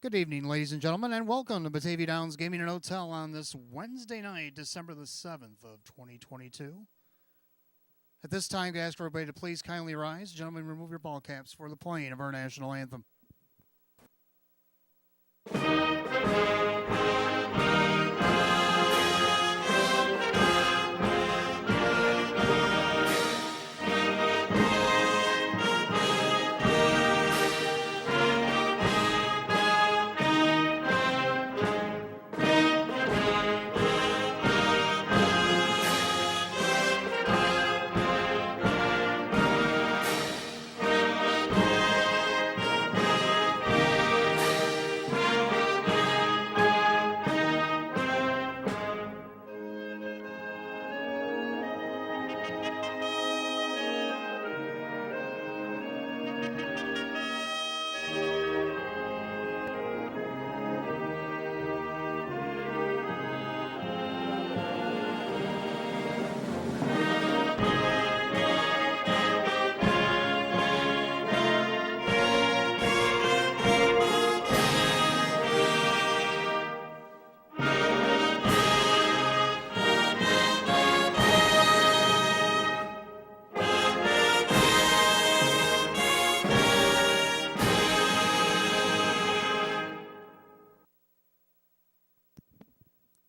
Good evening, ladies and gentlemen, and welcome to Batavia Downs Gaming and Hotel on this Wednesday night, December the 7th of 2022. At this time, I ask everybody to please kindly rise. Gentlemen, remove your ball caps for the playing of our national anthem.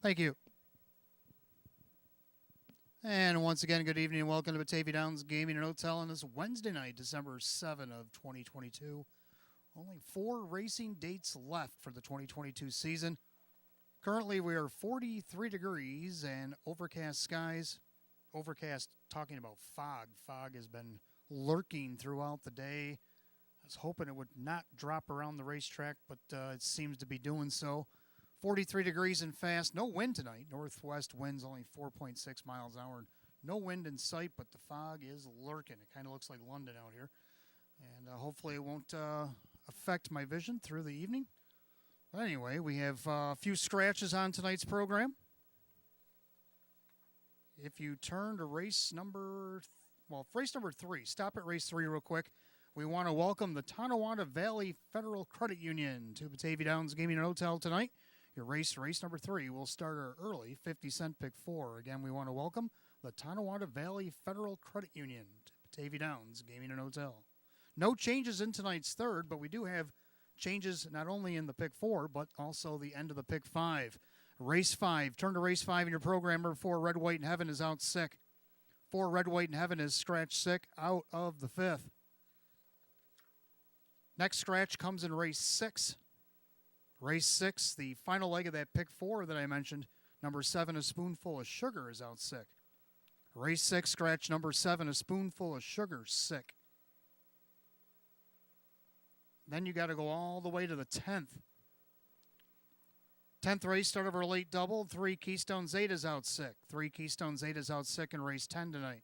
Thank you. And once again, good evening and welcome to Batavia Downs Gaming and Hotel on this Wednesday night, December 7 of 2022. Only 4 racing dates left for the 2022 season. Currently, we are 43 degrees and overcast skies. Overcast, talking about fog. Fog has been lurking throughout the day. I was hoping it would not drop around the racetrack, but it seems to be doing so. 43 degrees and fast. No wind tonight. Northwest winds only 4.6 miles an hour. No wind in sight, but the fog is lurking. It kind of looks like London out here. And hopefully it won't affect my vision through the evening. But anyway, we have a few scratches on tonight's program. If you turn to race number 3, stop at race 3 real quick. We want to welcome the Tonawanda Valley Federal Credit Union to Batavia Downs Gaming and Hotel tonight. Your race number 3 will start our early 50-cent pick 4. Again, we want to welcome the Tonawanda Valley Federal Credit Union to Batavia Downs Gaming and Hotel. No changes in tonight's third, but we do have changes not only in the pick 4, but also the end of the pick 5. Race 5. Turn to race 5 in your program. Number 4, Red, White, and Heaven is out sick. 4, Red, White, and Heaven is scratched sick out of the 5th. Next scratch comes in race 6. Race 6, the final leg of that pick 4 that I mentioned, number 7, A Spoonful of Sugar is out sick. Race 6, scratch number 7, A Spoonful of Sugar, sick. Then you got to go all the way to the 10th. 10th race, start of our late double, 3, Keystone Zeta's out sick. 3, Keystone Zeta's out sick in race 10 tonight.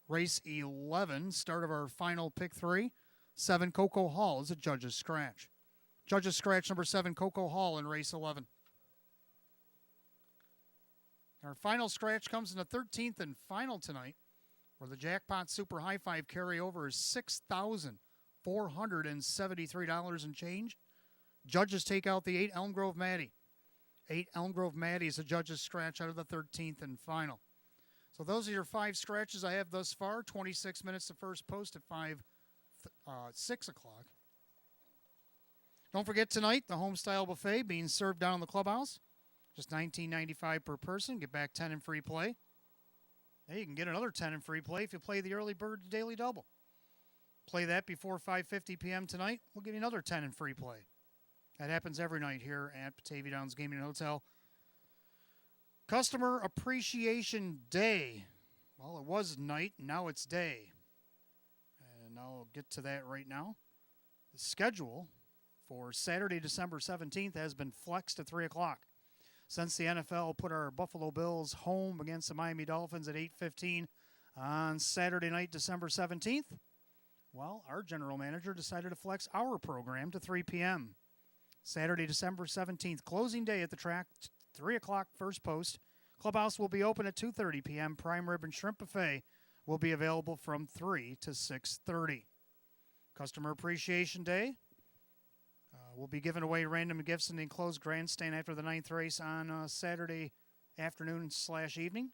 Race 11, start of our final pick 3. 7, Coco Hall is a judge's scratch. Judge's scratch number 7, Coco Hall in race 11. Our final scratch comes in the 13th and final tonight, where the jackpot super high five carryover is $6,473 and change. Judges take out the 8, Elm Grove Maddie. 8, Elm Grove Maddie is a judge's scratch out of the 13th and final. So those are your 5 scratches I have thus far. 26 minutes to first post at 6 o'clock. Don't forget tonight, the home-style buffet being served down in the clubhouse. Just $19.95 per person. Get back 10 in free play. Hey, you can get another 10 in free play if you play the early bird daily double. Play that before 5:50 p.m. tonight. We'll give you another 10 in free play. That happens every night here at Batavia Downs Gaming and Hotel. Customer Appreciation Day. Well, it was night, now it's day. And I'll get to that right now. The schedule for Saturday, December 17th has been flexed to 3 o'clock. Since the NFL put our Buffalo Bills home against the Miami Dolphins at 8:15 on Saturday night, December 17th, well, our general manager decided to flex our program to 3 p.m. Saturday, December 17th, closing day at the track, 3 o'clock first post. Clubhouse will be open at 2:30 p.m. Prime Rib and Shrimp Buffet will be available from 3 to 6:30. Customer Appreciation Day. We'll be giving away random gifts in the enclosed grandstand after the 9th race on Saturday afternoon/evening.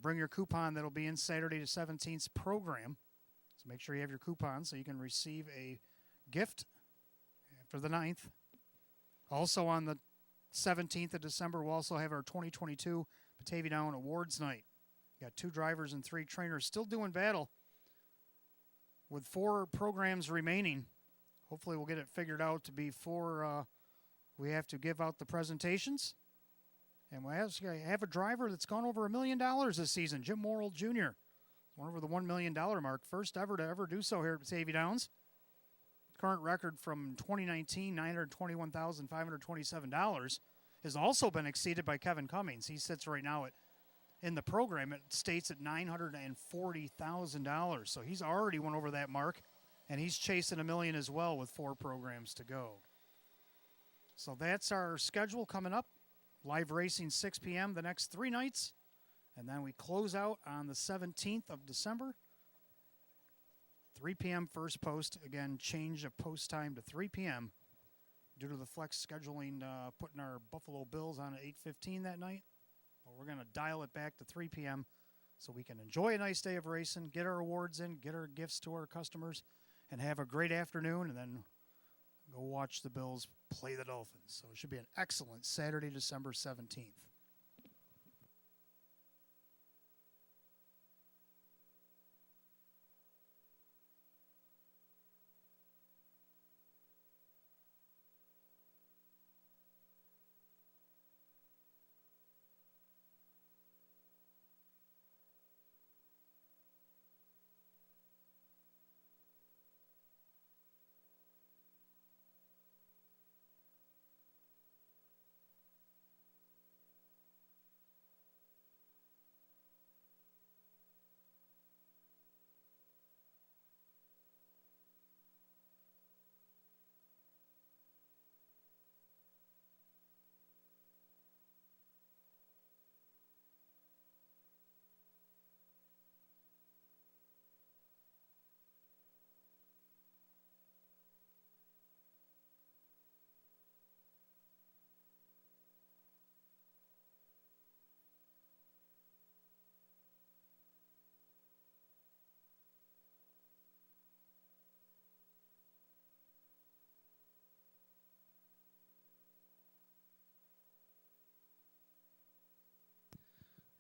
Bring your coupon that'll be in Saturday the 17th's program. So make sure you have your coupon so you can receive a gift after the 9th. Also on the 17th of December, we'll also have our 2022 Batavia Down Awards Night. Got 2 drivers and 3 trainers still doing battle with 4 programs remaining. Hopefully we'll get it figured out before we have to give out the presentations. And we have a driver that's gone over $1 million this season, Jim Morrill Jr. Went over the $1 million mark, first ever to ever do so here at Batavia Downs. Current record from 2019, $921,527, has also been exceeded by Kevin Cummings. He sits right now in the program, it states at $940,000. So he's already went over that mark, and he's chasing $1 million as well with 4 programs to go. So that's our schedule coming up. Live racing 6 p.m. the next 3 nights. And then we close out on the 17th of December. 3 p.m. first post. Again, change of post time to 3 p.m. due to the flex scheduling, putting our Buffalo Bills on at 8:15 that night. Well, we're going to dial it back to 3 p.m. so we can enjoy a nice day of racing, get our awards in, get our gifts to our customers, and have a great afternoon, and then go watch the Bills play the Dolphins. So it should be an excellent Saturday, December 17th.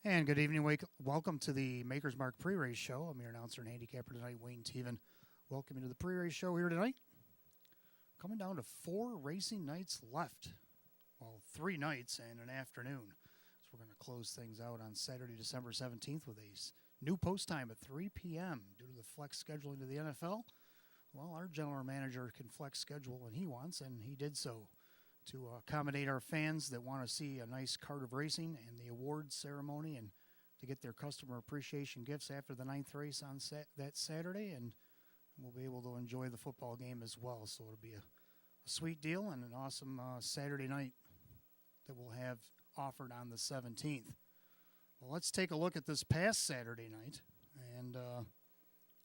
And good evening. Welcome to the Maker's Mark pre-race show. I'm your announcer and handicapper tonight, Wayne Teven. Welcome you to the pre-race show here tonight. Coming down to 4 racing nights left. Well, 3 nights and an afternoon. So we're going to close things out on Saturday, December 17th with a new post time at 3 p.m. due to the flex scheduling to the NFL. Well, our general manager can flex schedule when he wants, and he did so to accommodate our fans that want to see a nice card of racing and the awards ceremony, and to get their customer appreciation gifts after the 9th race on that Saturday, and we'll be able to enjoy the football game as well. So it'll be a sweet deal and an awesome Saturday night that we'll have offered on the 17th. Well, let's take a look at this past Saturday night, and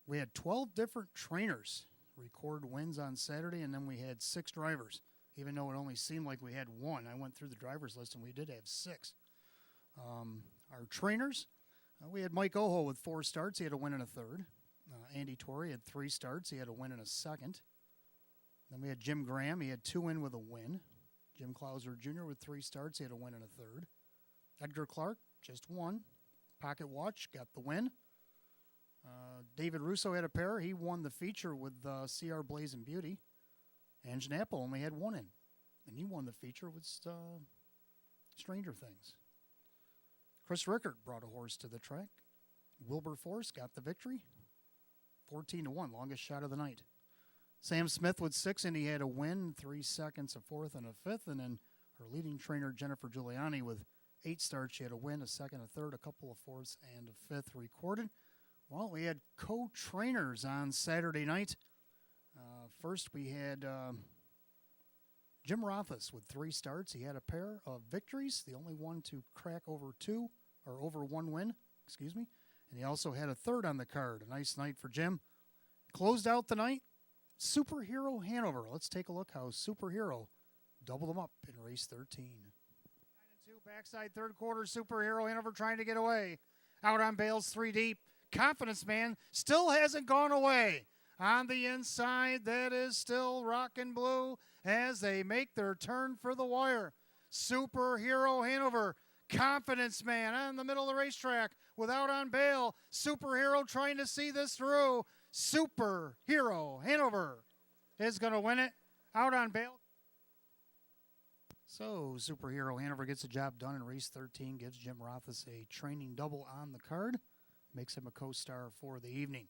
we had 12 different trainers record wins on Saturday, and then we had 6 drivers. Even though it only seemed like we had 1, I went through the driver's list, and we did have 6. Our trainers, we had Mike Oho with 4 starts. He had a win and a third. Andy Torrey had 3 starts. He had a win and a second. Then we had Jim Graham. He had 2 in with a win. Jim Clauser Jr. with 3 starts. He had a win and a third. Edgar Clark, just 1. Pocket Watch got the win. David Russo had a pair. He won the feature with CR Blazing Beauty. Ange Napple only had 1 in, and he won the feature with Stranger Things. Chris Rickert brought a horse to the track. Wilberforce got the victory, 14-1, longest shot of the night. Sam Smith with 6, and he had a win, 3 seconds, a fourth, and a fifth. And then her leading trainer, Jennifer Giuliani, with 8 starts. She had a win, a second, a third, a couple of fourths, and a fifth recorded. Well, we had co-trainers on Saturday night. First, we had Jim Rothus with 3 starts. He had a pair of victories, the only one to crack over 1 win, And he also had a third on the card. A nice night for Jim. Closed out the night Superhero Hanover. Let's take a look how Superhero doubled them up in race 13. 9-2, backside third quarter, Superhero Hanover trying to get away. Out on Bales, 3 deep. Confidence Man still hasn't gone away. On the inside, that is still Rockin' Blue as they make their turn for the wire. Superhero Hanover, Confidence Man on the middle of the racetrack without on bail. Superhero trying to see this through. Superhero Hanover is going to win it out on bail. So Superhero Hanover gets the job done in race 13, gives Jim Rothus a training double on the card, makes him a co-star for the evening.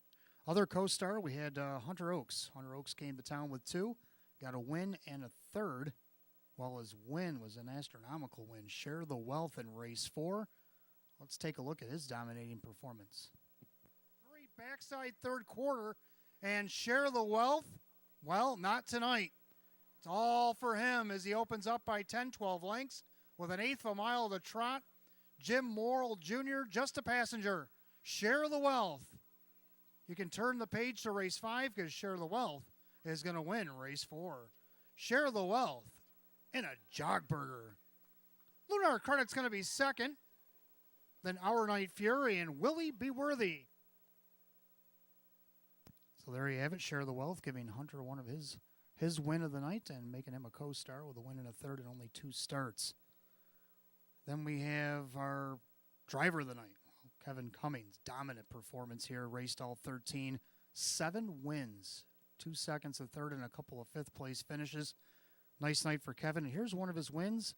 Other co-star, we had Hunter Oaks. Hunter Oaks came to town with 2, got a win and a third, while his win was an astronomical win. Share the Wealth in race 4. Let's take a look at his dominating performance. 3 backside third quarter, and Share the Wealth, well, not tonight. It's all for him as he opens up by 10, 12 lengths with an eighth of a mile to trot. Jim Morrill Jr., just a passenger. Share the Wealth. You can turn the page to race 5 because Share the Wealth is going to win race 4. Share the Wealth in a jogburger. Lunar Credit's going to be second. Then Our Night Fury and Willie Be Worthy. So there you have it. Share the Wealth giving Hunter one of his win of the night and making him a co-star with a win and a third and only 2 starts. Then we have our driver of the night, Kevin Cummings. Dominant performance here, raced all 13. 7 wins, 2 seconds, a third, and a couple of 5th place finishes. Nice night for Kevin. And here's one of his wins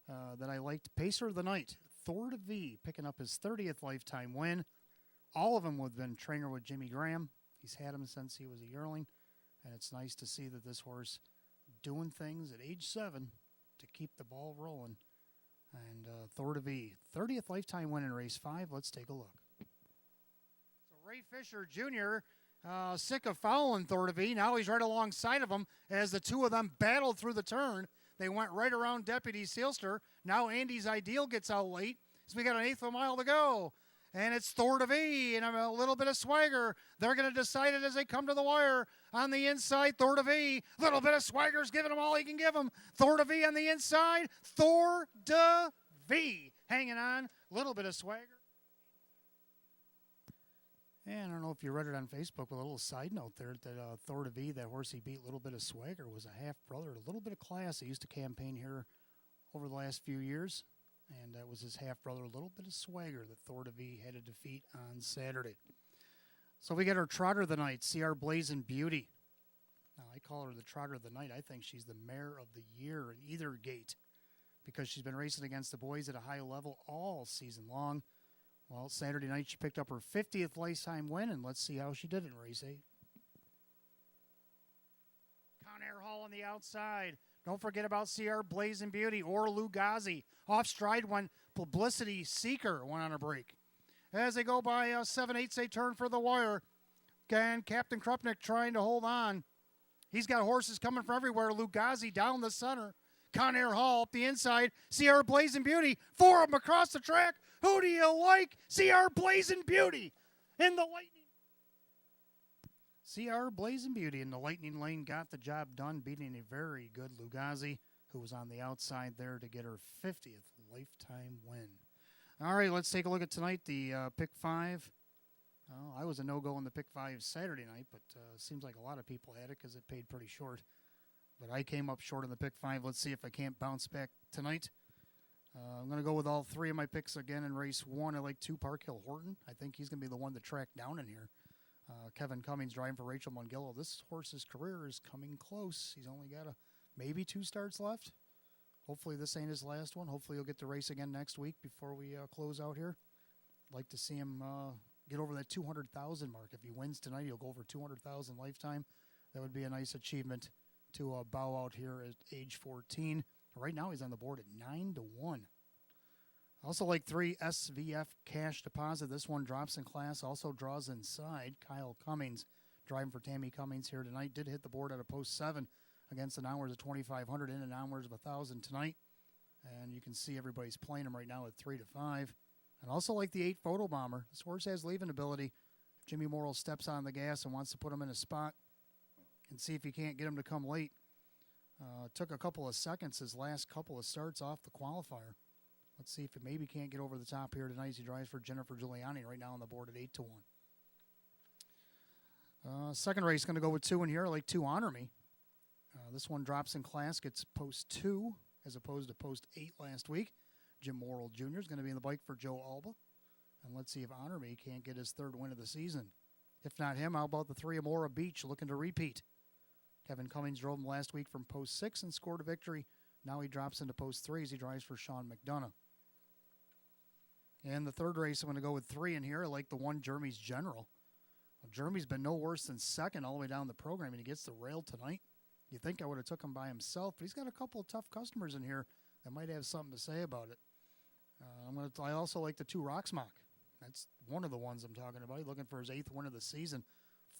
that I liked. Pacer of the night, Thor to V, picking up his 30th lifetime win. All of them have been trainer with Jimmy Graham. He's had him since he was a yearling. And it's nice to see that this horse doing things at age 7 to keep the ball rolling. And Thor to V, 30th lifetime win in race 5. Let's take a look. So Ray Fisher Jr., sick of following Thor to V. Now he's right alongside of him as the two of them battled through the turn. They went right around Deputy Sealster. Now Andy's Ideal gets out late. So we got an eighth of a mile to go. And it's Thor to V and a little bit of swagger. They're going to decide it as they come to the wire. On the inside, Thor to V. Little bit of swagger's giving him all he can give him. Thor to V on the inside. Thor to V hanging on. Little bit of swagger. And I don't know if you read it on Facebook, with a little side note there that Thor to V, that horse he beat, Little Bit of Swagger, was a half-brother. A little bit of class. He used to campaign here over the last few years. And that was his half-brother, a Little Bit of Swagger, that Thor to V had to defeat on Saturday. So we get our trotter of the night, CR Blazing Beauty. Now, I call her the trotter of the night. I think she's the mare of the year in either gate because she's been racing against the boys at a high level all season long. Well, Saturday night she picked up her 50th lifetime win, and let's see how she did in race 8. Conair Hall on the outside. Don't forget about CR Blazing Beauty or Lugazi. Off stride when Publicity Seeker went on a break. As they go by 7/8, they turn for the wire. Again, Captain Krupnik trying to hold on. He's got horses coming from everywhere. Lugazi down the center. Conair Hall up the inside. CR Blazing Beauty. 4 of them across the track. Who do you like? CR Blazing Beauty in the lightning. CR Blazing Beauty in the lightning lane got the job done, beating a very good Lugazi, who was on the outside there to get her 50th lifetime win. All right, let's take a look at tonight, the pick 5. I was a no-go in the pick 5 Saturday night, but seems like a lot of people had it because it paid pretty short. But I came up short in the pick 5. Let's see if I can't bounce back tonight. I'm going to go with all 3 of my picks again in race 1. I like 2 Park Hill Horton. I think he's going to be the one to track down in here. Kevin Cummings driving for Rachel Mongillo. This horse's career is coming close. He's only got maybe 2 starts left. Hopefully this ain't his last one. Hopefully he'll get to race again next week before we close out here. I'd like to see him get over that 200,000 mark. If he wins tonight, he'll go over 200,000 lifetime. That would be a nice achievement to bow out here at age 14. Right now he's on the board at 9-1. Also like 3 SVF Cash Deposit. This one drops in class, also draws inside. Kyle Cummings driving for Tammy Cummings here tonight. Did hit the board at a post 7 against an hours of 2,500 in and hours of 1,000 tonight. And you can see everybody's playing him right now at 3-5. And also like the 8 Photo Bomber. This horse has leaving ability. If Jimmy Morrill steps on the gas and wants to put him in a spot, and see if he can't get him to come late. Took a couple of seconds his last couple of starts off the qualifier. Let's see if he maybe can't get over the top here tonight as he drives for Jennifer Giuliani right now on the board at 8-1. Second race going to go with 2 in here. I like 2 Honor Me. This one drops in class, gets post 2 as opposed to post 8 last week. Jim Morrill Jr. is going to be in the bike for Joe Alba. And let's see if Honor Me can't get his 3rd win of the season. If not him, how about the 3 Amora Beach looking to repeat? Kevin Cummings drove him last week from post 6 and scored a victory. Now he drops into post 3 as he drives for Sean McDonough. And the third race, I'm going to go with 3 in here. I like the 1 Jeremy's General. Well, Jeremy's been no worse than second all the way down the program, and he gets the rail tonight. You think I would have took him by himself, but he's got a couple of tough customers in here that might have something to say about it. I also like the 2 Rocksmock. That's one of the ones I'm talking about. He's looking for his 8th win of the season.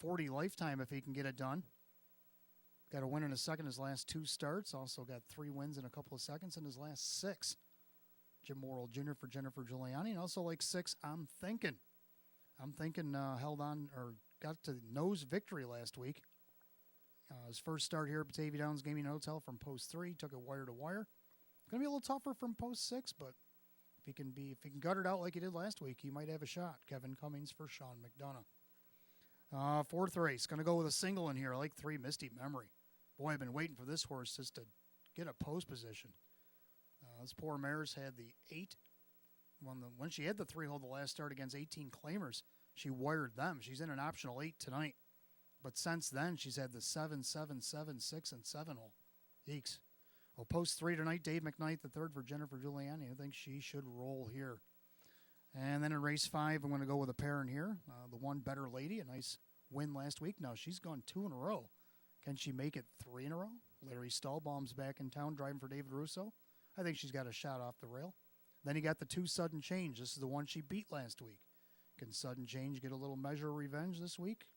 40 lifetime if he can get it done. Got a win in a second his last 2 starts. Also got 3 wins in a couple of seconds in his last 6. Jim Morrill Jr. for Jennifer Giuliani. And also like 6, I'm Thinking. Held on or got to nose victory last week. His first start here at Batavia Downs Gaming and Hotel from post 3. Took it wire to wire. Going to be a little tougher from post 6, but if he can gut it out like he did last week, he might have a shot. Kevin Cummings for Sean McDonough. Fourth race, going to go with a single in here. I like 3 Misty Memory. Boy, I've been waiting for this horse just to get a post position. This poor mare's had the 8. When she had the 3-hole the last start against 18 claimers, she wired them. She's in an optional 8 tonight. But since then, she's had the 7, 7, 7, 6, and 7-hole. Yeeks. Well, post 3 tonight, Dave McKnight, the 3rd for Jennifer Giuliani. I think she should roll here. And then in race 5, I'm going to go with a pair in here. The 1 Better Lady, a nice win last week. Now she's gone 2 in a row. Can she make it 3 in a row? Larry Stahlbaum's back in town driving for David Russo. I think she's got a shot off the rail. Then you got the 2 Sudden Change. This is the one she beat last week. Can Sudden Change get a little measure of revenge this week?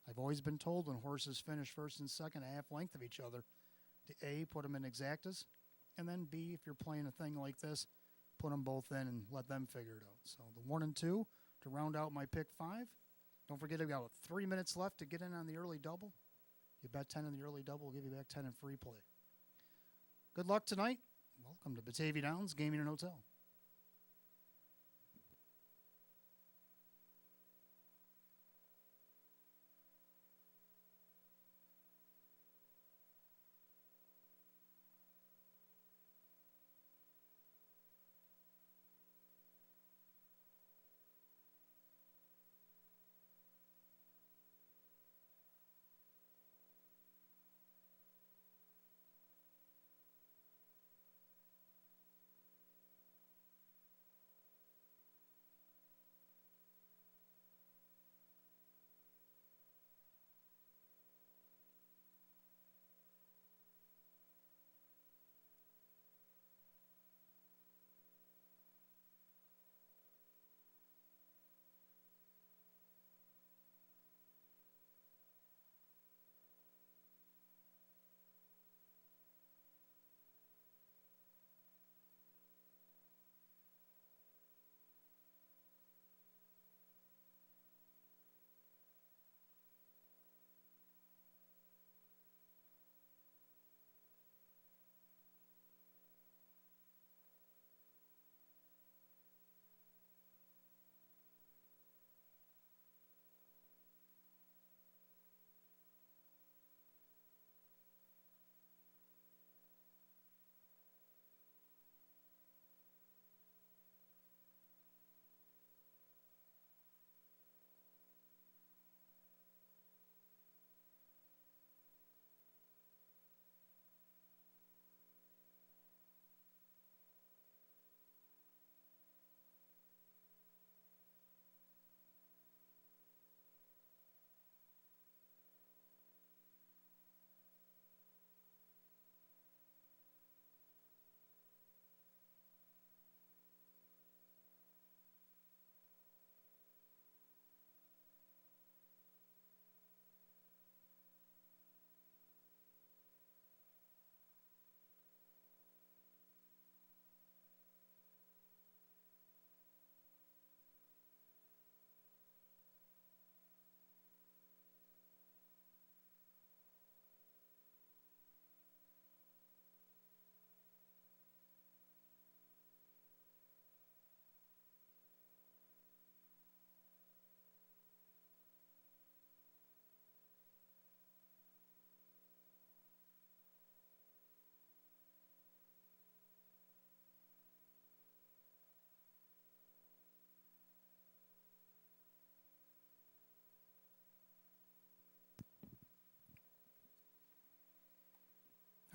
I've always been told when horses finish first and second a half length of each other, to A, put them in exactas, and then B, if you're playing a thing like this, put them both in and let them figure it out. So the 1 and 2 to round out my pick 5. Don't forget I've got 3 minutes left to get in on the early double. You bet 10 in the early double, we'll give you back 10 in free play. Good luck tonight. Welcome to Batavia Downs Gaming and Hotel.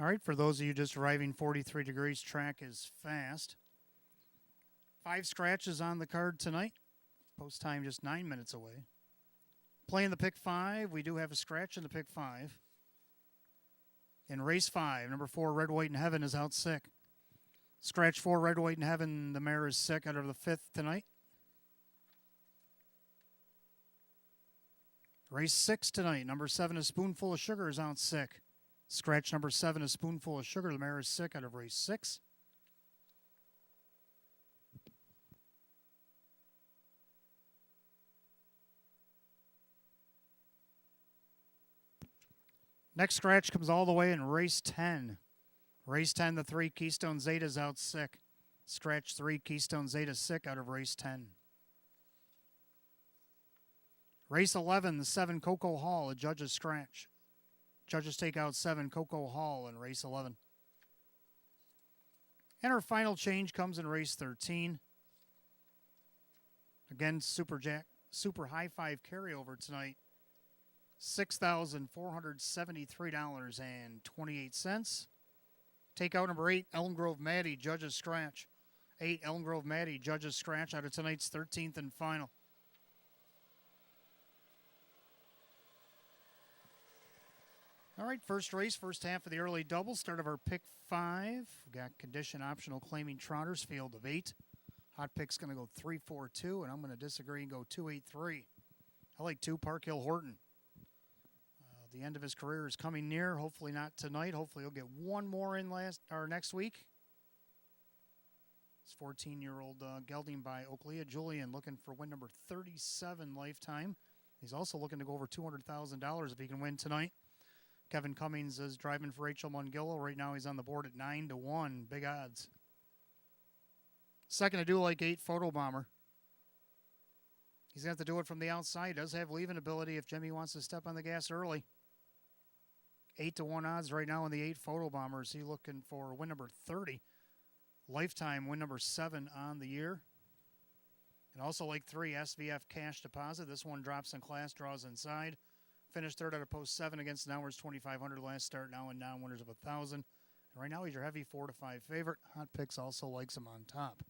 All right, for those of you just arriving, 43 degrees, track is fast. 5 scratches on the card tonight. Post time just 9 minutes away. Playing the pick 5, we do have a scratch in the pick 5. In race 5, number 4, Red, White, and Heaven is out sick. Scratch 4, Red, White, and Heaven, the mare is sick out of the 5th tonight. Race 6 tonight, number 7, A Spoonful of Sugar is out sick. Scratch number 7, A Spoonful of Sugar, the mare is sick out of race 6. Next scratch comes all the way in race 10. Race 10, the 3, Keystone Zeta is out sick. Scratch 3, Keystone Zeta sick out of race 10. Race 11, the 7, Coco Hall, a judge's scratch. Judges take out 7, Coco Hall in race 11. And our final change comes in race 13. Again, Super High 5 carryover tonight. $6,473.28. Take out number 8, Elm Grove Maddie, judge's scratch. 8, Elm Grove Maddie, judge's scratch out of tonight's 13th and final. All right, first race, first half of the early double. Start of our pick 5. We've got condition optional claiming trotters, field of 8. Hot pick's going to go 3-4-2, and I'm going to disagree and go 2-8-3. I like 2, Park Hill Horton. The end of his career is coming near. Hopefully not tonight. Hopefully he'll get one more in next week. This 14-year-old gelding by Oaklea Julian looking for win number 37 lifetime. He's also looking to go over $200,000 if he can win tonight. Kevin Cummings is driving for Rachel Mungillo. Right now he's on the board at 9-1. Big odds. Second to do like 8, Photo Bomber. He's going to have to do it from the outside. He does have leaving ability if Jimmy wants to step on the gas early. 8-1 odds right now in the 8, Photo Bomber. Is he looking for win number 30? Lifetime win number 7 on the year. And also like 3, SVF Cash Deposit. This one drops in class, draws inside. Finished third out of post 7 against Downwards 2,500 last start. Now and down winners of 1,000. And right now he's your heavy 4-5 favorite. Hot Picks also likes him on top.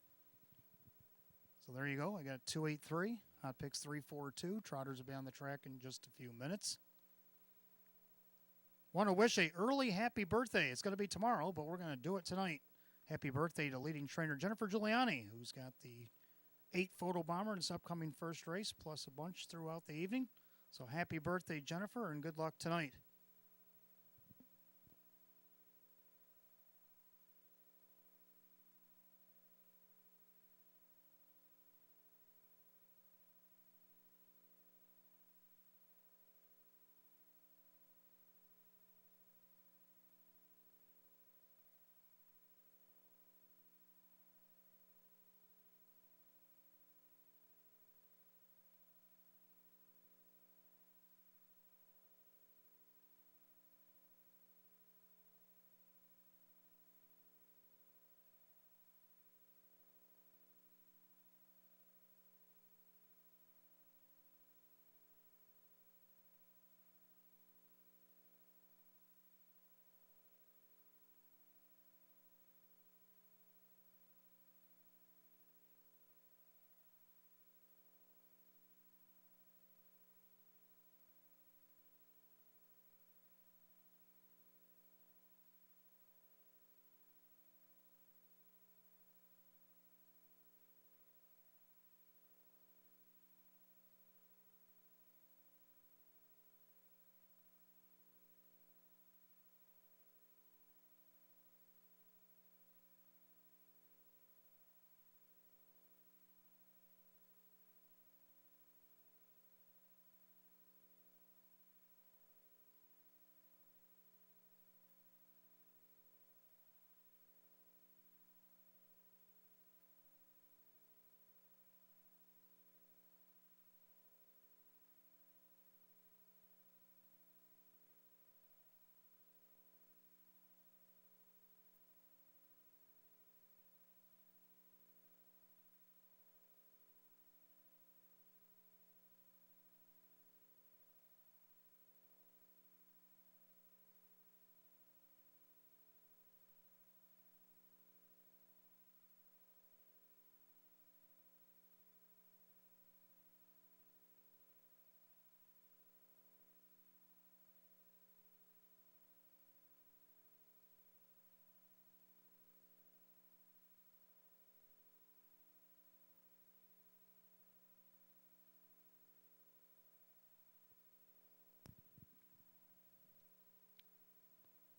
So there you go. I got 2-8-3. Hot Picks 3-4-2. Trotters will be on the track in just a few minutes. Want to wish a early happy birthday. It's going to be tomorrow, but we're going to do it tonight. Happy birthday to leading trainer Jennifer Giuliani, who's got the 8 Photo Bomber in this upcoming first race, plus a bunch throughout the evening. So happy birthday, Jennifer, and good luck tonight.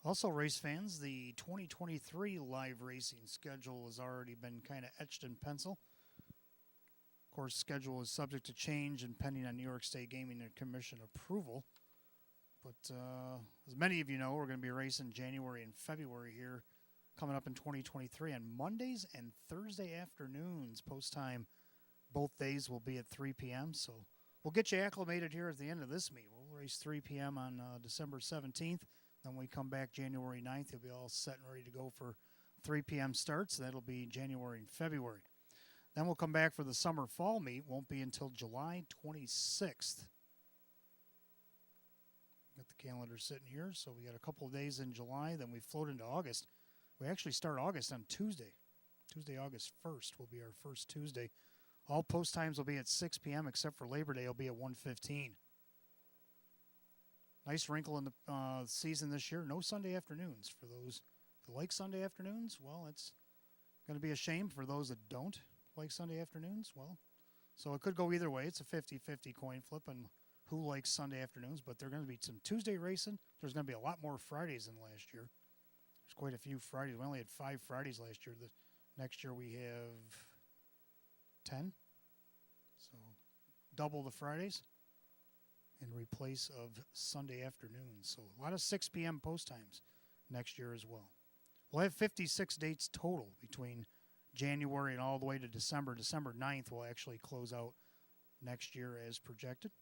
Also, race fans, the 2023 live racing schedule has already been kind of etched in pencil. Of course, schedule is subject to change and pending on New York State Gaming and Commission approval. But as many of you know, we're going to be racing January and February here coming up in 2023 on Mondays and Thursday afternoons. Post time, both days will be at 3 p.m. So we'll get you acclimated here at the end of this meet. We'll race 3 p.m. on December 17th. Then when we come back January 9th, you'll be all set and ready to go for 3 p.m. starts. That'll be January and February. Then we'll come back for the summer-fall meet. Won't be until July 26th. Got the calendar sitting here, so we got a couple of days in July. Then we float into August. We actually start August on Tuesday. Tuesday, August 1st will be our first Tuesday. All post times will be at 6 p.m. except for Labor Day will be at 1:15. Nice wrinkle in the season this year. No Sunday afternoons for those that like Sunday afternoons. Well, it's going to be a shame for those that don't like Sunday afternoons. Well, so it could go either way. It's a 50-50 coin flip on who likes Sunday afternoons, but there's going to be some Tuesday racing. There's going to be a lot more Fridays than last year. There's quite a few Fridays. We only had 5 Fridays last year. Next year we have 10. So double the Fridays in replace of Sunday afternoons. So a lot of 6 p.m. post times next year as well. We'll have 56 dates total between January and all the way to December. December 9th will actually close out next year as projected.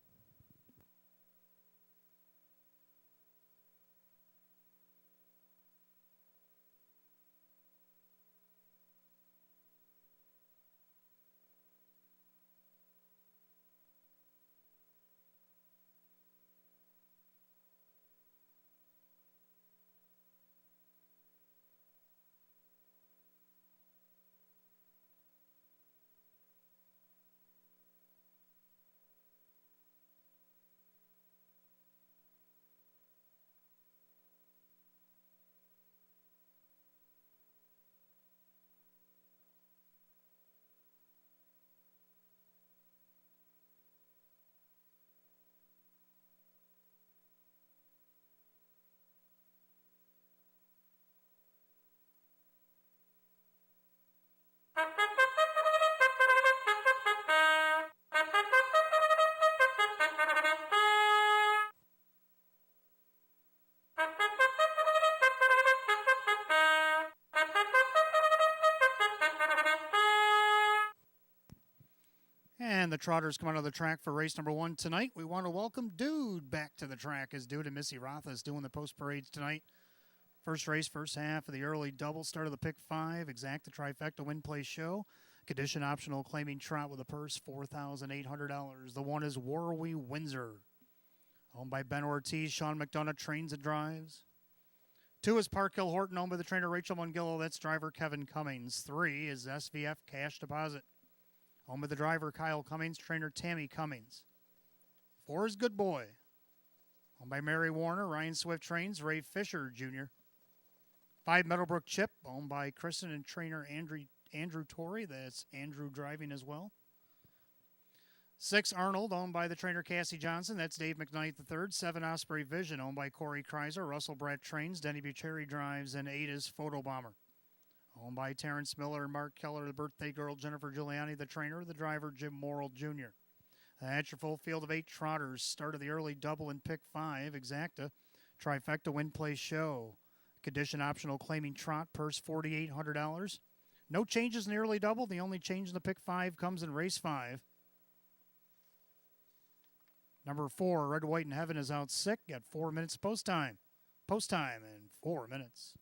And the Trotters come out of the track for race number 1 tonight. We want to welcome Dude back to the track as Dude and Missy Rotha is doing the post parades tonight. First race, first half of the early double, start of the pick 5, exact the trifecta win play show. Condition optional claiming trot with a purse, $4,800. The one is Warwee Windsor. Owned by Ben Ortiz, Sean McDonough trains and drives. 2 is Park Hill Horton, owned by the trainer Rachel Mungillo. That's driver Kevin Cummings. 3 is SVF Cash Deposit. Home with the driver, Kyle Cummings, trainer Tammy Cummings. 4 is Good Boy. Owned by Mary Warner, Ryan Swift trains, Ray Fisher Jr. 5 Meadowbrook Chip, owned by Kristen and trainer Andrew Torrey. That's Andrew driving as well. 6 Arnold, owned by the trainer Cassie Johnson. That's Dave McKnight III. 7 Osprey Vision, owned by Corey Kreiser. Russell Brett trains, Denny Bucheri drives, and 8 is Photo Bomber. Owned by Terrence Miller and Mark Keller, the birthday girl Jennifer Giuliani, the trainer, the driver Jim Morrill Jr. That's your full field of 8 trotters. Start of the early double in pick 5, exacta. Trifecta win play show. Condition optional claiming trot, purse $4,800. No changes in the early double. The only change in the pick 5 comes in race 5. Number 4, Red, White, and Heaven is out sick. Got 4 minutes post time. Post time in 4 minutes.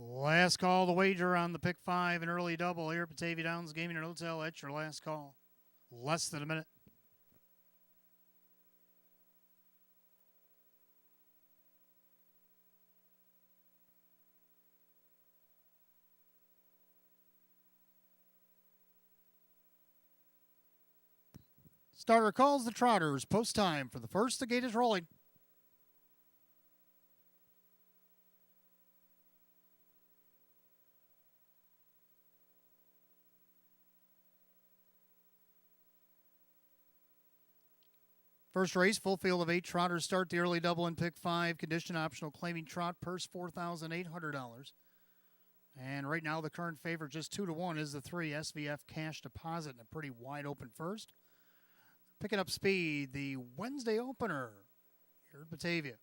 Last call to wager on the pick 5 and early double here at Batavia Downs Gaming and Hotel. That's your last call. Less than a minute. Starter calls the Trotters. Post time for the first. The gate is rolling. First race, full field of 8 trotters start the early double in pick 5. Condition optional, claiming trot, purse $4,800. And right now the current favorite, just 2-1, is the 3 SVF Cash Deposit in a pretty wide open first. Picking up speed, the Wednesday opener here at Batavia.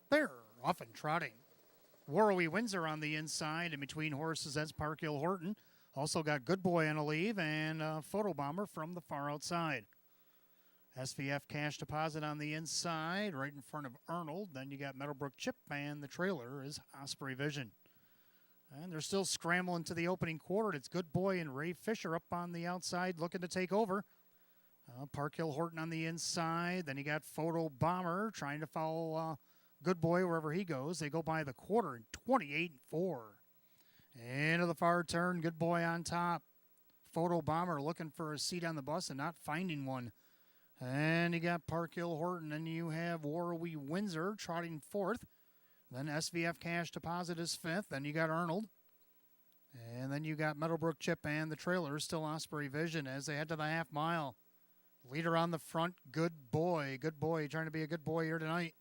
They're off and trotting. Warrowy Windsor on the inside, and between horses, that's Park Hill Horton. Also got Good Boy on a leave and Photo Bomber from the far outside. SVF Cash Deposit on the inside, right in front of Arnold. Then you got Meadowbrook Chip, and the trailer is Osprey Vision. And they're still scrambling to the opening quarter. It's Good Boy and Ray Fisher up on the outside looking to take over. Park Hill Horton on the inside. Then you got Photo Bomber trying to follow Good Boy wherever he goes. They go by the quarter in 28-4. Into the far turn, Good Boy on top. Photo Bomber looking for a seat on the bus and not finding one. And you got Park Hill Horton, and you have Warrowy Windsor trotting fourth. Then SVF Cash Deposit is fifth. Then you got Arnold. And then you got Meadowbrook Chip and the trailer, still Osprey Vision as they head to the half mile. Leader on the front, Good Boy. Good Boy trying to be a good boy here tonight.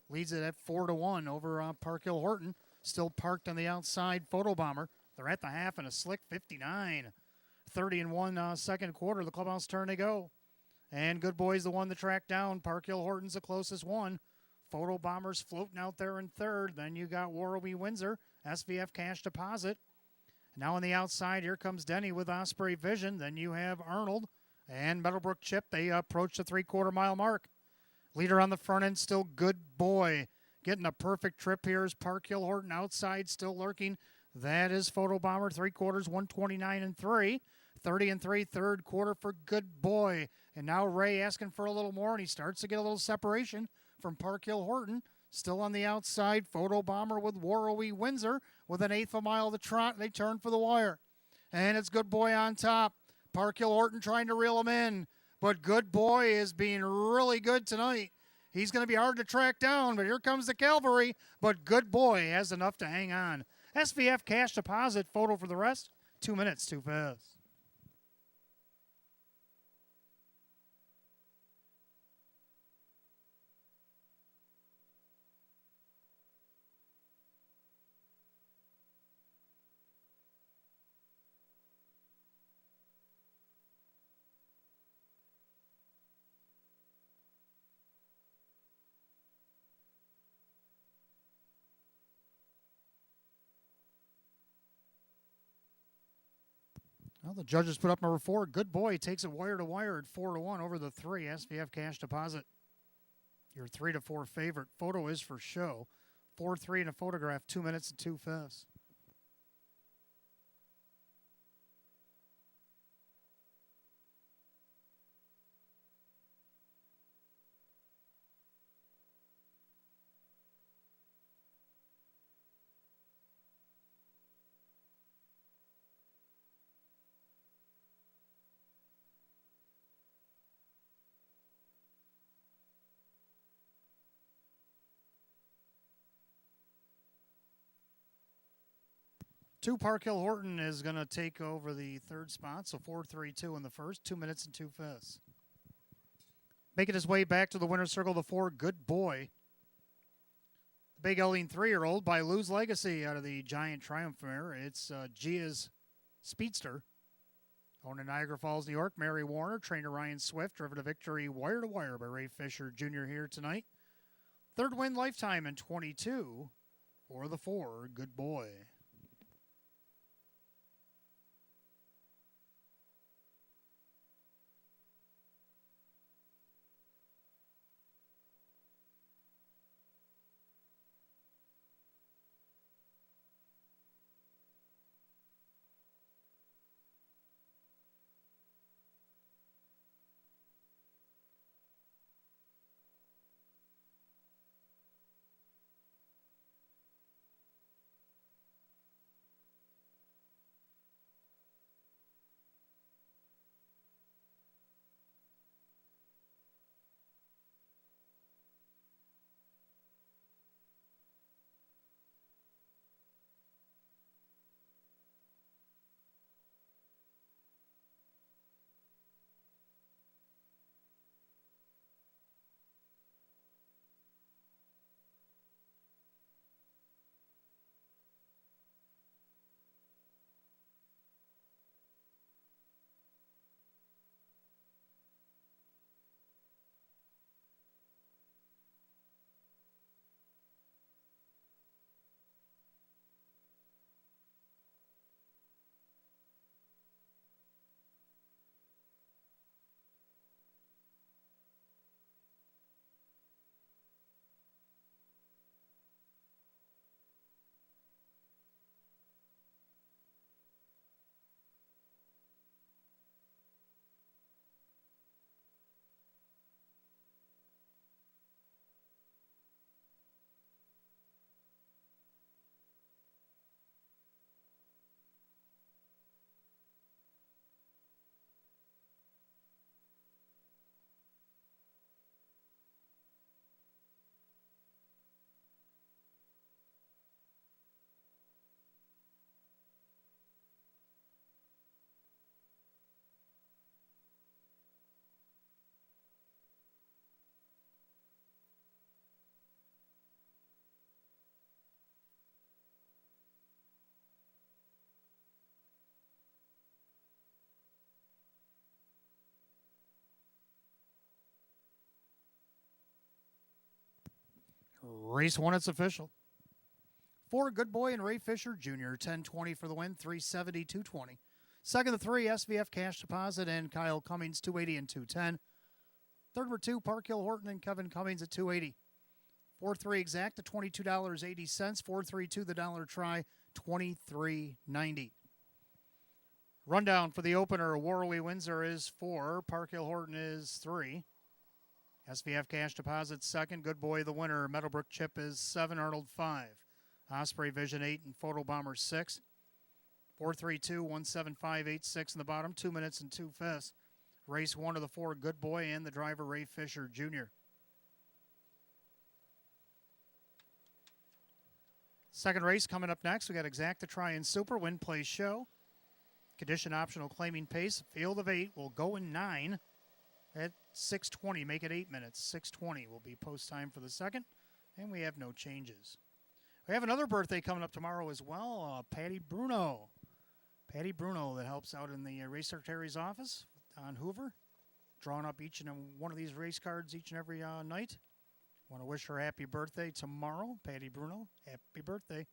Leads it at 4-1 over Park Hill Horton. Still parked on the outside, Photo Bomber. They're at the half in a slick 59. 30-1 second quarter. The clubhouse turn they go. And Good Boy's the one to track down. Park Hill Horton's the closest one. Photo Bomber's floating out there in third. Then you got Warrowy Windsor, SVF Cash Deposit. Now on the outside, here comes Denny with Osprey Vision. Then you have Arnold and Meadowbrook Chip. They approach the 3/4 mile mark. Leader on the front end, still Good Boy. Getting a perfect trip here is Park Hill Horton outside, still lurking. That is Photo Bomber, 3/4, 129-3. 30-3, third quarter for Good Boy. And now Ray asking for a little more, and he starts to get a little separation from Park Hill Horton. Still on the outside, Photo Bomber with Warrowy Windsor with an eighth of a mile to trot. They turn for the wire. And it's Good Boy on top. Park Hill Horton trying to reel him in. But Good Boy is being really good tonight. He's going to be hard to track down, but here comes the cavalry. But Good Boy has enough to hang on. SVF Cash Deposit, photo for the rest. 2 minutes, 2 fifths. Well, the judges put up number 4. Good Boy takes it wire to wire at 4-1 over the 3 SVF Cash Deposit. Your 3-4 favorite. Photo is for show. 4-3 in a photograph, 2 minutes and 2 fifths. Two Park Hill Horton is going to take over the third spot, so 4-3-2 in the first, 2 minutes and 2 fifths. Making his way back to the winner's circle, the 4 Good Boy. The Big Elding 3-year-old by Lou's Legacy out of the Giant Triumph mare. It's Gia's Speedster. Owned in Niagara Falls, New York, Mary Warner, trainer Ryan Swift, driven to victory wire to wire by Ray Fisher Jr. here tonight. Third win lifetime in 22 for the 4 Good Boy. Race 1, it's official. 4, Good Boy and Ray Fisher Jr., 10-20 for the win, 370-220. Second to 3, SVF Cash Deposit and Kyle Cummings, 280 and 210. Third number 2, Park Hill Horton and Kevin Cummings at 280. 4-3 exact at $22.80. 4-3-2 the dollar try, $23.90. Rundown for the opener, Warley Windsor is 4, Park Hill Horton is 3. SVF Cash Deposit second, Good Boy the winner. Meadowbrook Chip is 7, Arnold 5. Osprey Vision 8 and Photo Bomber 6. 4-3-2, 175-86 in the bottom, 2 minutes and 2 fifths. Race 1 of the 4, Good Boy and the driver Ray Fisher Jr. Second race coming up next. We got Exacta Try and Super Win Play Show. Condition optional claiming pace. Field of 8 will go in 9 at 6:20. Make it 8 minutes. 6:20 will be post time for the second, and we have no changes. We have another birthday coming up tomorrow as well. Patty Bruno. Patty Bruno that helps out in the race secretary's office on Hoover, drawing up each and one of these race cards each and every night. Want to wish her happy birthday tomorrow. Patty Bruno, happy birthday.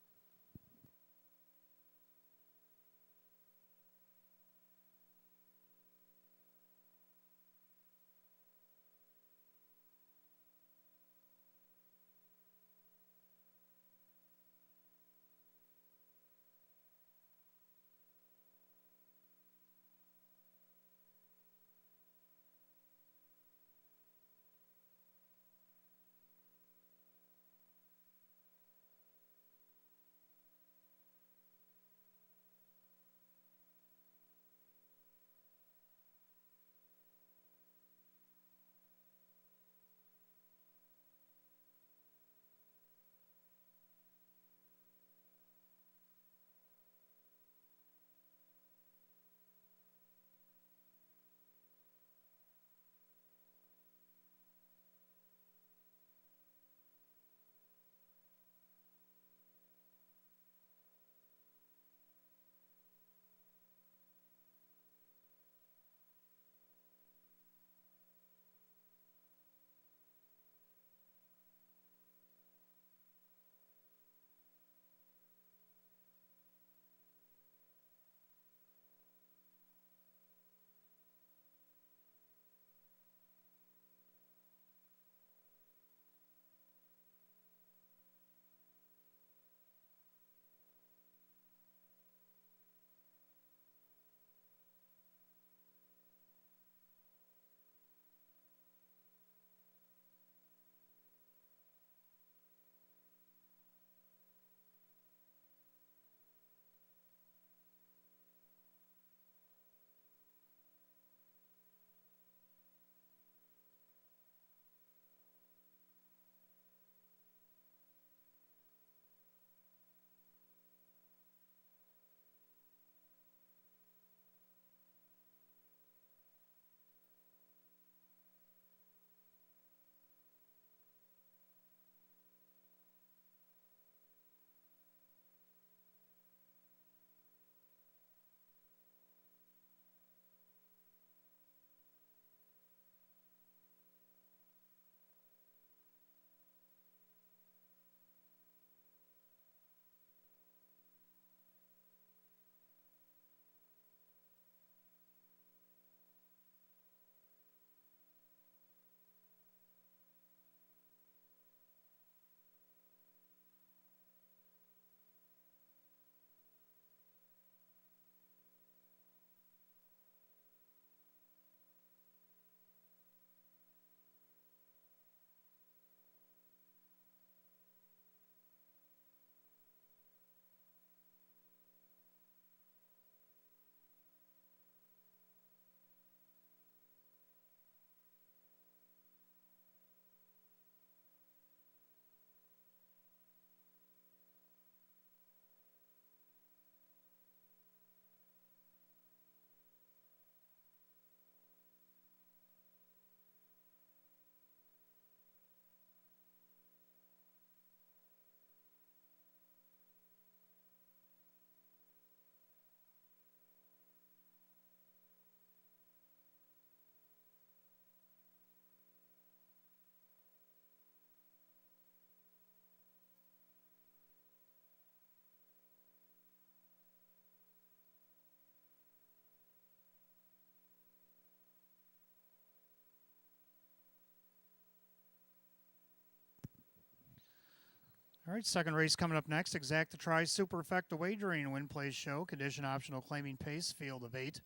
All right, second race coming up next. Exact to try Super Effecta Wagering Win Place Show. Condition optional claiming pace. Field of 8.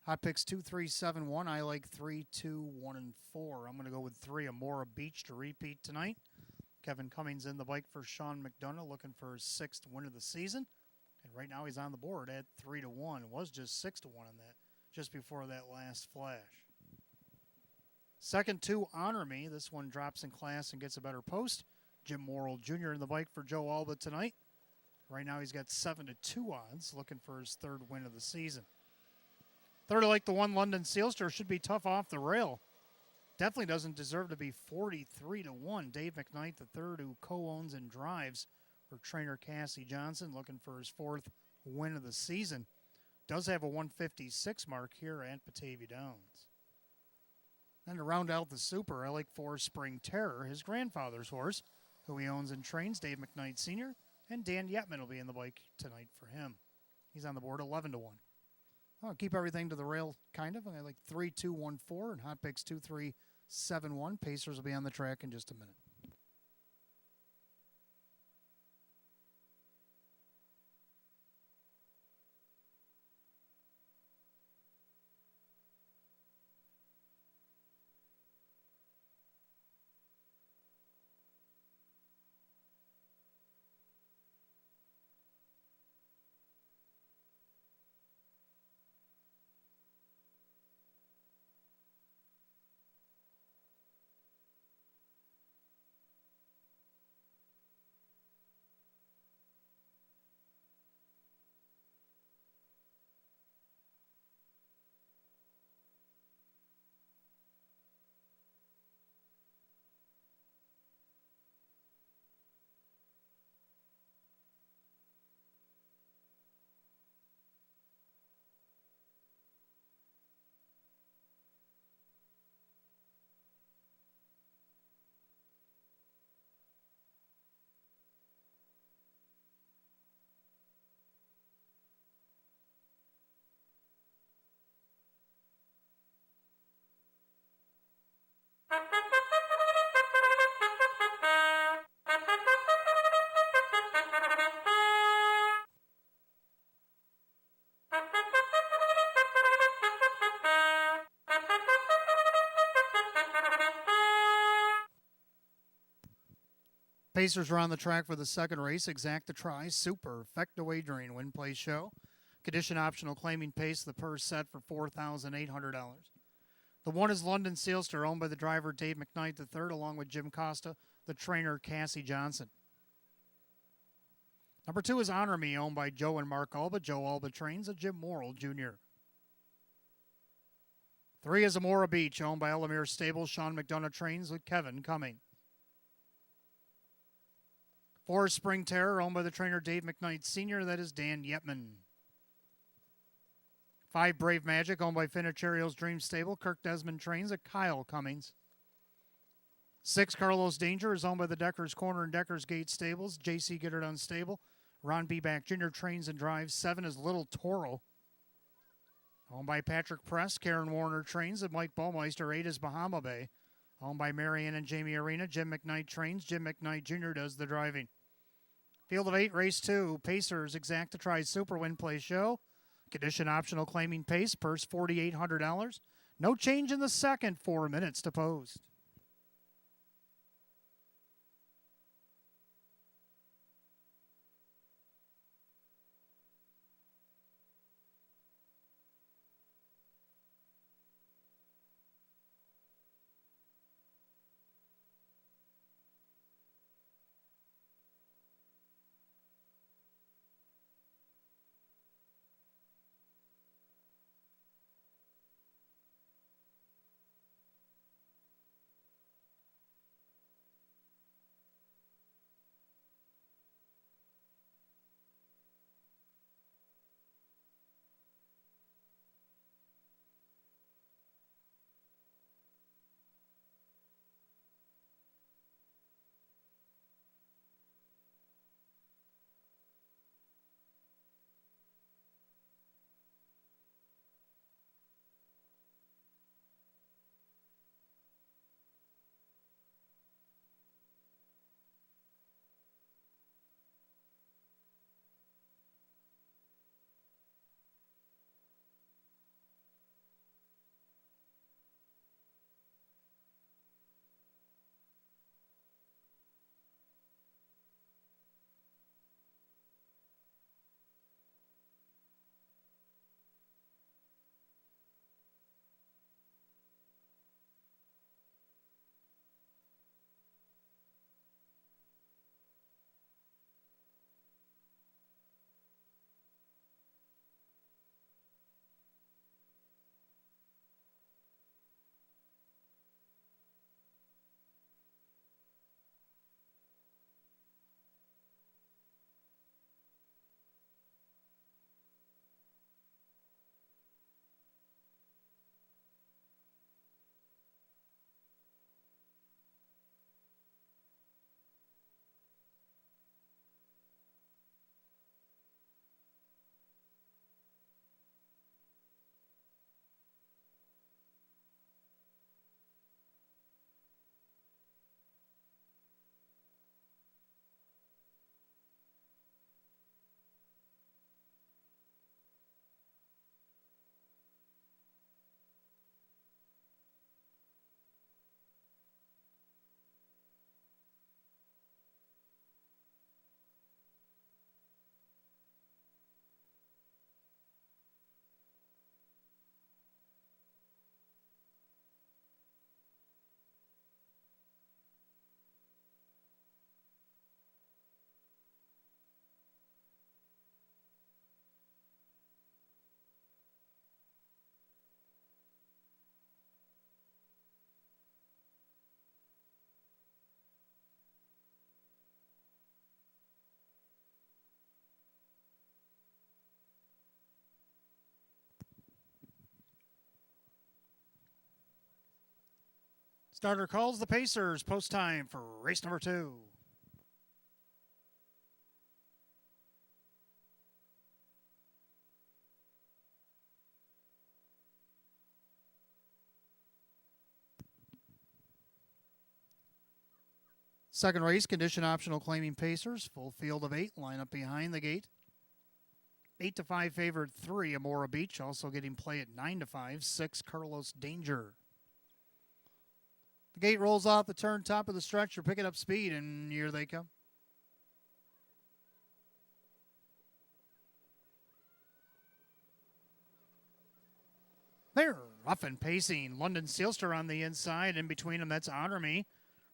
Hot picks 2, 3, 7, 1. I like 3, 2, 1, and 4. I'm going to go with 3, Amora Beach to repeat tonight. Kevin Cummings in the bike for Sean McDonough, looking for his 6th win of the season. And right now he's on the board at 3 to 1. It was just 6 to 1 on that, just before that last flash. Second 2, Honor Me. This one drops in class and gets a better post. Jim Morrill Jr. in the bike for Joe Alba tonight. Right now he's got 7 to 2 odds, looking for his 3rd win of the season. Third, I like the 1, London Sealster. Should be tough off the rail. Definitely doesn't deserve to be 43 to 1. Dave McKnight III, who co-owns and drives for trainer Cassie Johnson, looking for his 4th win of the season. Does have a 156 mark here at Batavia Downs. And to round out the Super, I like 4, Spring Terror, his grandfather's horse, who he owns and trains, Dave McKnight Sr., and Dan Yetman will be in the bike tonight for him. He's on the board 11 to 1. I'll keep everything to the rail, kind of. I like 3, 2, 1, 4, and hot picks 2, 3, 7, 1. Pacers will be on the track in just a minute. Pacers are on the track for the second race. Exact to try Super Effecta Wagering Win Place Show. Condition optional claiming pace. The purse set for $4,800. The 1 is London Sealster, owned by the driver Dave McKnight III, along with Jim Costa, the trainer Cassie Johnson. Number 2 is Honor Me, owned by Joe and Mark Alba. Joe Alba trains a Jim Morrill Jr. 3 is Amora Beach, owned by Elamere Stables. Sean McDonough trains with Kevin Cummings. 4 is Spring Terror, owned by the trainer Dave McKnight Sr. That is Dan Yetman. 5, Brave Magic, owned by Finicherio's Dream Stable. Kirk Desmond trains at Kyle Cummings. 6, Carlos Danger is owned by the Deckers Corner and Deckers Gate Stables. J.C. Gitterdon Stable. Ron Beback Jr. trains and drives. 7 is Little Toro, owned by Patrick Press. Karen Warner trains at Mike Baumeister. 8 is Bahama Bay, owned by Marianne and Jamie Arena. Jim McKnight trains. Jim McKnight Jr. does the driving. Field of 8, race 2. Pacers, Exact to try Super Win Play Show. Condition optional claiming pace. Purse $4,800. No change in the second. 4 minutes to post. Starter calls the Pacers. Post time for race number 2. Second race, condition optional claiming Pacers. Full field of 8. Line up behind the gate. 8-5 favored 3, Amora Beach. Also getting play at 9-5, 6, Carlos Danger. The gate rolls off the turn, top of the stretch. You're picking up speed, and here they come. They're rough and pacing. London Sealster on the inside. In between them, that's Honor Me.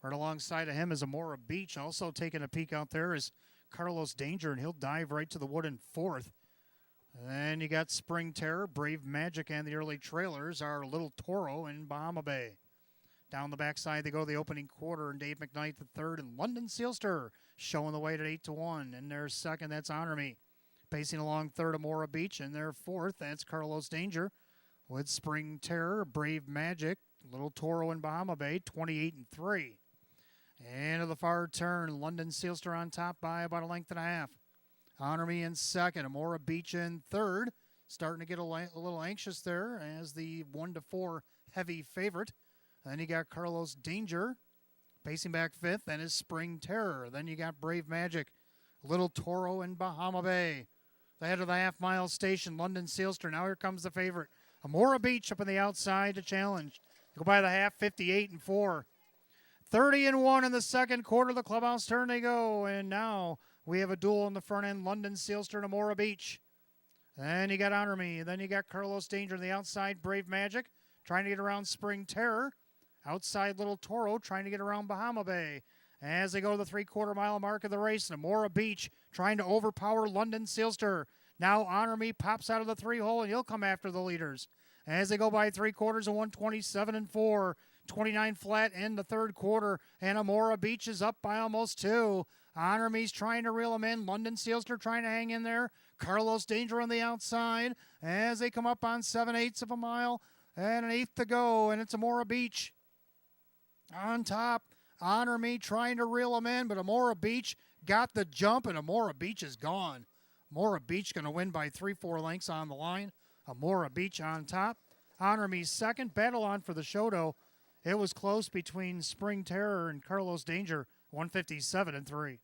Right alongside of him is Amora Beach. Also taking a peek out there is Carlos Danger, and he'll dive right to the wood in 4th. Then you got Spring Terror, Brave Magic, and the early trailers are Little Toro and Bahama Bay. Down the backside, they go the opening quarter, and Dave McKnight the third, and London Sealster showing the way at 8-1. And their second, that's Honor Me. Pacing along third, Amora Beach, and their 4th, that's Carlos Danger. With Spring Terror, Brave Magic, Little Toro, and Bahama Bay, 28-3. And to the far turn, London Sealster on top by about a length and a half. Honor Me in second, Amora Beach in third. Starting to get a little anxious there as the 1-4 heavy favorite. Then you got Carlos Danger pacing back 5th, then is Spring Terror. Then you got Brave Magic, Little Toro, and Bahama Bay. The head of the half-mile station, London Sealster. Now here comes the favorite, Amora Beach, up on the outside to challenge. Go by the half, 58-4. 30-1 in the second quarter. The clubhouse turn they go, and now we have a duel in the front end, London Sealster and Amora Beach. Then you got Honor Me. Then you got Carlos Danger on the outside, Brave Magic, trying to get around Spring Terror. Outside Little Toro, trying to get around Bahama Bay. As they go to the 3/4 mile mark of the race, and Amora Beach trying to overpower London Sealster. Now Honor Me pops out of the 3-hole, and he'll come after the leaders. As they go by 3/4 of 127-4. 29 flat in the third quarter, and Amora Beach is up by almost 2. Honor Me's trying to reel him in. London Sealster trying to hang in there. Carlos Danger on the outside as they come up on 7/8 of a mile and an 1/8 to go, and it's Amora Beach on top. Honor Me trying to reel him in, but Amora Beach got the jump, and Amora Beach is gone. Amora Beach going to win by 3-4 lengths on the line. Amora Beach on top. Honor Me's second. Battle on for the show, though. It was close between Spring Terror and Carlos Danger, 157-3.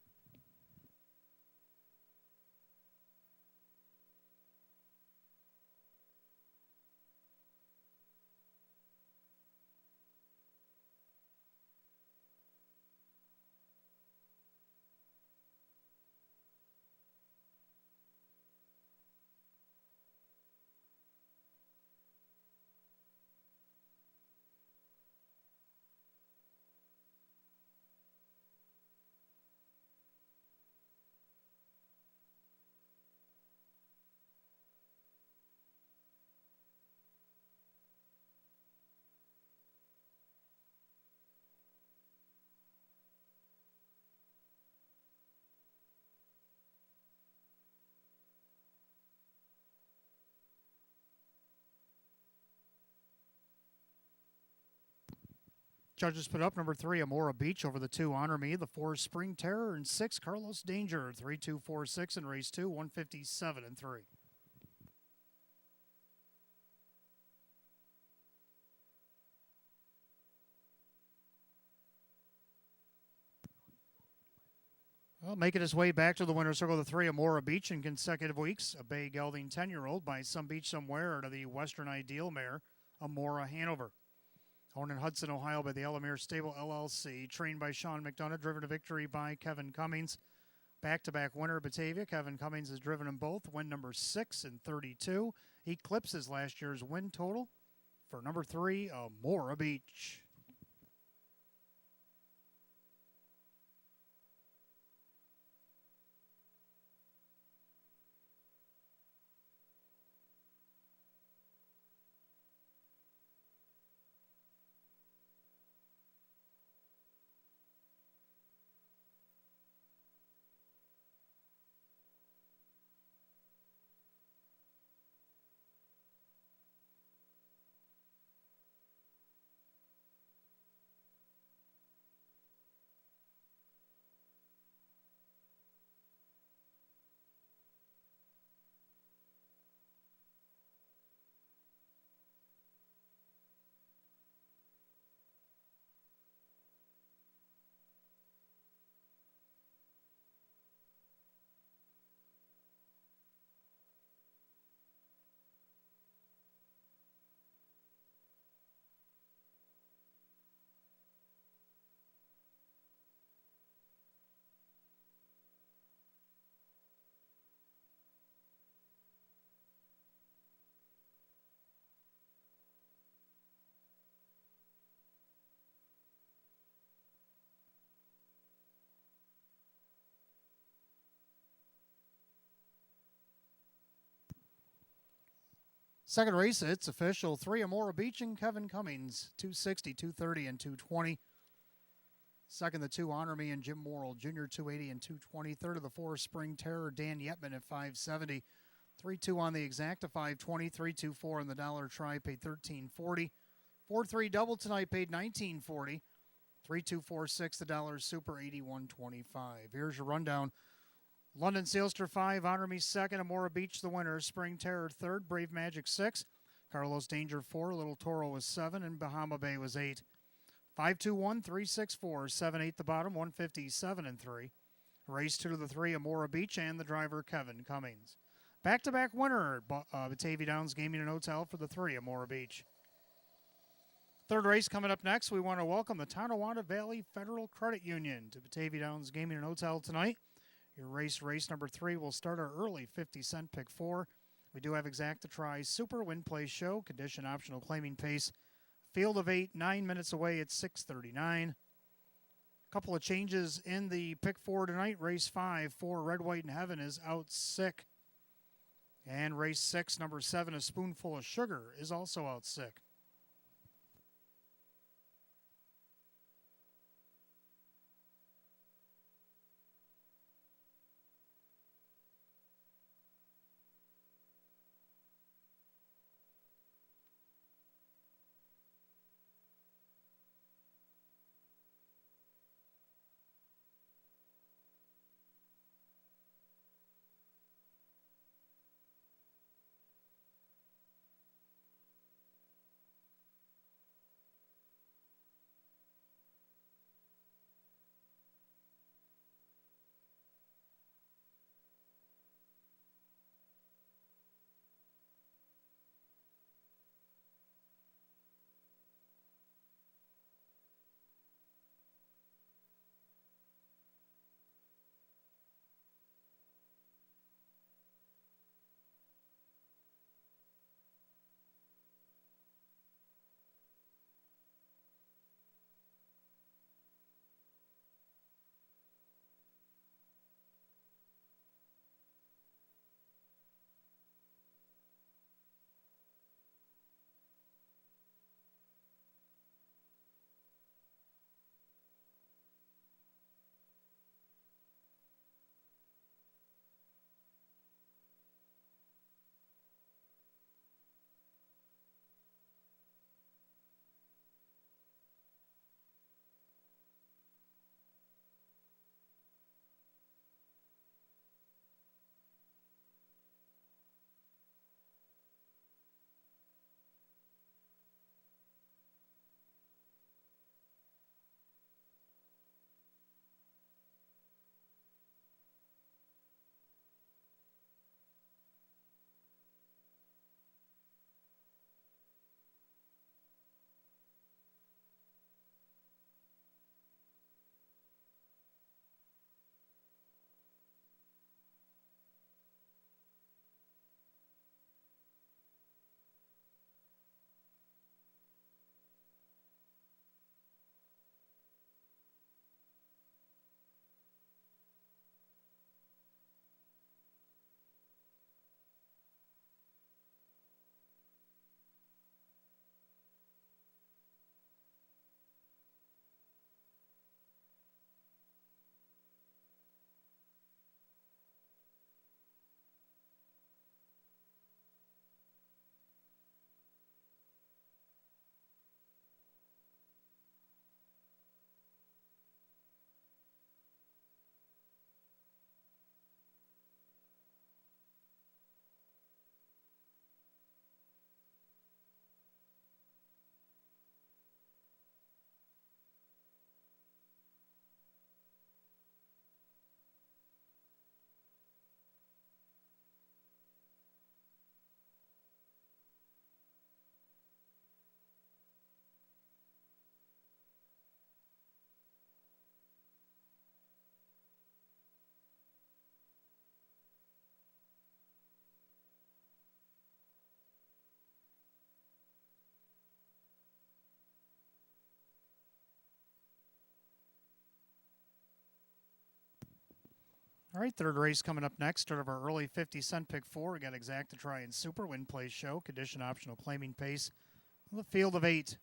Judges put up number 3, Amora Beach, over the 2, Honor Me, the 4, Spring Terror, and 6, Carlos Danger. 3-2-4-6 in race 2, 157-3. Well, making his way back to the winner's circle, the 3, Amora Beach, in consecutive weeks. A Bay Gelding 10-year-old by Some Beach Somewhere to the Western Ideal mare, Amora Hanover. Owned in Hudson, Ohio by the Elamere Stable LLC. Trained by Sean McDonough, driven to victory by Kevin Cummings. Back-to-back winner, Batavia. Kevin Cummings has driven them both. Win number 6 and 32. Eclipses last year's win total for number 3, Amora Beach. Second race, it's official. 3 Amora Beach and Kevin Cummings, 260, 230, and 220. Second, the 2 Honor Me and Jim Morrill, Junior, 280 and 220. Third of the 4 Spring Terror, Dan Yetman at 570. 3-2 on the exacta, 520. 3-2-4 on the dollar try, paid $13.40. 4-3 double tonight, paid $19.40. 3-2-4-6, the dollar super, $81.25. Here's your rundown. London Sailster 5, Honor Me 2nd, Amora Beach the winner, Spring Terror 3rd, Brave Magic 6, Carlos Danger 4, Little Toro was 7, and Bahama Bay was 8. 5-2-1, 3-6-4, 7-8 the bottom, 157 and 3. Race 2 to the 3, Amora Beach, and the driver Kevin Cummings. Back-to-back winner at Batavia Downs Gaming and Hotel for the 3, Amora Beach. Third race coming up next. We want to welcome the Tonawanda Valley Federal Credit Union to Batavia Downs Gaming and Hotel tonight. Your race number 3 will start our early 50-cent pick 4. We do have exacta try, super win play show, condition optional claiming pace. Field of 8, 9 minutes away at 6:39. Couple of changes in the pick 4 tonight. Race 5, 4 Red, White, and Heaven is out sick. And race 6, number 7, A Spoonful of Sugar is also out sick. All right, third race coming up next. Start of our early 50-cent pick four. We got Exact to Try and Super Win Place Show. Condition optional claiming pace. The field of 8.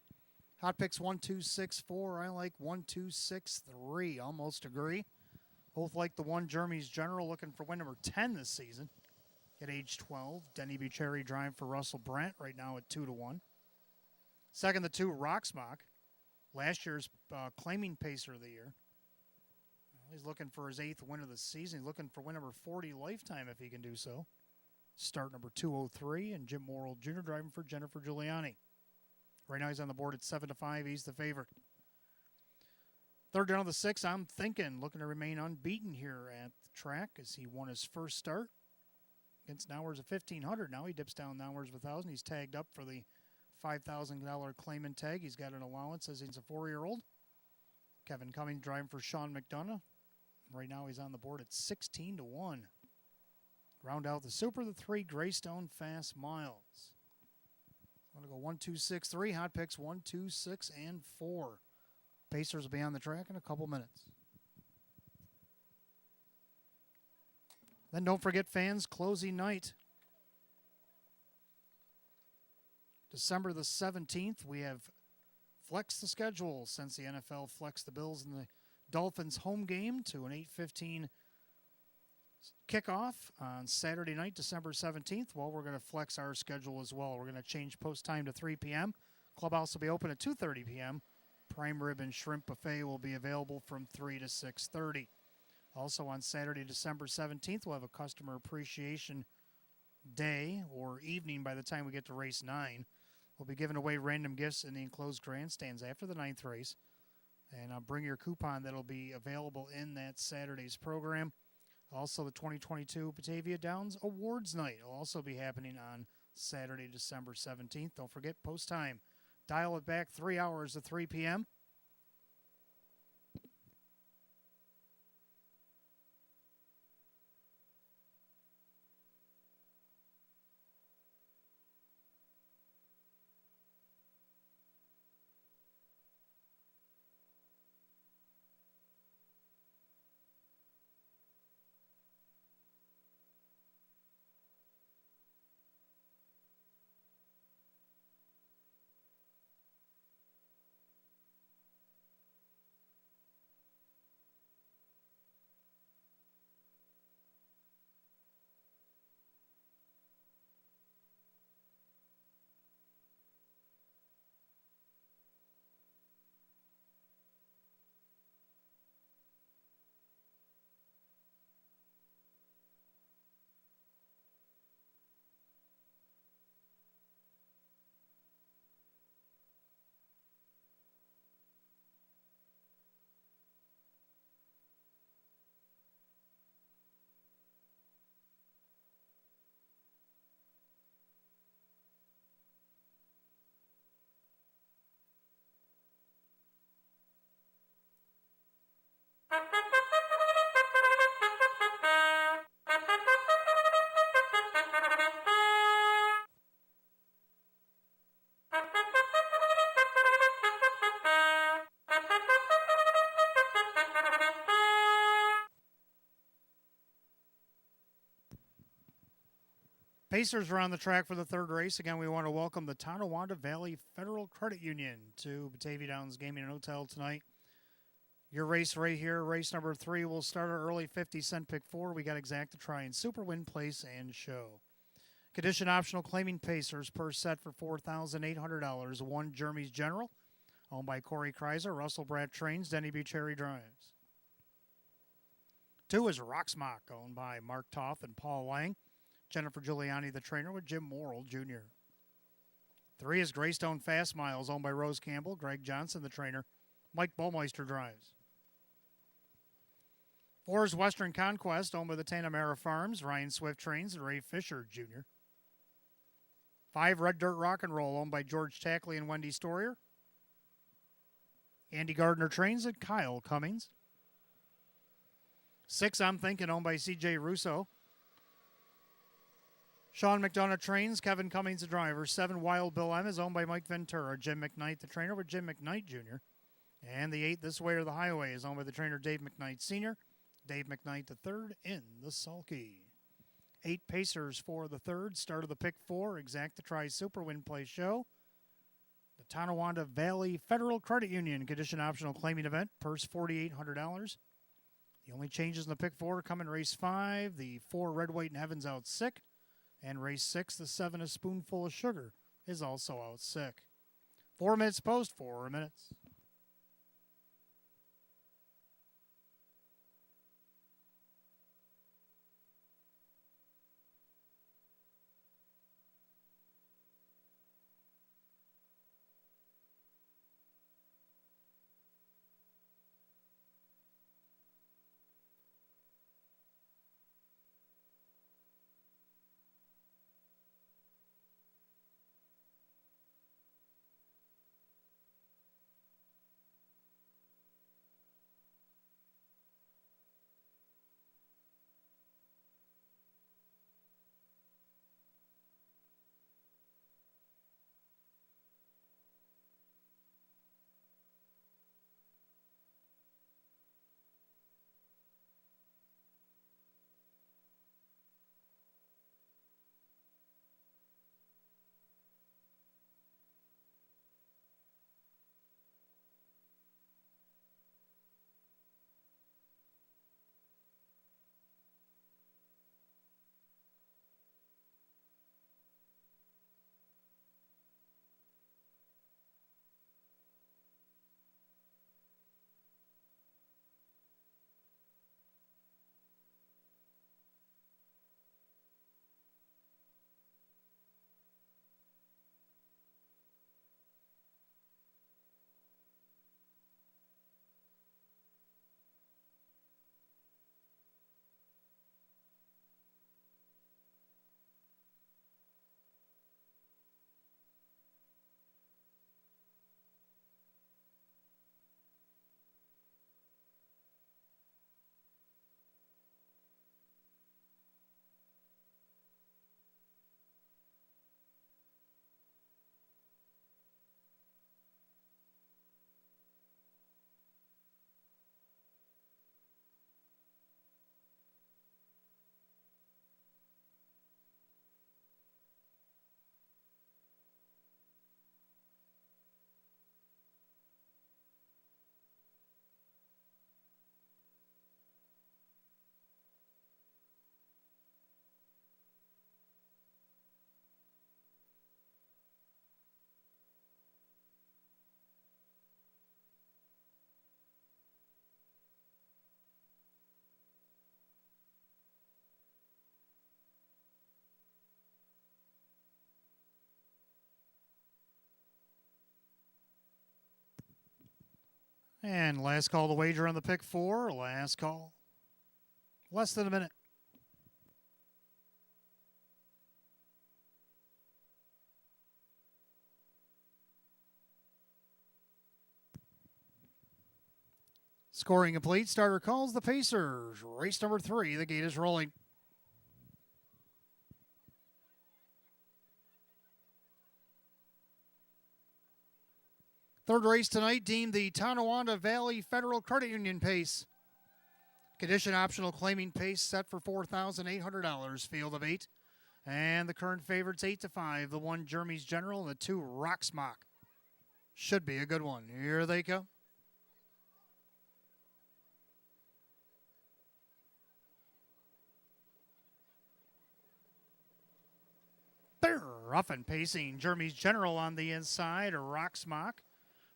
Hot picks 1, 2, 6, 4. I like 1, 2, 6, 3. Almost agree. Both like the one Jeremy's General, looking for win number 10 this season. At age 12, Denny Bucherri drive for Russell Brandt right now at 2-1. Second, the 2 Rocksmock, last year's claiming pacer of the year. He's looking for his 8th win of the season. He's looking for win number 40 lifetime if he can do so. Start number 203, and Jim Morrill Jr. driving for Jennifer Giuliani. Right now he's on the board at 7-5. He's the favorite. Third down of the 6, I'm thinking, looking to remain unbeaten here at the track as he won his first start against Nowers at 1,500. Now he dips down Nowers with 1,000. He's tagged up for the $5,000 claimant tag. He's got an allowance as he's a 4-year-old. Kevin Cummings driving for Sean McDonough. Right now he's on the board at 16-1. Round out the Super, the 3 Greystone Fast Miles. I'm going to go 1, 2, 6, 3. Hot picks 1, 2, 6, and 4. Pacers will be on the track in a couple minutes. Then don't forget, fans, closing night. December the 17th, we have flexed the schedule since the NFL flexed the Bills and the Dolphins home game to an 8:15 kickoff on Saturday night, December 17th. Well, we're going to flex our schedule as well. We're going to change post time to 3 p.m. Clubhouse will be open at 2:30 p.m. Prime rib and shrimp buffet will be available from 3 to 6:30. Also on Saturday, December 17th, we'll have a customer appreciation day or evening by the time we get to race 9. We'll be giving away random gifts in the enclosed grandstands after the 9th race. And bring your coupon that'll be available in that Saturday's program. Also, the 2022 Batavia Downs Awards Night will also be happening on Saturday, December 17th. Don't forget, post time. Dial it back 3 hours to 3 p.m. Pacers are on the track for the third race. Again, we want to welcome the Tonawanda Valley Federal Credit Union to Batavia Downs Gaming and Hotel tonight. Your race right here, race number 3, will start our early 50-cent pick 4. We got Exact to Try and Super Win Place and Show. Condition optional claiming Pacers per set for $4,800. 1 Jeremy's General, owned by Corey Kreiser. Russell Brandt trains. Denny Bucherri drives. 2 is Rocksmock, owned by Mark Toth and Paul Lang. Jennifer Giuliani, the trainer, with Jim Morrill Jr. 3 is Greystone Fast Miles, owned by Rose Campbell. Greg Johnson, the trainer. Mike Baumeister drives. 4 is Western Conquest, owned by the Tanamera Farms. Ryan Swift trains, and Ray Fisher Jr. 5, Red Dirt Rock and Roll, owned by George Tackley and Wendy Storier. Andy Gardner trains, and Kyle Cummings. 6, I'm Thinking, owned by C.J. Russo. Sean McDonough trains. Kevin Cummings, the driver. 7, Wild Bill M is owned by Mike Ventura. Jim McKnight, the trainer, with Jim McKnight Jr. And the 8, This Way or the Highway, is owned by the trainer Dave McKnight Sr. Dave McKnight the third in the sulky. 8 pacers for the third. Start of the pick 4. Exacta Tri Super Win Play Show. The Tonawanda Valley Federal Credit Union condition optional claiming event. Purse $4,800. The only changes in the pick 4 come in race 5. The 4 Red, White, and Heaven's out sick. And race 6, the 7 A Spoonful of Sugar is also out sick. 4 minutes post, 4 minutes. And last call to wager on the pick 4. Last call. Less than a minute. Scoring complete. Starter calls the Pacers. Race number 3. The gate is rolling. Third race tonight, deemed the Tonawanda Valley Federal Credit Union pace. Condition optional claiming pace set for $4,800. Field of 8. And the current favorites 8-5. The 1 Jeremy's General and the 2 Rocksmock. Should be a good one. Here they come. They're rough and pacing. Jeremy's General on the inside, Rocksmock.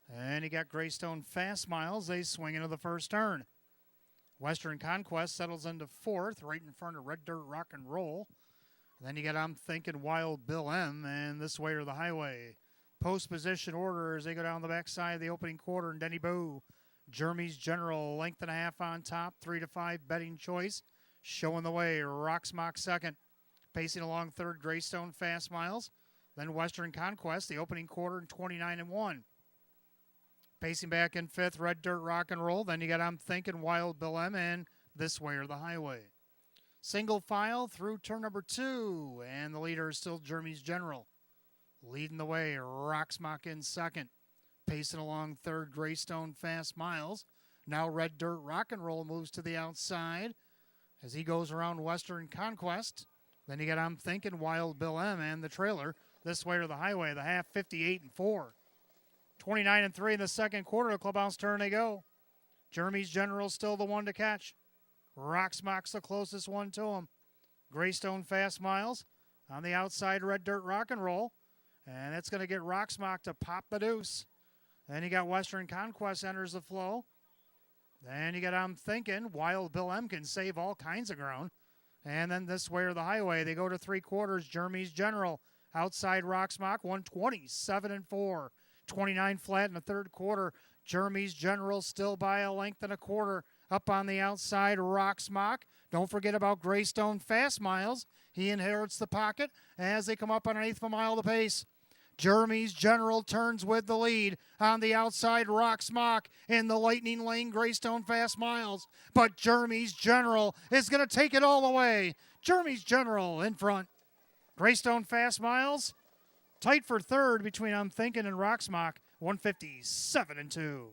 And you got Greystone Fast Miles. They swing into the first turn. Western Conquest settles into 4th, right in front of Red Dirt Rock and Roll. And then you got I'm Thinking Wild Bill M. And This Way or the Highway. Post position order as they go down the backside of the opening quarter. And Denny Boo. Jeremy's General, length and a half on top. 3-5 betting choice. Showing the way. Rocksmock second. Pacing along third, Greystone Fast Miles. Then Western Conquest, the opening quarter, and 29-1. Pacing back in 5th, Red Dirt Rock and Roll. Then you got I'm Thinking Wild Bill M. and This Way or the Highway. Single file through turn number 2. And the leader is still Jeremy's General. Leading the way, Rocksmock in second. Pacing along third, Greystone Fast Miles. Now Red Dirt Rock and Roll moves to the outside as he goes around Western Conquest. Then you got I'm Thinking, Wild Bill M and the trailer. This way or the highway, the half 58-4. 29-3 in the second quarter. The clubhouse turn they go. Jeremy's General still the one to catch. Rocksmock's the closest one to him. Greystone Fast Miles on the outside. Red Dirt Rock and Roll. And it's going to get Rocksmock to pop the deuce. Then you got Western Conquest enters the flow. Then you got I'm Thinking. Wild Bill M can save all kinds of ground. And then this way or the highway, they go to three quarters. Jeremy's General outside Rocksmock, 127-4. 29 flat in the third quarter. Jeremy's General still by a length and a quarter. Up on the outside, Rocksmock. Don't forget about Greystone Fast Miles. He inherits the pocket as they come up on an eighth of a mile to pace. Jeremy's General turns with the lead. On the outside, Rocksmock in the lightning lane, Greystone Fast Miles. But Jeremy's General is going to take it all the way. Jeremy's General in front. Greystone Fast Miles, tight for third between I'm Thinking and Rocksmock, 157-2.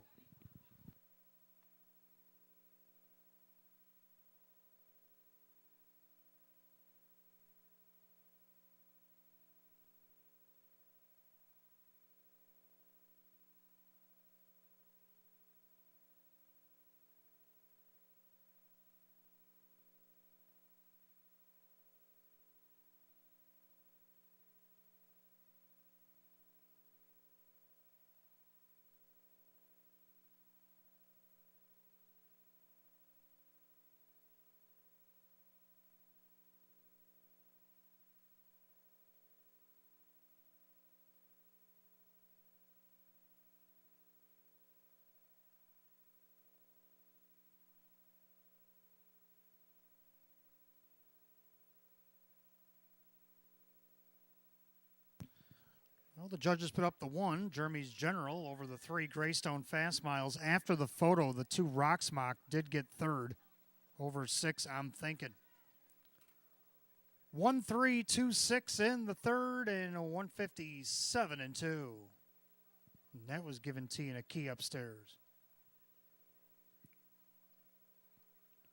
Well, the judges put up the one, Jeremy's General, over the three Greystone Fast Miles. After the photo, the two Rocksmock did get third over six, I'm Thinking. 1-3-2-6 in the third and 157-2. And that was giving T and a key upstairs.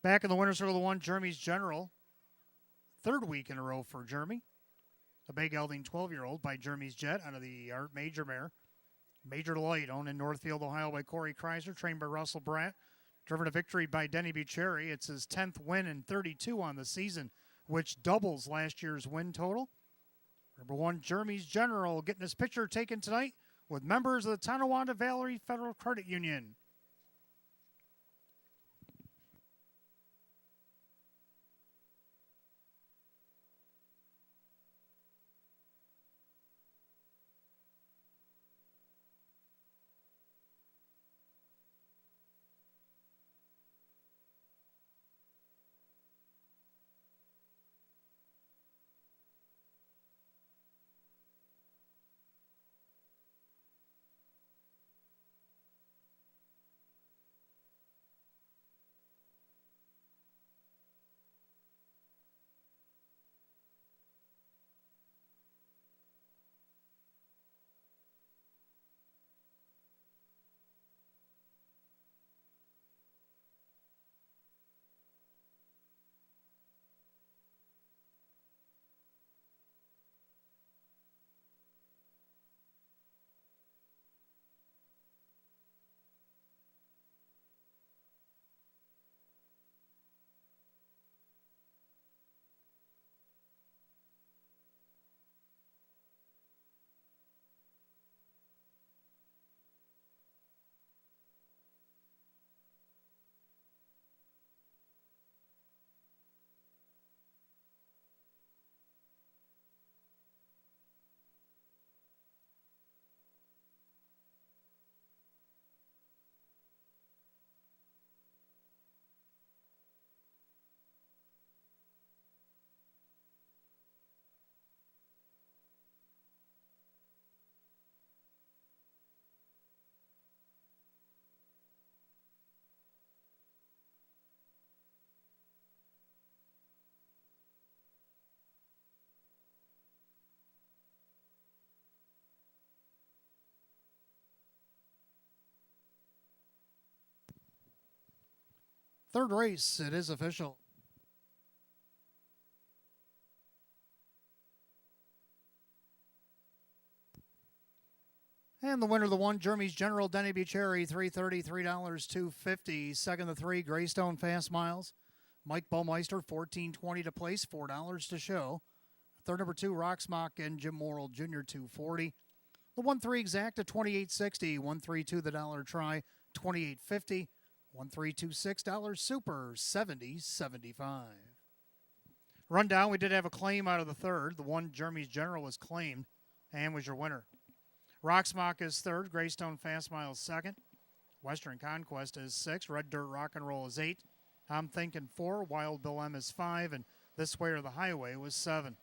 Back in the winner's circle, the one, Jeremy's General. Third week in a row for Jeremy. A Bay Gelding 12-year-old by Jeremy's Jet out of the Art Major mare. Major Light, owned in Northfield, Ohio by Corey Kreiser, trained by Russell Bratt. Driven to victory by Denny Bucherri. It's his 10th win and 32 on the season, which doubles last year's win total. Number one, Jeremy's General, getting his picture taken tonight with members of the Tonawanda Valley Federal Credit Union. Third race, it is official. And the winner of the 1, Jeremy's General, Denny Bucherry, $3.30, $3.250. Second, the 3, Greystone Fast Miles, Mike Baumeister, $14.20 to place, $4 to show. Third, number 2, Rocksmock and Jim Morrill Jr., $2.40. The 1-3 Exacta, $28.60. 1-3-2 the dollar try, $28.50. 1-3-2 $6 Super, $70.75. Rundown, we did have a claim out of the third. The 1, Jeremy's General, was claimed and was your winner. Rocksmock is third. Greystone Fast Miles second. Western Conquest is 6. Red Dirt Rock and Roll is 8. I'm Thinking 4. Wild Bill M is 5. And This Way or the Highway was 7.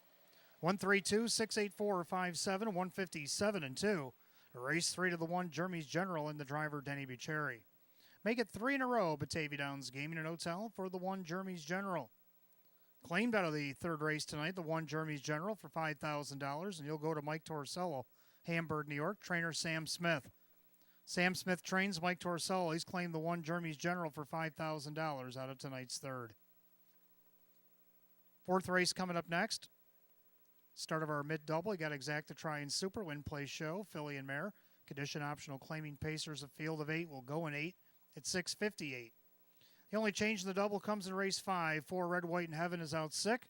1-3-2, 6-8-4, 5-7, 157 and 2. Race 3 to the 1, Jeremy's General, and the driver, Denny Bucherry. Make it 3 in a row, Batavia Downs Gaming and Hotel for the 1, Jeremy's General. Claimed out of the third race tonight, the 1, Jeremy's General, for $5,000, and you'll go to Mike Torsello, Hamburg, New York, trainer Sam Smith. Sam Smith trains Mike Torsello. He's claimed the 1, Jeremy's General, for $5,000 out of tonight's third. Fourth race coming up next. Start of our mid-double. You got Exacta Try and Super, Win Play Show, Filly and Mare. Condition optional claiming Pacers, a field of 8 will go in 8 at 6:58. The only change in the double comes in race 5. 4, Red, White, and Heaven is out sick.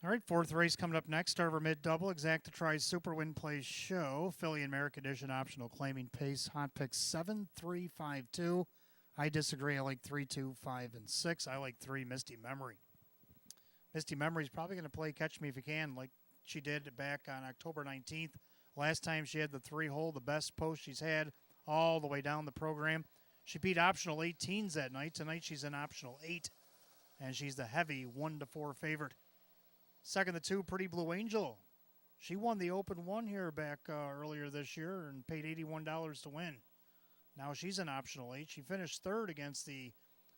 All right, fourth race coming up next. Start of our mid-double. Exacta Tries Super Win Plays Show. Philly and Merrick Edition optional claiming pace. Hot picks 7, 3, 5, 2. I disagree. I like 3, 2, 5, and 6. I like 3, Misty Memory. Misty Memory is probably going to play Catch Me If You Can like she did back on October 19th. Last time she had the 3-hole, the best post she's had all the way down the program. She beat optional 18s that night. Tonight she's in optional 8, and she's the heavy 1-4 favorite. Second, the 2, Pretty Blue Angel. She won the Open 1 here back earlier this year and paid $81 to win. Now she's in optional 8. She finished third against the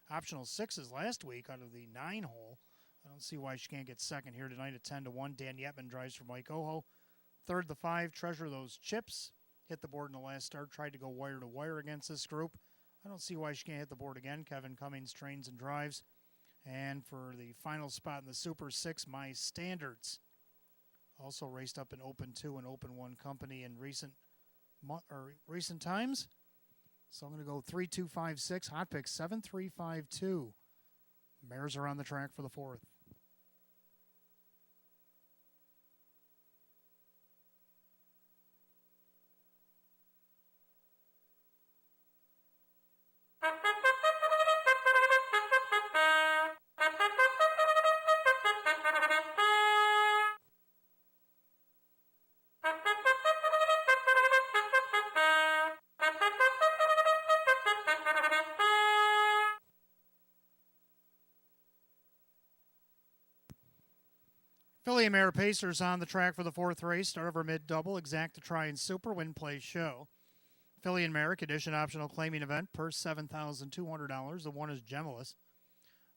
optional 6s last week out of the 9-hole. I don't see why she can't get second here tonight at 10-1. Dan Yetman drives for Mike Oho. Third, the 5, Treasure Those Chips. Hit the board in the last start. Tried to go wire to wire against this group. I don't see why she can't hit the board again. Kevin Cummings trains and drives. And for the final spot in the Super 6, My Standards. Also raced up in Open 2 and Open 1 company in recent times. So I'm going to go 3, 2, 5, 6. Hot pick 7, 3, 5, 2. Mares are on the track for the fourth. Philly and Mare Pacers on the track for the fourth race. Start of our mid-double. Exacta Try and Super Win Play Show. Philly and Merrick Edition optional claiming event. Purse $7,200. The one is Gemellis.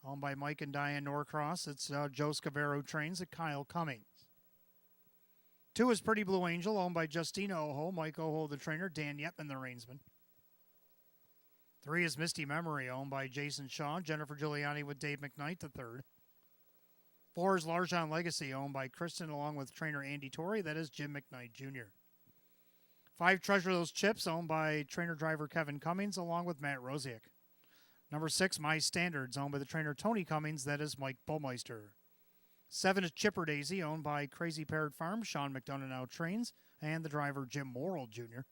Owned by Mike and Diane Norcross. It's Joe Scavero trains at Kyle Cummings. 2 is Pretty Blue Angel. Owned by Justina Oho. Mike Oho the trainer. Dan Yetman the reinsman. 3 is Misty Memory. Owned by Jason Shaw. Jennifer Giuliani with Dave McKnight the third. 4 is Largeon Legacy, owned by Kristen along with trainer Andy Torrey. That is Jim McKnight Jr. 5, Treasure Those Chips, owned by trainer-driver Kevin Cummings along with Matt Rosiak. Number 6, My Standards, owned by the trainer Tony Cummings. That is Mike Bullmeister. 7 is Chipper Daisy, owned by Crazy Parrot Farm. Sean McDonough now trains, and the driver Jim Morrill Jr.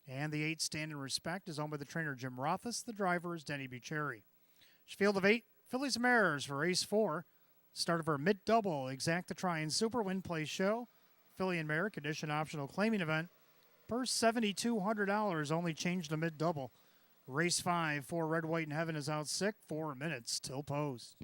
And the 8, Stand in Respect, is owned by the trainer Jim Rothus. The driver is Denny Bucheri. Field of 8, Phillies and Mares for race 4. Start of our mid-double, Exacta Try and Super Win Play Show. Philly and Merrick Edition optional claiming event. Purse $7,200, only changed to mid-double. Race 5, 4 Red, White, and Heaven is out sick. 4 minutes till post.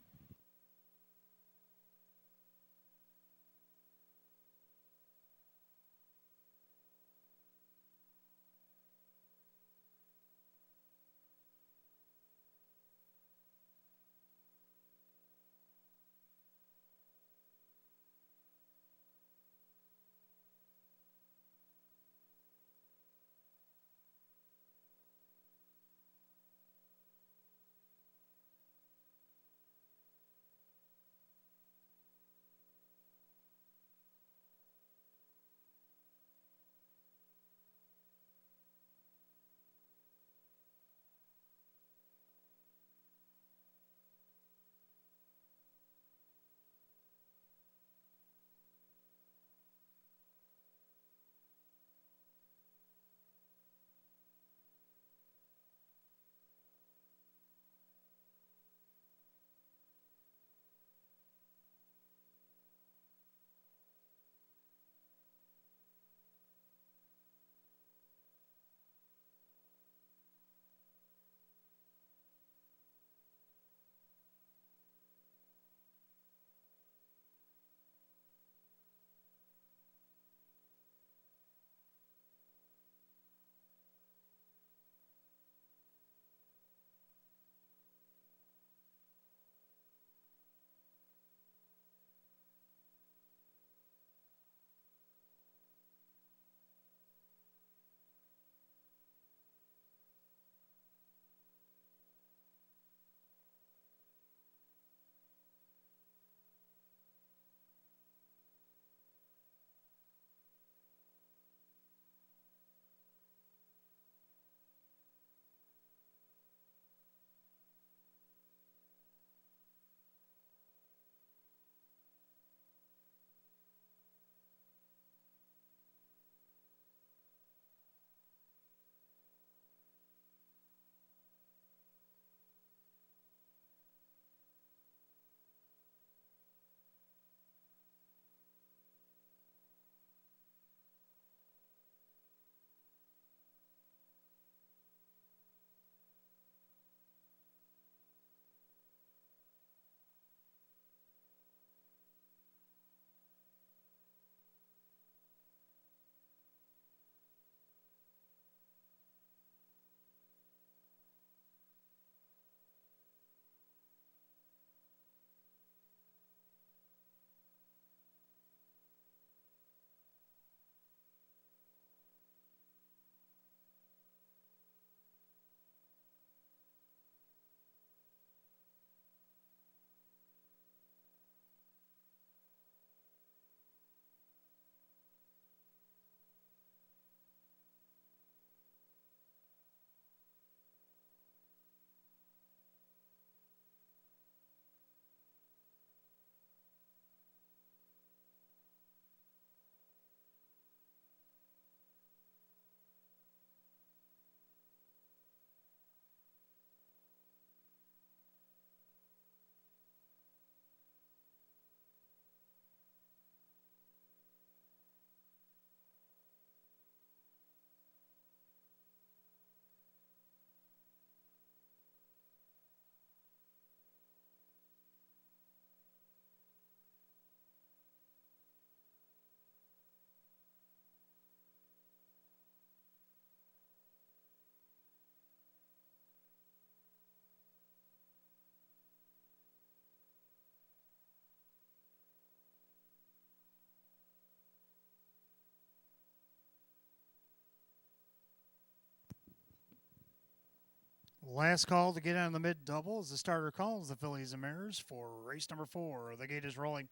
Last call to get on the mid double as the starter calls the Fillies and Mares for race number 4. The gate is rolling.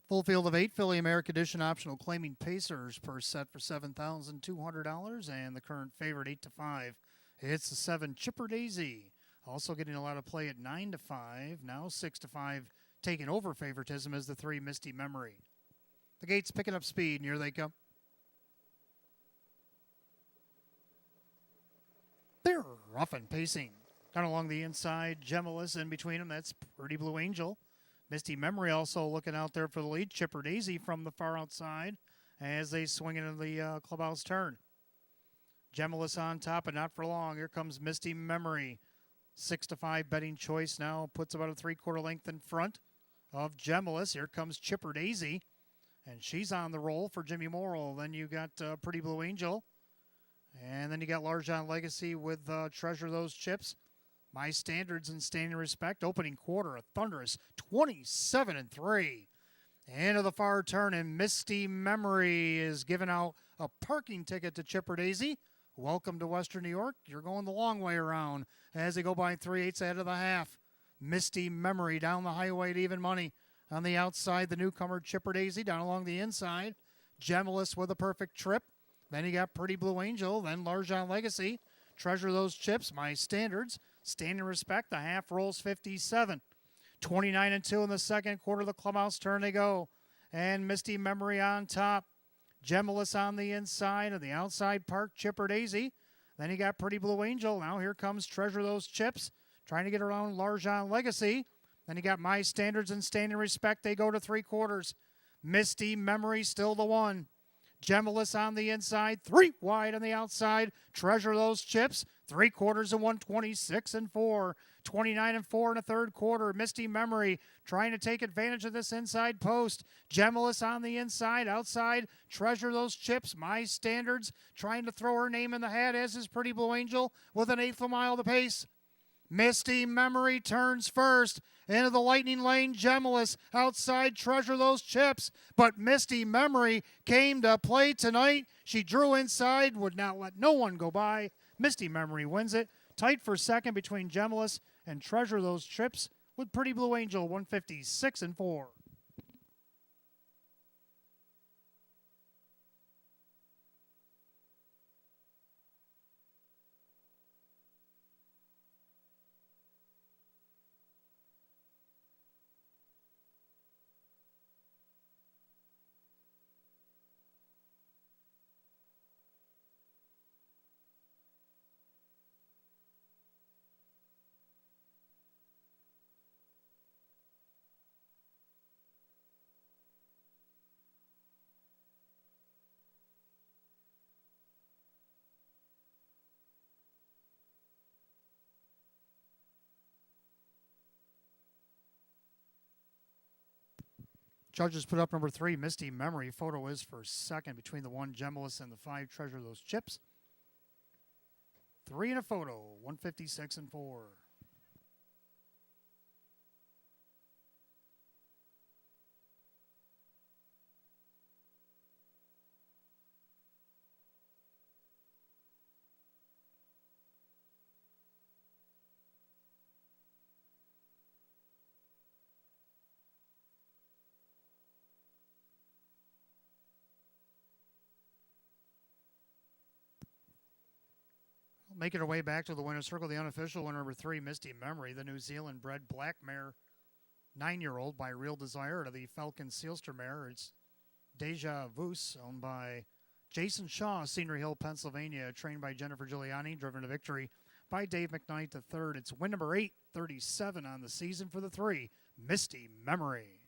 Full field of 8 Philly American Edition optional claiming Pacers per set for $7,200, and the current favorite 8 to 5. It's the 7 Chipper Daisy. Also getting a lot of play at 9 to 5. Now 6 to 5, taking over favoritism is the 3 Misty Memory. The gate's picking up speed, and here they come. They're rough and pacing. Down along the inside, Gemulus in between them. That's Pretty Blue Angel. Misty Memory also looking out there for the lead. Chipper Daisy from the far outside as they swing into the clubhouse turn. Gemulus on top, but not for long. Here comes Misty Memory. 6 to 5 betting choice now puts about a 3/4 length in front of Gemulus. Here comes Chipper Daisy, and she's on the roll for Jimmy Morrill. Then you got Pretty Blue Angel, and then you got Large John Legacy with Treasure Those Chips. My Standards and Standing Respect. Opening quarter, a thunderous 27-3. Into the far turn, and Misty Memory is giving out a parking ticket to Chipper Daisy. Welcome to Western New York. You're going the long way around as they go by 3/8 ahead of the half. Misty Memory down the highway at even money. On the outside, the newcomer Chipper Daisy down along the inside. Gemulus with a perfect trip. Then you got Pretty Blue Angel, then Large John Legacy. Treasure Those Chips, My Standards. Standing Respect, the half rolls 57. 29-2 in the second quarter. The clubhouse turn they go. And Misty Memory on top. Gemulus on the inside, and the outside park, Chipper Daisy. Then you got Pretty Blue Angel. Now here comes Treasure Those Chips, trying to get around Large John Legacy. Then you got My Standards and Standing Respect. They go to 3/4. Misty Memory still the one. Gemulus on the inside, 3 wide on the outside. Treasure Those Chips, 3/4 and 126-4. 29-4 in the third quarter. Misty Memory trying to take advantage of this inside post. Gemulus on the inside, outside. Treasure Those Chips, My Standards, trying to throw her name in the hat, as is Pretty Blue Angel, with an 1/8 mile to pace. Misty Memory turns first. Into the lightning lane, Gemulus outside, Treasure Those Chips. But Misty Memory came to play tonight. She drew inside, would not let no one go by. Misty Memory wins it. Tight for second between Gemulus and Treasure Those Chips with Pretty Blue Angel, 156-4. Judges put up number 3, Misty Memory. Photo is for second between the 1 Gemulus and the 5 Treasure Those Chips. 3 in a photo, 156-4. Making her way back to the winner's circle, the unofficial winner, number 3, Misty Memory, the New Zealand-bred black mare, 9-year-old by Real Desire, to the Falcon Sealster mare. It's Deja Vus, owned by Jason Shaw, Senior Hill, Pennsylvania, trained by Jennifer Giuliani, driven to victory by Dave McKnight III. It's win number 837 on the season for the 3, Misty Memory.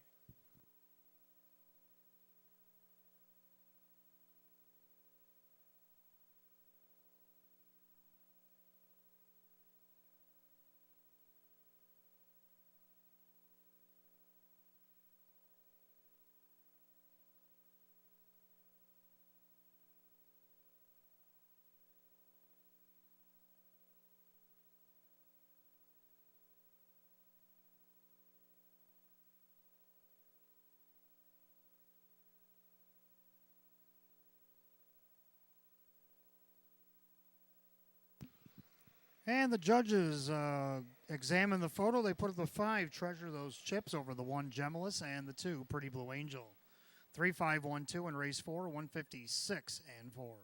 And the judges examine the photo. They put up the 5, Treasure Those Chips, over the 1, Gemulus, and the 2, Pretty Blue Angel. 3-5-1-2 in race 4, 156 and 4.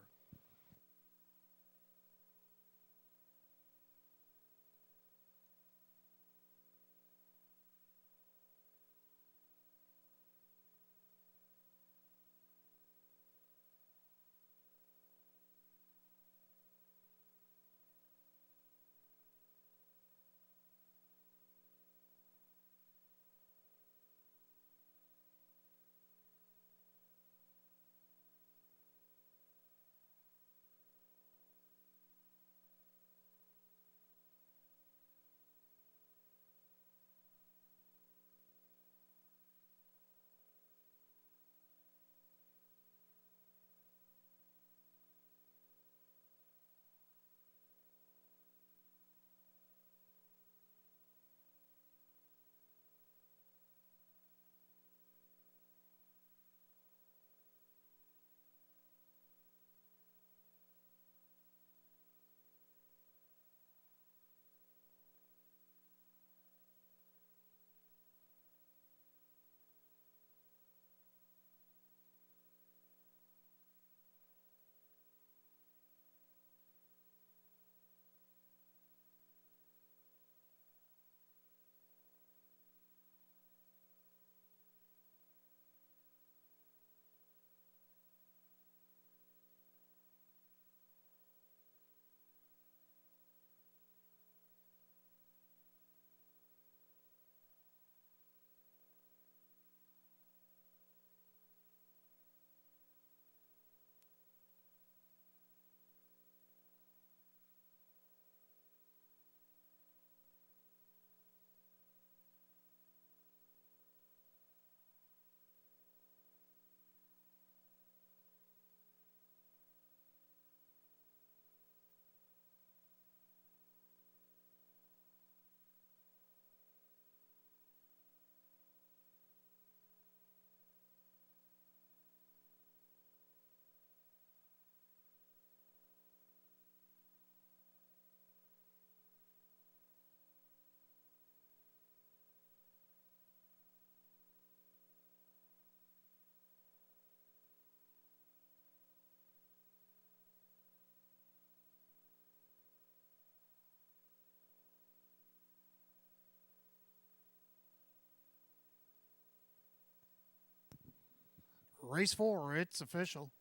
Race 4, it's official.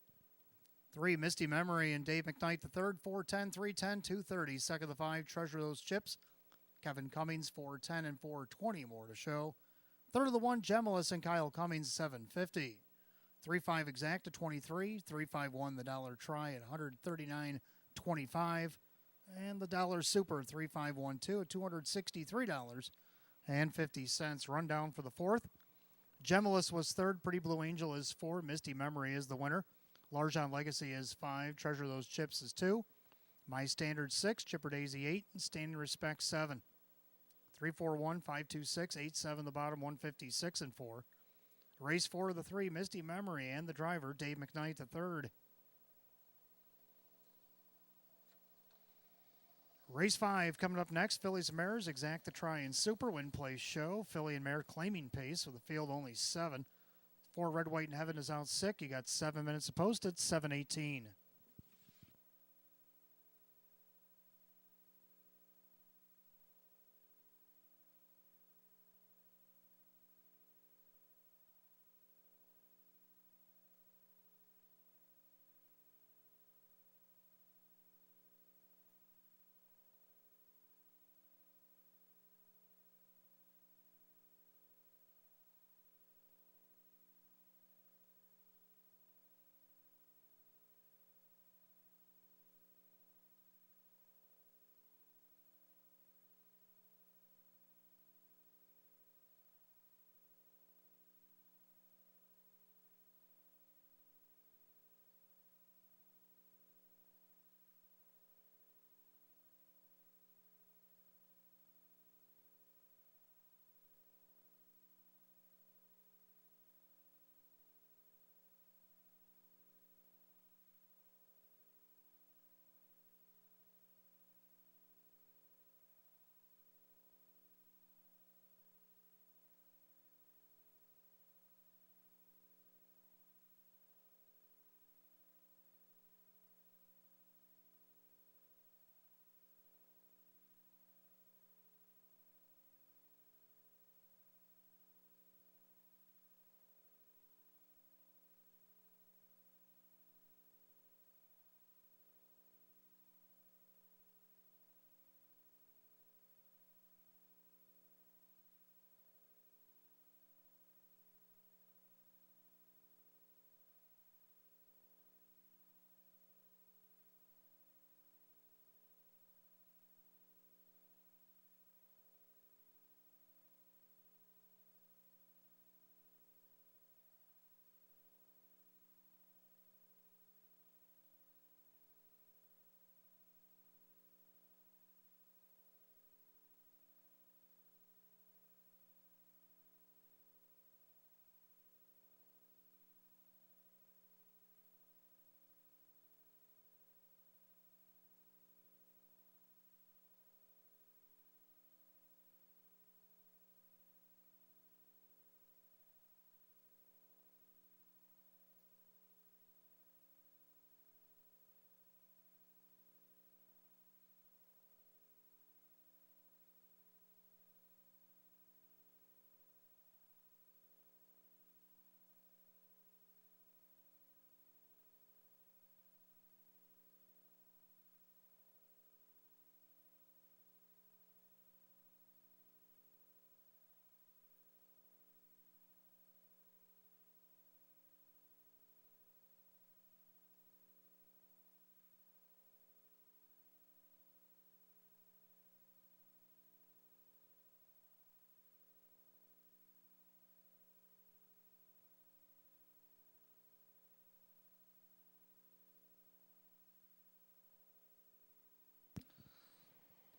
3, Misty Memory and Dave McKnight the third, 410, 310, 230. Second, the 5, Treasure Those Chips. Kevin Cummings, 410 and 420 more to show. Third of the 1, Gemulus and Kyle Cummings, 750. 3-5 exact to 23. 3-5-1 the dollar try at 139.25. And the dollar super 3-5-1-2 at $263.50. Rundown for the 4th. Gemulus was 3rd. Pretty Blue Angel is 4. Misty Memory is the winner. Larjon Legacy is 5. Treasure Those Chips is 2. My Standard 6. Chipper Daisy 8. And Standing Respect 7. 3-4-1, 5-2-6, 8-7 the bottom, 156 and 4. Race 4 of the 3, Misty Memory and the driver, Dave McKnight the third. Race 5 coming up next, Fillies and Mares, Exact the Try and Super Win Place Show. Filly and Mare claiming pace with the field only 7. 4 Red, White, and Heaven is out sick. You got 7 minutes to post it, 7:18.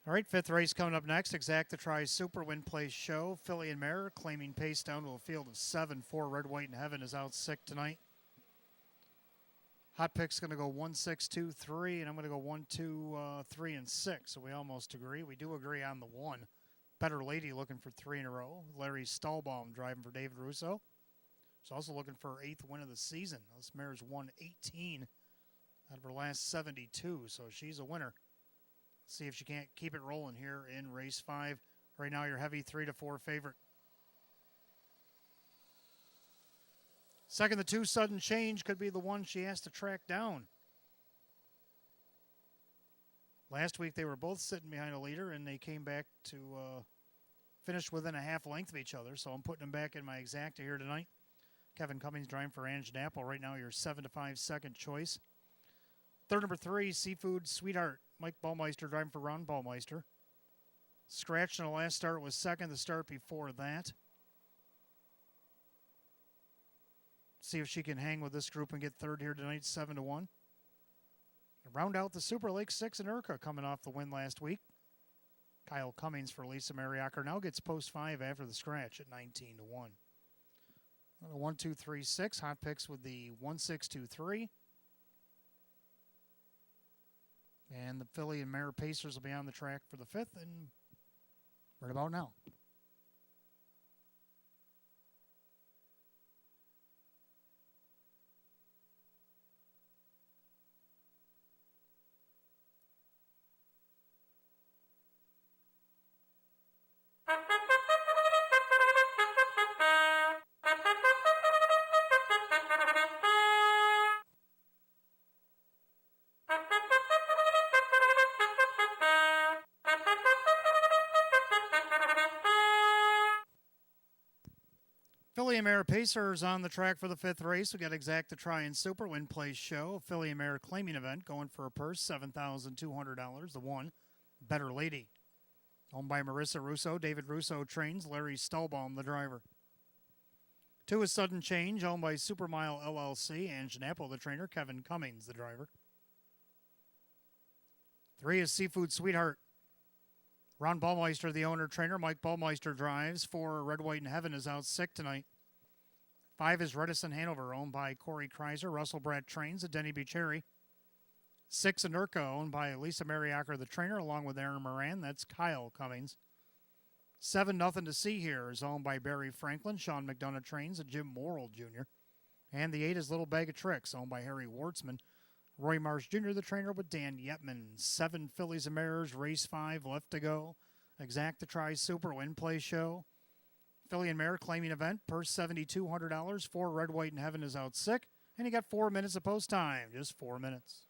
All right, fifth race coming up next. Exact the Try Super Win Place Show. Filly and Mare claiming pace down to a field of 7. 4 Red, White, and Heaven is out sick tonight. Hot Pick's going to go 1, 6, 2, 3, and I'm going to go 1, 2, 3, and 6. So we almost agree. We do agree on the 1. Better Lady looking for 3 in a row. Larry Stahlbaum driving for David Russo. He's also looking for her 8th win of the season. This mare's won 18 out of her last 72, so she's a winner. Let's see if she can't keep it rolling here in race 5. Right now, your heavy 3 to 4 favorite. Second, the 2 Sudden Change could be the one she has to track down. Last week, they were both sitting behind a leader, and they came back to finish within a half length of each other. So I'm putting them back in my exacta here tonight. Kevin Cummings driving for Ange Napple. Right now, your 7 to 5 second choice. Third, number 3, Seafood Sweetheart. Mike Baumeister driving for Ron Baumeister. Scratched in the last start, was second the start before that. See if she can hang with this group and get third here tonight, 7 to 1. Round out the Super Lake 6 and Urca coming off the win last week. Kyle Cummings for Lisa Mariacker now gets post 5 after the scratch at 19 to 1. 1, 2, 3, 6. Hot Picks with the 1, 6, 2, 3. And the Filly and Mare Pacers will be on the track for the 5th and right about now. Filly and Mare Pacers on the track for the 5th race. We got Exact to Try and Super Win Place Show. Filly and Mare claiming event going for a purse, $7,200. The 1, Better Lady. Owned by Marissa Russo. David Russo trains. Larry Stahlbaum, the driver. 2 is Sudden Change, owned by Supermile LLC. Ange Napple, the trainer. Kevin Cummings, the driver. 3 is Seafood Sweetheart. Ron Baumeister, the owner, trainer. Mike Baumeister drives. 4, Red, White, and Heaven is out sick tonight. 5 is Redison Hanover, owned by Corey Kreiser. Russell Brett trains. Denny Bucherri. 6, Anurka, owned by Lisa Mariacker, the trainer, along with Aaron Moran. That's Kyle Cummings. 7, Nothing to See Here, is owned by Barry Franklin. Sean McDonough trains. Jim Morrill Jr. And the 8 is Little Bag of Tricks, owned by Harry Wartzman. Roy Marsh Jr., the trainer, with Dan Yetman. 7, Fillies and Mares, race 5, left to go. Exact to Try Super Win Play Show. Filly and Mare claiming event, purse $7,200. 4, Red, White, and Heaven is out sick. And you got 4 minutes of post time, just 4 minutes.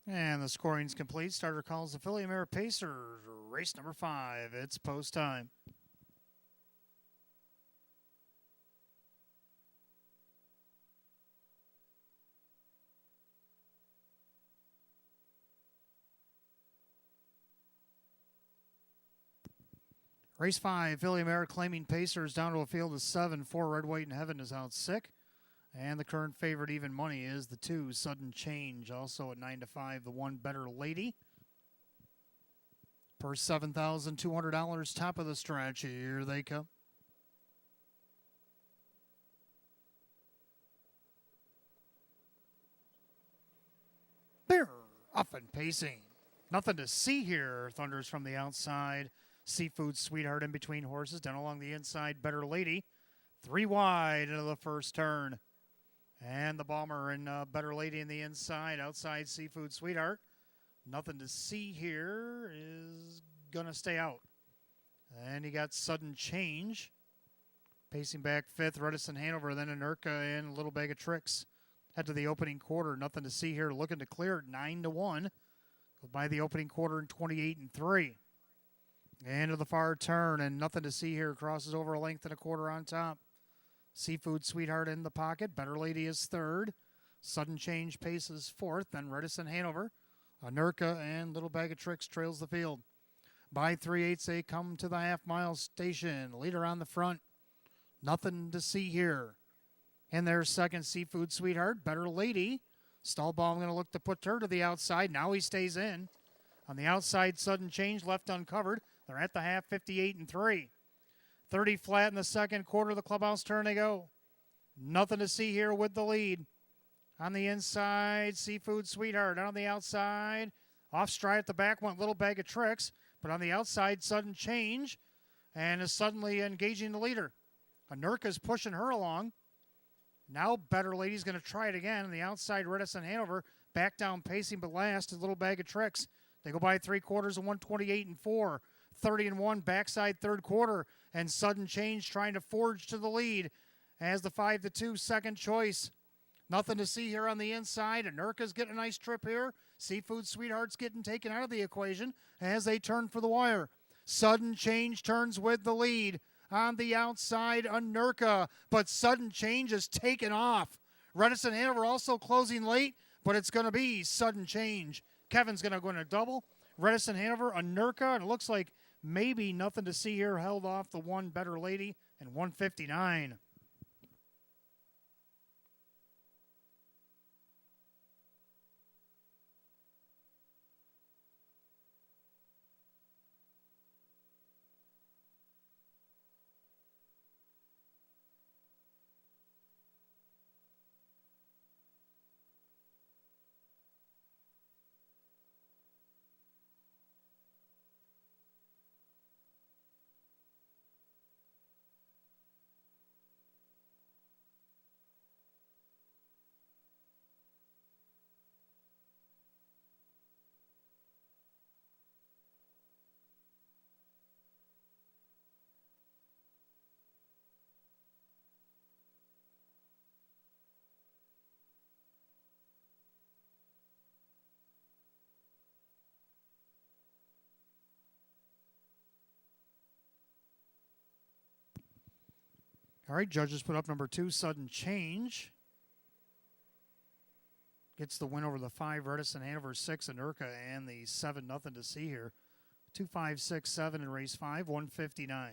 And the scoring's complete. Starter calls the Philly Mare Pacers. Race number 5. It's post time. Race 5, Philly Mare claiming Pacers down to a field of 7. 4 Red, White, and Heaven is out sick. And the current favorite, even money, is the 2, Sudden Change. Also at 9-5, the 1, Better Lady. Per $7,200, top of the stretch. Here they come. They're up and pacing. Nothing to see here. Thunders from the outside. Seafood Sweetheart in between horses. Down along the inside, Better Lady. 3 wide into the first turn. And the Bomber and Better Lady in the inside. Outside, Seafood Sweetheart. Nothing to see here is going to stay out. And you got Sudden Change. Pacing back 5th, Redison Hanover, then Inerka and Little Bag of Tricks. Head to the opening quarter. Nothing to see here. Looking to clear 9-1. Go by the opening quarter in 28-3. And to the far turn, and nothing to see here. Crosses over a length and a quarter on top. Seafood Sweetheart in the pocket. Better Lady is 3rd. Sudden Change paces 4th. Then Redison Hanover. Inerka and Little Bag of Tricks trails the field. By 3/8, they come to the half-mile station. Leader on the front. Nothing to see here. In their second, Seafood Sweetheart. Better Lady. Stallbaum going to look to put her to the outside. Now he stays in. On the outside, Sudden Change left uncovered. They're at the half, 58-3. 30 flat in the second quarter. The clubhouse turn they go. Nothing to see here with the lead. On the inside, Seafood Sweetheart. On the outside, off stride at the back, went Little Bag of Tricks. But on the outside, Sudden Change. And is suddenly engaging the leader. Inerka's pushing her along. Now Better Lady's going to try it again. On the outside, Redison Hanover. Back down pacing, but last is Little Bag of Tricks. They go by 3/4 and 128-4. 30-1 backside third quarter. And Sudden Change trying to forge to the lead as the 5-2 second choice. Nothing to see here on the inside. Inerka's getting a nice trip here. Seafood Sweetheart's getting taken out of the equation as they turn for the wire. Sudden Change turns with the lead. On the outside, Inerka, but Sudden Change is taken off. Redison Hanover also closing late, but it's going to be Sudden Change. Kevin's going to go in a double. Redison Hanover, Inerka, and it looks like maybe nothing to see here. Held off the 1 Better Lady and 159. All right, judges put up number 2, Sudden Change. Gets the win over the 5, Redison Hanover, 6, Inerka, and the 7, nothing to see here. 2, 5, 6, 7 in race 5, 159.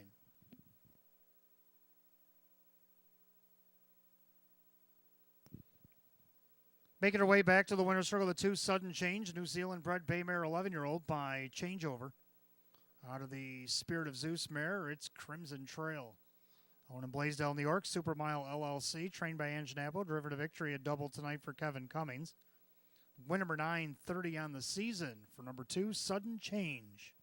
Making her way back to the winner's circle, the 2, Sudden Change, New Zealand bred bay mare, 11-year-old by Changeover. Out of the Spirit of Zeus mare, it's Crimson Trail. Owned in Blaisdell, New York, Supermile LLC, trained by Ange Nabo, driven to victory, a double tonight for Kevin Cummings. Win number 930 on the season for number 2, Sudden Change.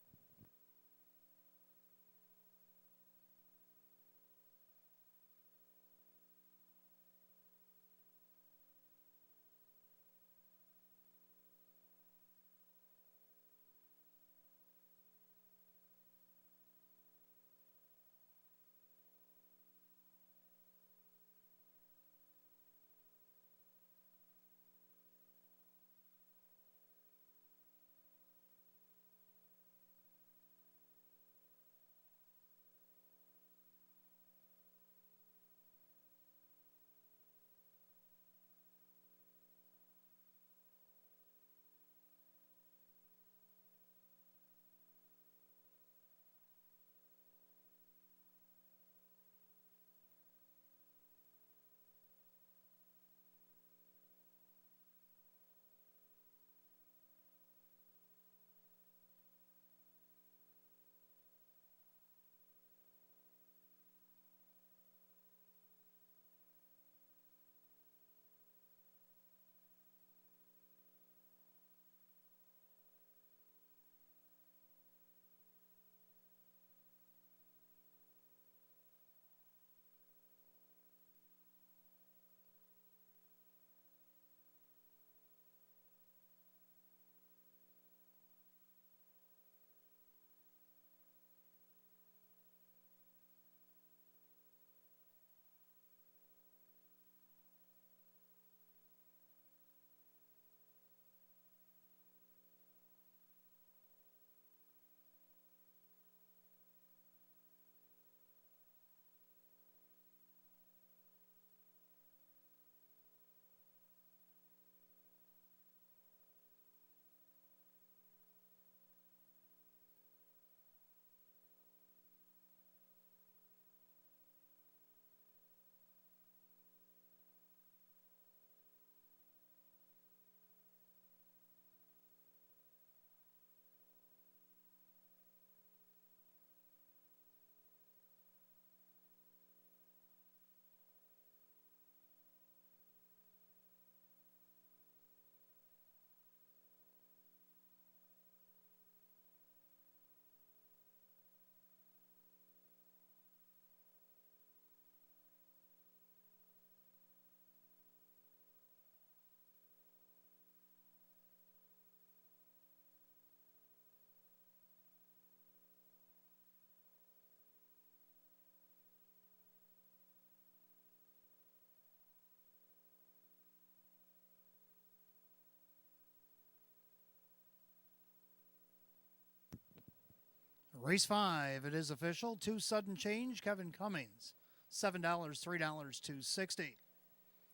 Race 5, it is official. 2 sudden change, Kevin Cummings. $7, $3, $2.60.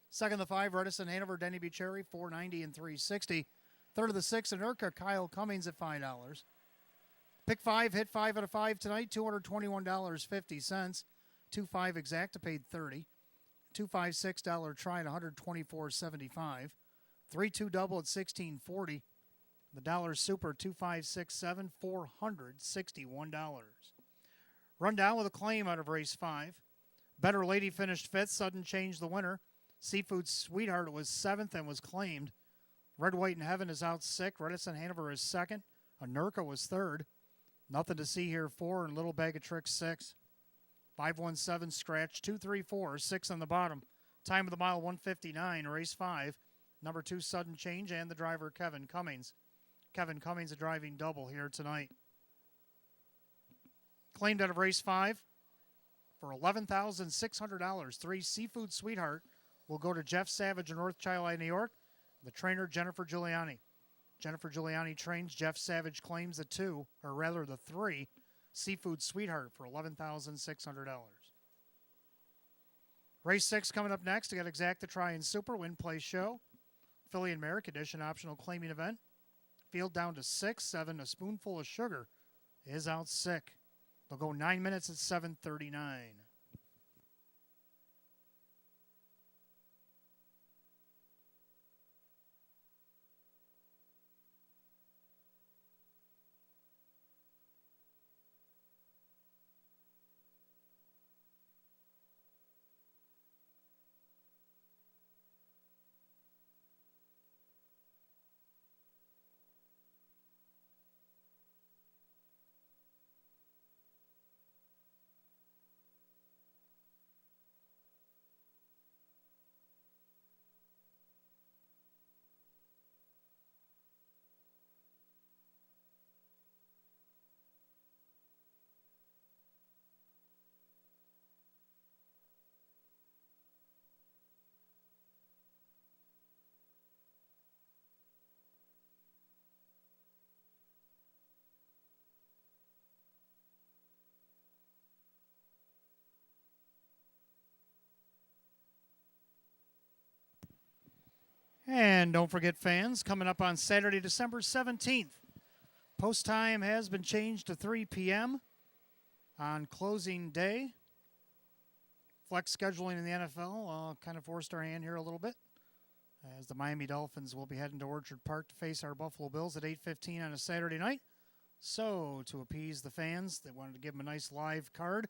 Second, the 5, Redison Hanover, Denny Bucherry, $4.90 and $3.60. Third of the 6, Anurka, Kyle Cummings at $5. Pick 5, hit 5 out of 5 tonight, $221.50. 2-5 exacta paid $30. 2-5 $6 try at $124.75. 3-2 double at $16.40. The dollar super 2-5-6-7 $461. Rundown with a claim out of race 5. Better Lady finished 5th. Sudden Change the winner. Seafood Sweetheart was 7th and was claimed. Red, White, and Heaven is out 6th. Redison Hanover is 2nd. Anurka was 3rd. Nothing to see here 4 and Little Bag of Tricks 6. 5-1-7 scratch 2-3-4 6 on the bottom. Time of the mile 1:59. Race 5. Number 2 Sudden Change and the driver Kevin Cummings. Kevin Cummings a driving double here tonight. Claimed out of race 5 for $11,600. 3 Seafood Sweetheart will go to Jeff Savage in North Carolina, New York. The trainer Jennifer Giuliani. Jennifer Giuliani trains. Jeff Savage claims the 2, or rather the 3, Seafood Sweetheart for $11,600. Race 6 coming up next. We got Exacta Try and Super Win Play Show. Philly and Merrick Edition optional claiming event. Field down to 6, 7. A Spoonful of Sugar is out sick. They'll go 9 minutes at 7:39. And don't forget, fans, coming up on Saturday, December 17th, post time has been changed to 3 p.m. on closing day. Flex scheduling in the NFL kind of forced our hand here a little bit, as the Miami Dolphins will be heading to Orchard Park to face our Buffalo Bills at 8:15 on a Saturday night. So, to appease the fans, they wanted to give them a nice live card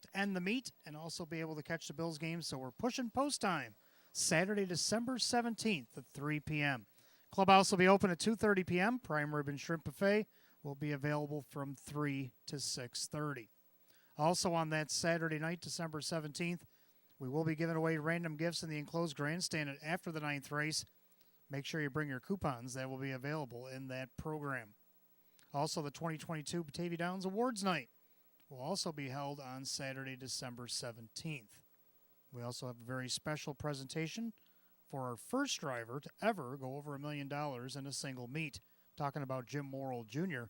to end the meet and also be able to catch the Bills game. So we're pushing post time. Saturday, December 17th at 3 p.m. Clubhouse will be open at 2:30 p.m. Prime Rib and Shrimp Buffet will be available from 3 to 6:30. Also on that Saturday night, December 17th, we will be giving away random gifts in the enclosed grandstand after the 9th race. Make sure you bring your coupons. That will be available in that program. Also, the 2022 Batavia Downs Awards Night will also be held on Saturday, December 17th. We also have a very special presentation for our first driver to ever go over $1 million in a single meet. Talking about Jim Morrill Jr.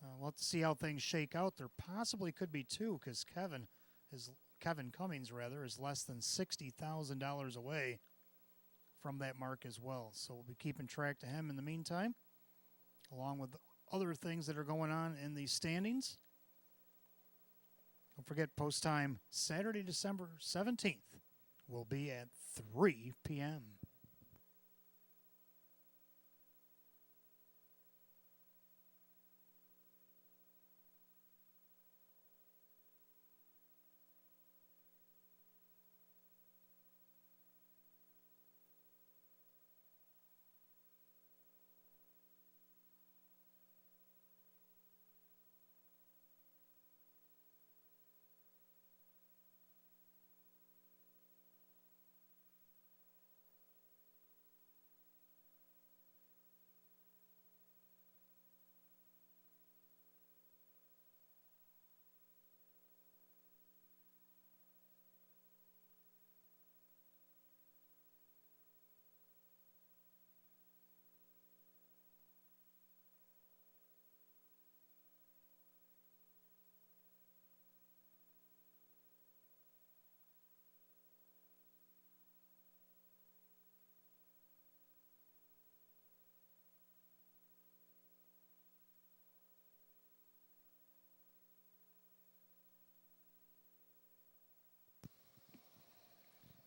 We'll have to see how things shake out. There possibly could be 2 because Kevin Cummings is less than $60,000 away from that mark as well. So we'll be keeping track to him in the meantime, along with other things that are going on in the standings. Don't forget, post time Saturday, December 17th will be at 3 p.m.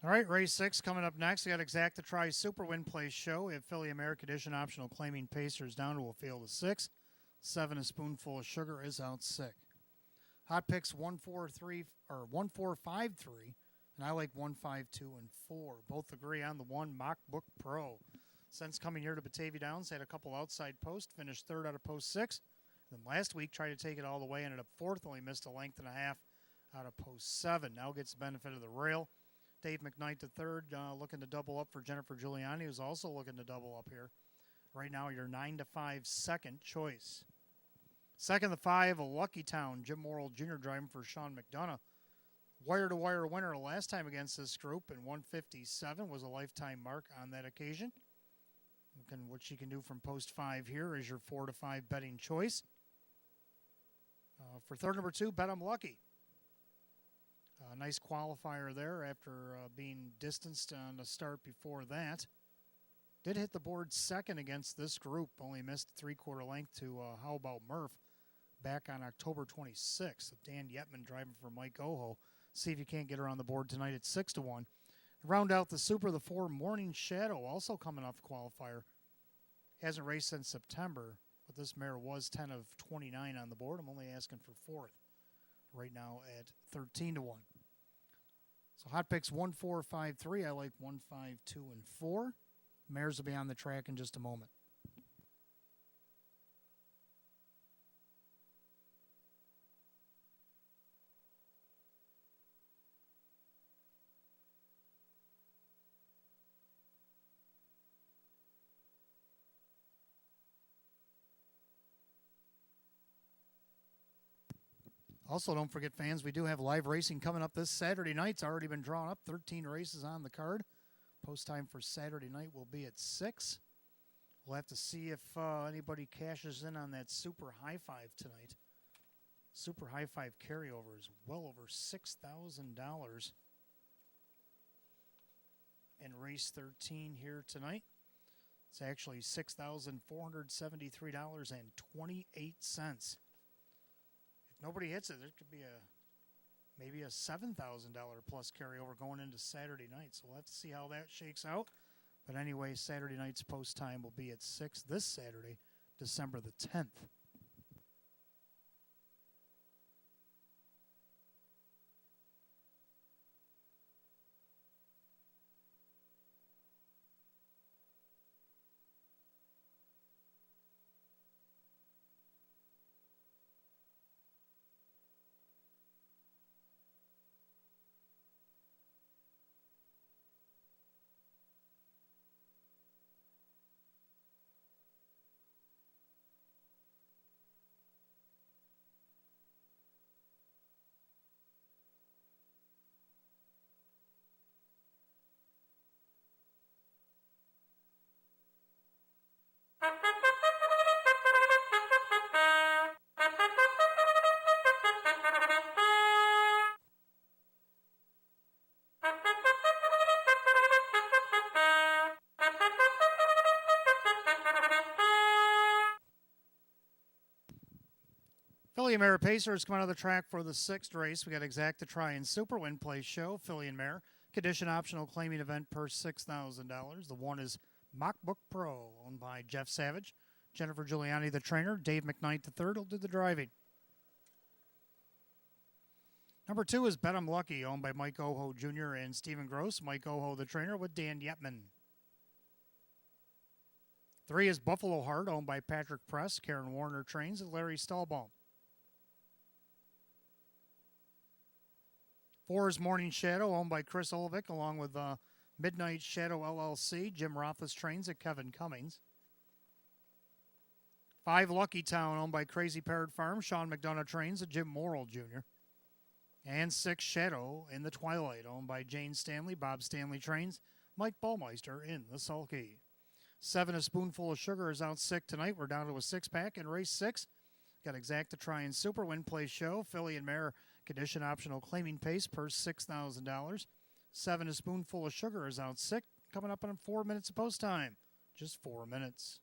All right, race 6 coming up next. We got Exacta Try Super Win Place Show. We have Philly American Edition Optional Claiming Pacers down to a field of 6. 7 A Spoonful of Sugar is out sick. Hot picks 1, 4, 3, or 1, 4, 5, 3, and I like 1, 5, 2, and 4. Both agree on the 1 Mock Book Pro. Since coming here to Batavia Downs, had a couple outside posts, finished 3rd out of post 6. Then last week tried to take it all the way, ended up 4th, only missed a length and a half out of post 7. Now gets the benefit of the rail. Dave McKnight III looking to double up for Jennifer Giuliani, who's also looking to double up here. Right now, your 9 to 5 second choice. Second to 5, a Lucky Town, Jim Morrill Jr. driving for Sean McDonough. Wire-to-wire winner last time against this group, and 157 was a lifetime mark on that occasion. What she can do from post 5 here is your 4 to 5 betting choice. For third number 2, Bet I'm Lucky. Nice qualifier there after being distanced on the start before that. Did hit the board second against this group. Only missed 3/4 length to How About Murph back on October 26th. Dan Yetman driving for Mike Oho. See if you can't get her on the board tonight at 6 to 1. Round out the Super, the 4 Morning Shadow, also coming off the qualifier. Hasn't raced since September, but this mare was 10 of 29 on the board. I'm only asking for 4th right now at 13 to 1. So hot picks 1, 4, 5, 3. I like 1, 5, 2, and 4. Mares will be on the track in just a moment. Also, don't forget, fans, we do have live racing coming up this Saturday night. It's already been drawn up. 13 races on the card. Post time for Saturday night will be at 6. We'll have to see if anybody cashes in on that Super High Five tonight. Super High Five carryover is well over $6,000 in race 13 here tonight. It's actually $6,473.28. If nobody hits it, there could be maybe a $7,000 plus carryover going into Saturday night. So we'll have to see how that shakes out. But anyway, Saturday night's post time will be at 6 this Saturday, December the 10th. Philly and Mare Pacers come out of the track for the 6th race. We got Exacta Try and Super Win Place Show, Philly and Mare. Condition optional claiming event per $6,000. The 1 is Mock Book Pro, owned by Jeff Savage. Jennifer Giuliani, the trainer. Dave McKnight III will do the driving. Number 2 is Bet I'm Lucky, owned by Mike Oho Jr. and Stephen Gross. Mike Oho, the trainer, with Dan Yetman. 3 is Buffalo Heart, owned by Patrick Press. Karen Warner trains, and Larry Stahlbaum. 4 is Morning Shadow, owned by Chris Olvik, along with Midnight Shadow LLC. Jim Rothfuss trains at Kevin Cummings. 5, Lucky Town, owned by Crazy Parrot Farm. Sean McDonough trains at Jim Morrill Jr. And 6, Shadow in the Twilight, owned by Jane Stanley. Bob Stanley trains. Mike Ballmeister in the sulky. 7, A Spoonful of Sugar is out sick tonight. We're down to a 6-pack in race 6. Got Exacta Try and Super Win Place Show, Philly and Mare. Condition optional claiming pace per $6,000. 7, A Spoonful of Sugar is out sick. Coming up in 4 minutes of post time. Just 4 minutes.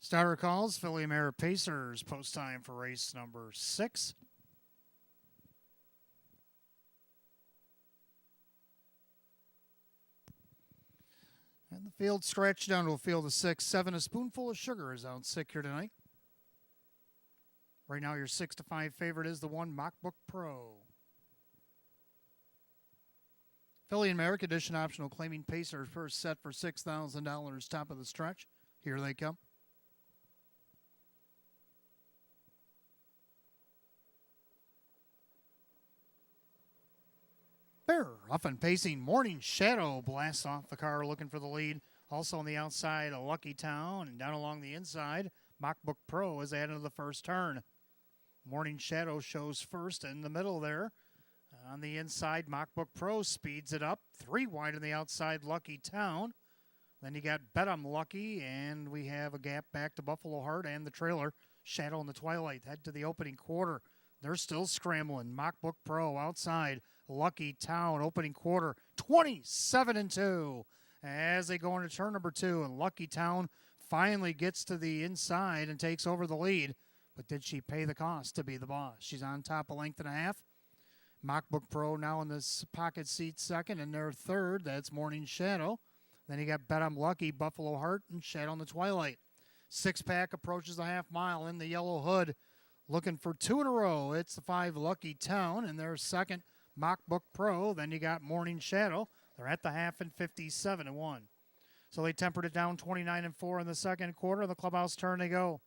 Starter calls, Philly Mare Pacers, post time for race number 6. And the field stretched down to a field of 6. 7, a spoonful of sugar is out sick here tonight. Right now your 6-5 favorite is the 1 Mockbook Pro. Philly and Mare condition optional claiming Pacers first set for $6,000 top of the stretch. Here they come. Bear off and pacing. Morning Shadow blasts off the car looking for the lead. Also on the outside, a Lucky Town, and down along the inside, Mockbook Pro is added to the first turn. Morning Shadow shows first in the middle there. On the inside, Mockbook Pro speeds it up. 3 wide on the outside, Lucky Town. Then you got Bet I'm Lucky, and we have a gap back to Buffalo Heart and the trailer. Shadow in the Twilight head to the opening quarter. They're still scrambling. Mockbook Pro outside. Lucky Town opening quarter 27-2 as they go into turn number 2, and Lucky Town finally gets to the inside and takes over the lead. But did she pay the cost to be the boss? She's on top a length and a half. Mockbook Pro now in this pocket seat second, and their third, that's Morning Shadow. Then you got Bet I'm Lucky, Buffalo Heart, and Shadow in the Twilight. 6-pack approaches the half mile in the yellow hood. Looking for 2 in a row. It's the 5 Lucky Town, and their second, Mockbook Pro. Then you got Morning Shadow. They're at the half and 57-1. So they tempered it down 29-4 in the second quarter. The clubhouse turn they go.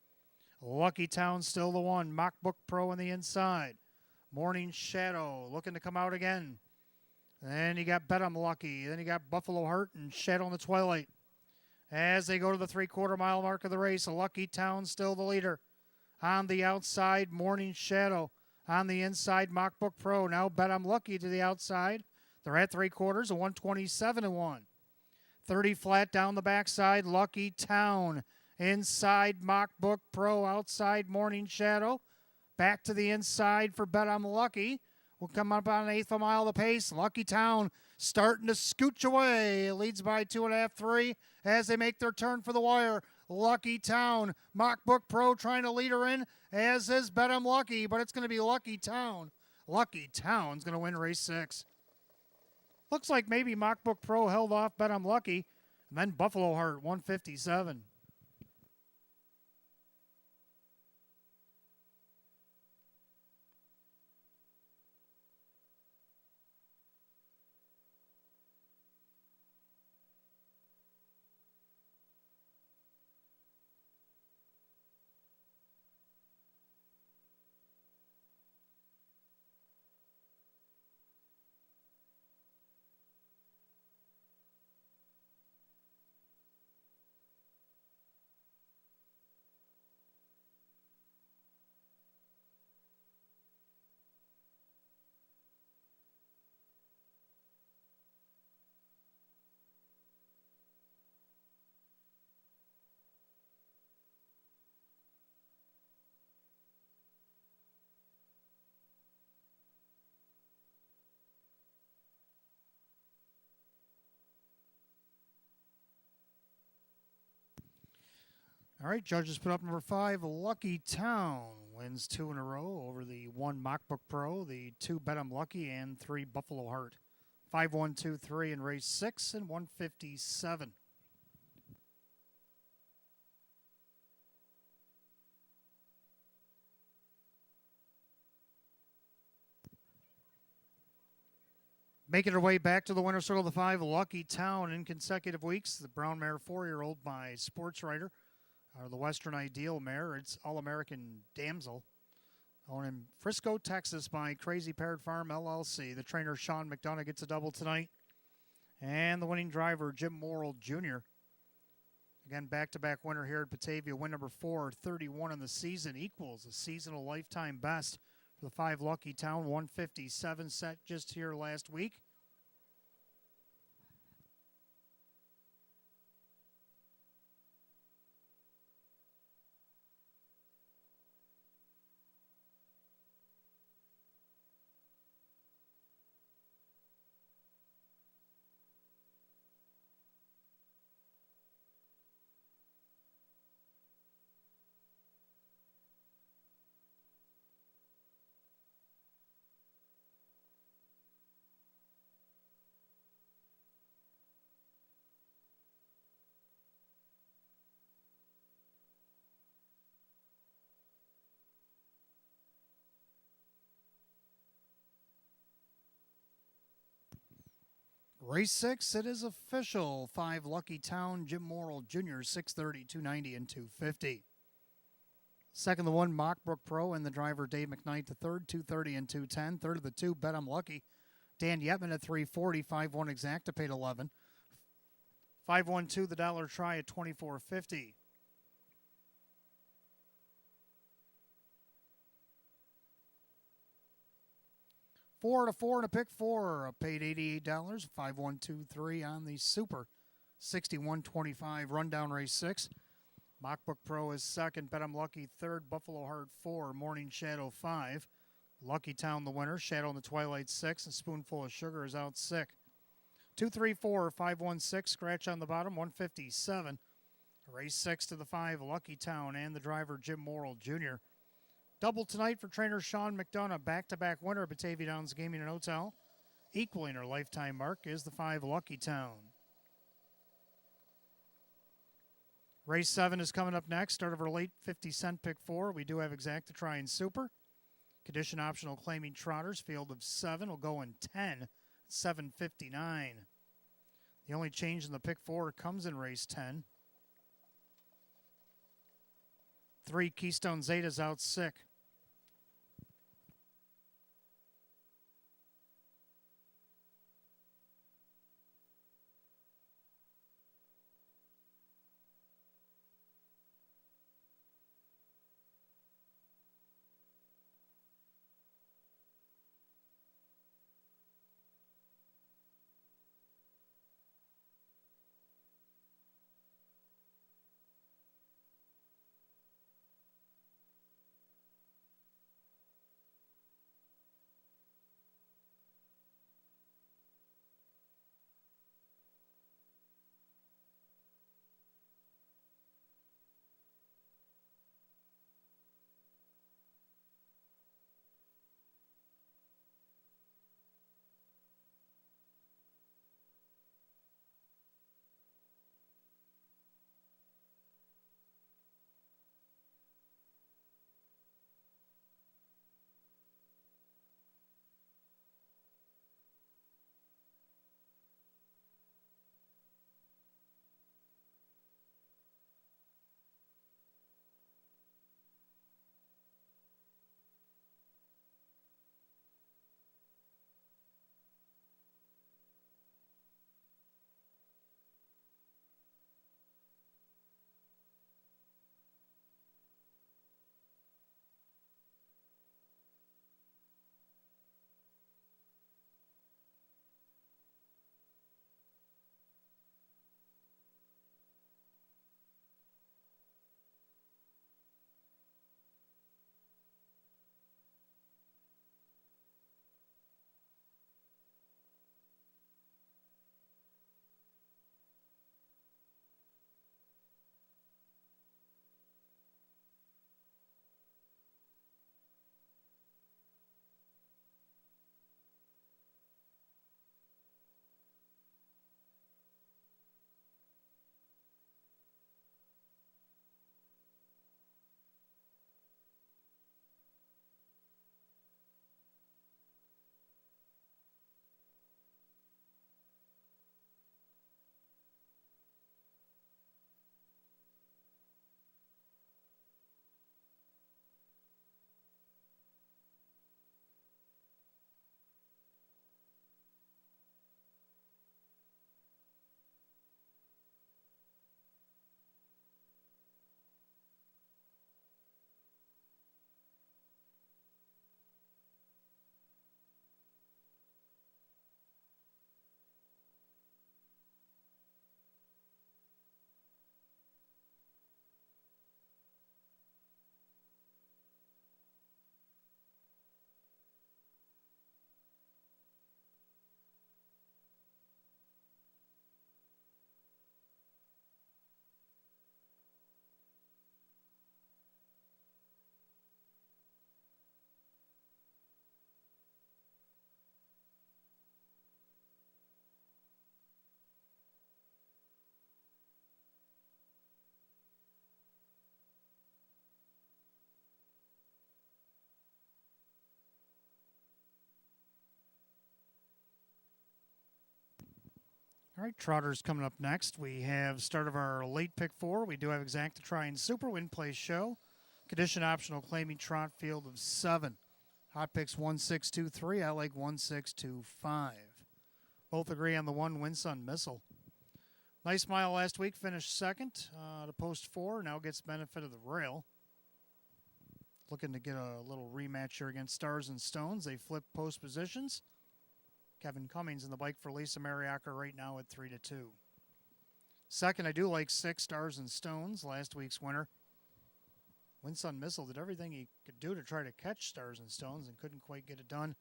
Lucky Town still the 1. Mockbook Pro on the inside. Morning Shadow looking to come out again. Then you got Bet I'm Lucky. Then you got Buffalo Heart and Shadow in the Twilight. As they go to the 3/4 mile mark of the race, Lucky Town still the leader. On the outside, Morning Shadow. On the inside, Mockbook Pro. Now Bet I'm Lucky to the outside. They're at 3/4, a 127-1. 30 flat down the backside, Lucky Town. Inside, Mockbook Pro. Outside, Morning Shadow. Back to the inside for Bet I'm Lucky. We'll come up on an eighth of a mile of pace. Lucky Town starting to scooch away. It leads by 2.5, 3 as they make their turn for the wire. Lucky Town. Mockbook Pro trying to lead her in, as is Bet I'm Lucky, but it's going to be Lucky Town. Lucky Town's going to win race 6. Looks like maybe Mockbook Pro held off Bet I'm Lucky, and then Buffalo Heart, 157. All right, judges put up number 5. Lucky Town wins 2 in a row over the 1 Mockbook Pro, the 2 Bet I'm Lucky, and 3 Buffalo Heart. 5, 1, 2, 3 in race 6 and 157. Making her way back to the winner's circle, the 5 Lucky Town in consecutive weeks. The brown mare 4-year-old by Sports Writer. The Western Ideal mare. It's All-American Damsel. Owned in Frisco, Texas by Crazy Parrot Farm, LLC. The trainer, Sean McDonough, gets a double tonight. And the winning driver, Jim Morrill Jr. Again, back-to-back winner here at Batavia. Win number 4, 31 in the season. Equals a seasonal lifetime best for the 5 Lucky Town. 157 set just here last week. Race 6, it is official. 5 Lucky Town, Jim Morrill Jr., 630, 290, and 250. Second, the 1 Mockbrook Pro and the driver Dave McKnight, the third, 230 and 210. Third of the 2, Bet I'm Lucky. Dan Yetman at 340, 5-1 Exacta paid 11. 5-1-2, the dollar try at 24.50. 4 to 4 and a pick 4, paid $88. 5-1-2-3 on the Super. 61.25 rundown race 6. Mockbook Pro is second. Bet I'm Lucky third. Buffalo Heart 4. Morning Shadow 5. Lucky Town the winner. Shadow in the Twilight 6. A Spoonful of Sugar is out sick. 2-3-4, 5-1-6. Scratch on the bottom. 157. Race 6 to the 5. Lucky Town and the driver Jim Morrill Jr. Double tonight for trainer Sean McDonough. Back-to-back winner of Batavia Downs Gaming and Hotel. Equaling her lifetime mark is the 5 Lucky Town. Race 7 is coming up next. Start of our late 50-cent pick 4. We do have Exacta Try and Super. Condition optional claiming trotters. Field of 7 will go in 10. 7:59. The only change in the pick 4 comes in race 10. 3 Keystone Zeta's out sick. All right, Trotters coming up next. We have start of our late pick four. We do have exact to try and super win place show. Condition optional claiming trot field of 7. Hot picks 1623. I like 1625. Both agree on the one Winsun Missile. Nice Mile last week finished second to post 4. Now gets benefit of the rail. Looking to get a little rematch here against Stars and Stones. They flip post positions. Kevin Cummings in the bike for Lisa Mariaca right now at 3-2. Second, I do like 6 Stars and Stones, last week's winner. Winsun Missile did everything he could do to try to catch Stars and Stones and couldn't quite get it done.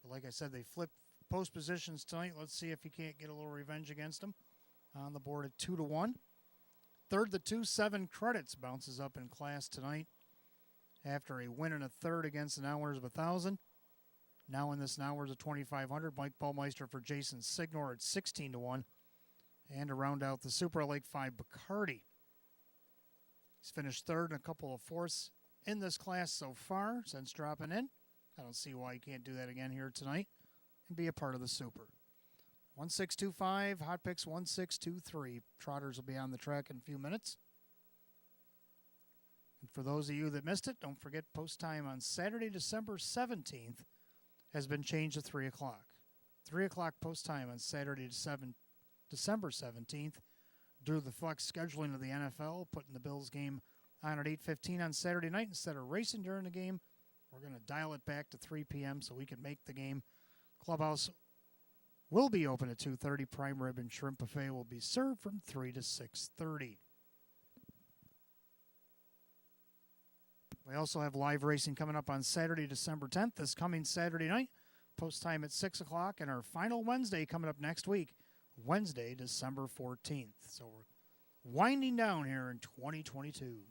But like I said, they flip post positions tonight. Let's see if he can't get a little revenge against them. On the board at 2-1. Third, the 2-7 Credits bounces up in class tonight after a win and a third against the Nowers of 1,000. Now in this Nowers of 2,500, Mike Ballmeister for Jason Signor at 16-1. And to round out the Super, I like 5 Bacardi. He's finished third and a couple of fourths in this class so far since dropping in. I don't see why he can't do that again here tonight and be a part of the Super. 1625, hot picks 1623. Trotters will be on the track in a few minutes. And for those of you that missed it, don't forget post time on Saturday, December 17th has been changed to 3 o'clock. 3 o'clock post time on Saturday, December 17th, due to the flex scheduling of the NFL, putting the Bills game on at 8:15 on Saturday night instead of racing during the game. We're going to dial it back to 3 p.m. so we can make the game. Clubhouse will be open at 2:30. Prime rib and shrimp buffet will be served from 3 to 6:30. We also have live racing coming up on Saturday, December 10th, this coming Saturday night. Post time at 6 o'clock, and our final Wednesday coming up next week, Wednesday, December 14th. So we're winding down here in 2022.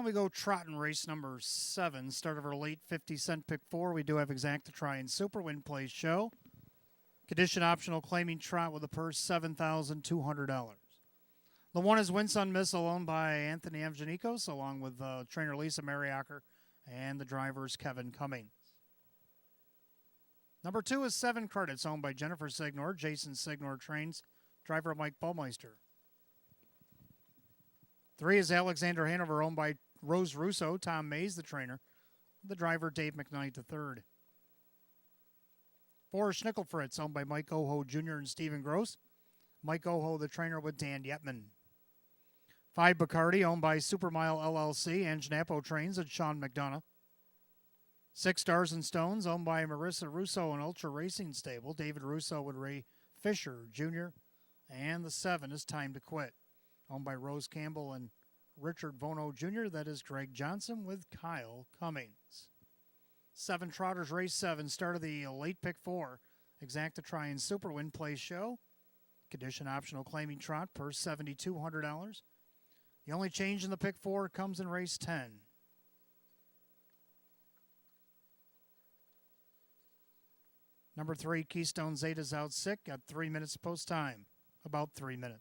And we go trotting race number 7. Start of our late 50-cent pick 4. We do have Exacta Try and Super Win Play Show. Condition optional claiming trot with a purse $7,200. The one is Winsun Missile, owned by Anthony Evgenikos, along with trainer Lisa Mariacker and the drivers Kevin Cummings. Number 2 is 7 Credits, owned by Jennifer Signor. Jason Signor trains driver Mike Baumeister. 3 is Alexander Hanover, owned by Rose Russo. Tom Mays, the trainer. The driver Dave McKnight III. 4 is Schnickelfritz, owned by Mike Oho Jr. and Stephen Gross. Mike Oho, the trainer, with Dan Yetman. 5 Bacardi, owned by Supermile LLC. Ange Napo trains at Sean McDonough. 6 Stars and Stones, owned by Marissa Russo and Ultra Racing Stable. David Russo with Ray Fisher Jr. And the 7 is Time to Quit, owned by Rose Campbell and Richard Vono Jr. That is Greg Johnson with Kyle Cummings. 7 Trotters, race 7, start of the late pick 4. Exacta Try and Super Win Play Show. Condition optional claiming trot, purse $7,200. The only change in the pick 4 comes in race 10. Number 3, Keystone Zeta's out sick. Got 3 minutes post time. About 3 minutes.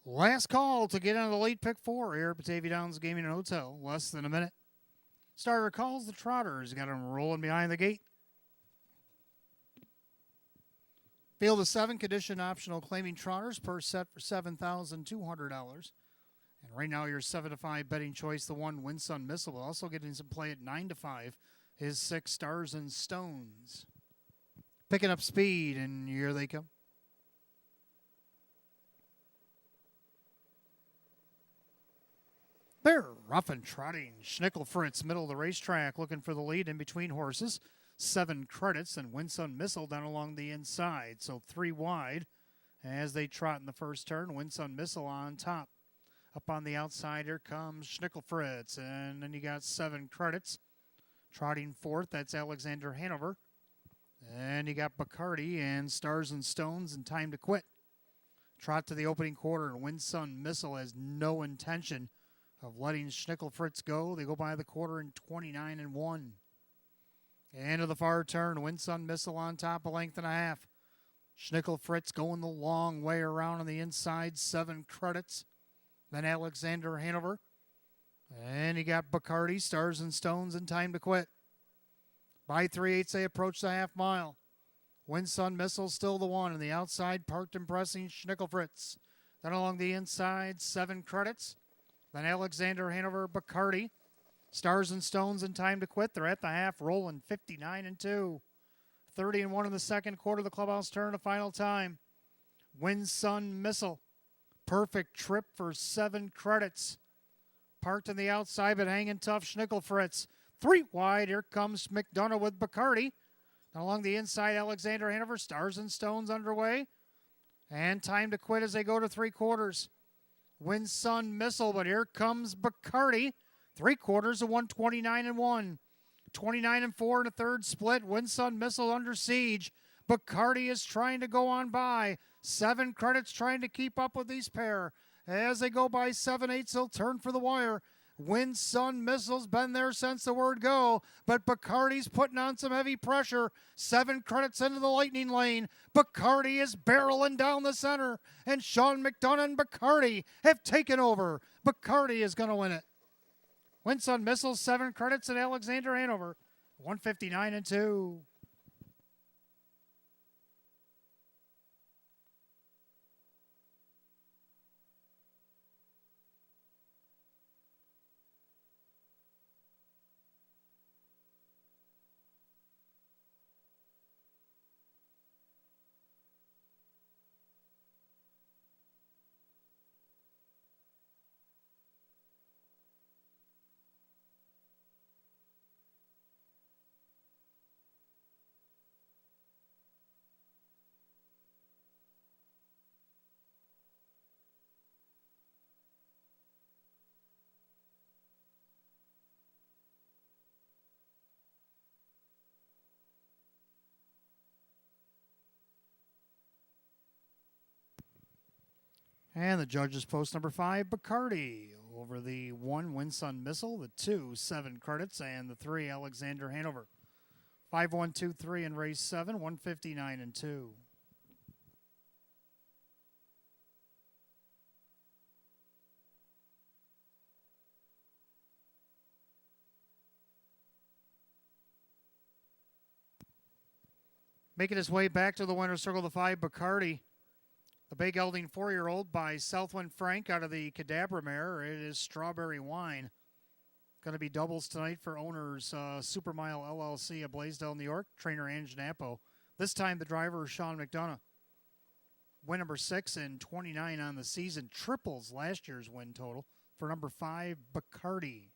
Last call to get into the late pick 4 here at Batavia Downs Gaming and Hotel. Less than a minute. Starter calls the Trotters. Got them rolling behind the gate. Field of 7, condition optional claiming Trotters per set for $7,200. And right now your 7-5 betting choice, the one Winsun Missile, will also getting some play at 9-5 is 6 Stars and Stones. Picking up speed, and here they come. They're rough and trotting. Schnickelfritz, middle of the racetrack, looking for the lead in between horses. 7 Credits and Winsun Missile down along the inside. So 3 wide as they trot in the first turn. Winsun Missile on top. Up on the outside, here comes Schnickelfritz. And then you got 7 Credits. Trotting fourth, that's Alexander Hanover. And you got Bacardi and Stars and Stones and Time to Quit. Trot to the opening quarter, and Winsun Missile has no intention of letting Schnickelfritz go. They go by the quarter in 29-1. Into the far turn, Winsun Missile on top, a length and a half. Schnickelfritz going the long way around on the inside, 7 credits. Then Alexander Hanover. And you got Bacardi, Stars and Stones, and Time to Quit. By 3/8, they approach the half mile. Winsun Missile still the one. On the outside, parked and pressing Schnickelfritz. Then along the inside, 7 credits. Then Alexander Hanover, Bacardi. Stars and Stones, and Time to Quit. They're at the half, rolling 59-2. 30-1 in the second quarter. The clubhouse turn to final time. Winsun Missile. Perfect trip for 7 credits. Parked on the outside, but hanging tough, Schnickelfritz. 3 wide. Here comes McDonough with Bacardi. And along the inside, Alexander Hanover. Stars and Stones underway. And Time to Quit as they go to 3 quarters. Winsun Missile, but here comes Bacardi. 3 quarters of 129-1. 29-4 in a third split. Winsun Missile under siege. Bacardi is trying to go on by. 7 credits trying to keep up with these pair. As they go by 7/8, they'll turn for the wire. Winsun Missile's been there since the word go, but Bacardi's putting on some heavy pressure. 7 credits into the lightning lane. Bacardi is barreling down the center, and Sean McDonough and Bacardi have taken over. Bacardi is going to win it. Winsun Missile, 7 credits, and Alexander Hanover, 159-2. And the judges post number 5, Bacardi, over the 1, Winsun Missile, the 2, 7 credits, and the 3, Alexander Hanover. 5-1-2-3 in race 7, 159-2. Making his way back to the winner's circle, the 5, Bacardi. The big gelding 4-year-old by Southwind Frank out of the Cadabra mare. It is Strawberry Wine. Going to be doubles tonight for owners Supermile LLC of Blaisdell, New York. Trainer Ange Napo. This time the driver is Sean McDonough. Win number 6 and 29 on the season. Triples last year's win total for number 5, Bacardi.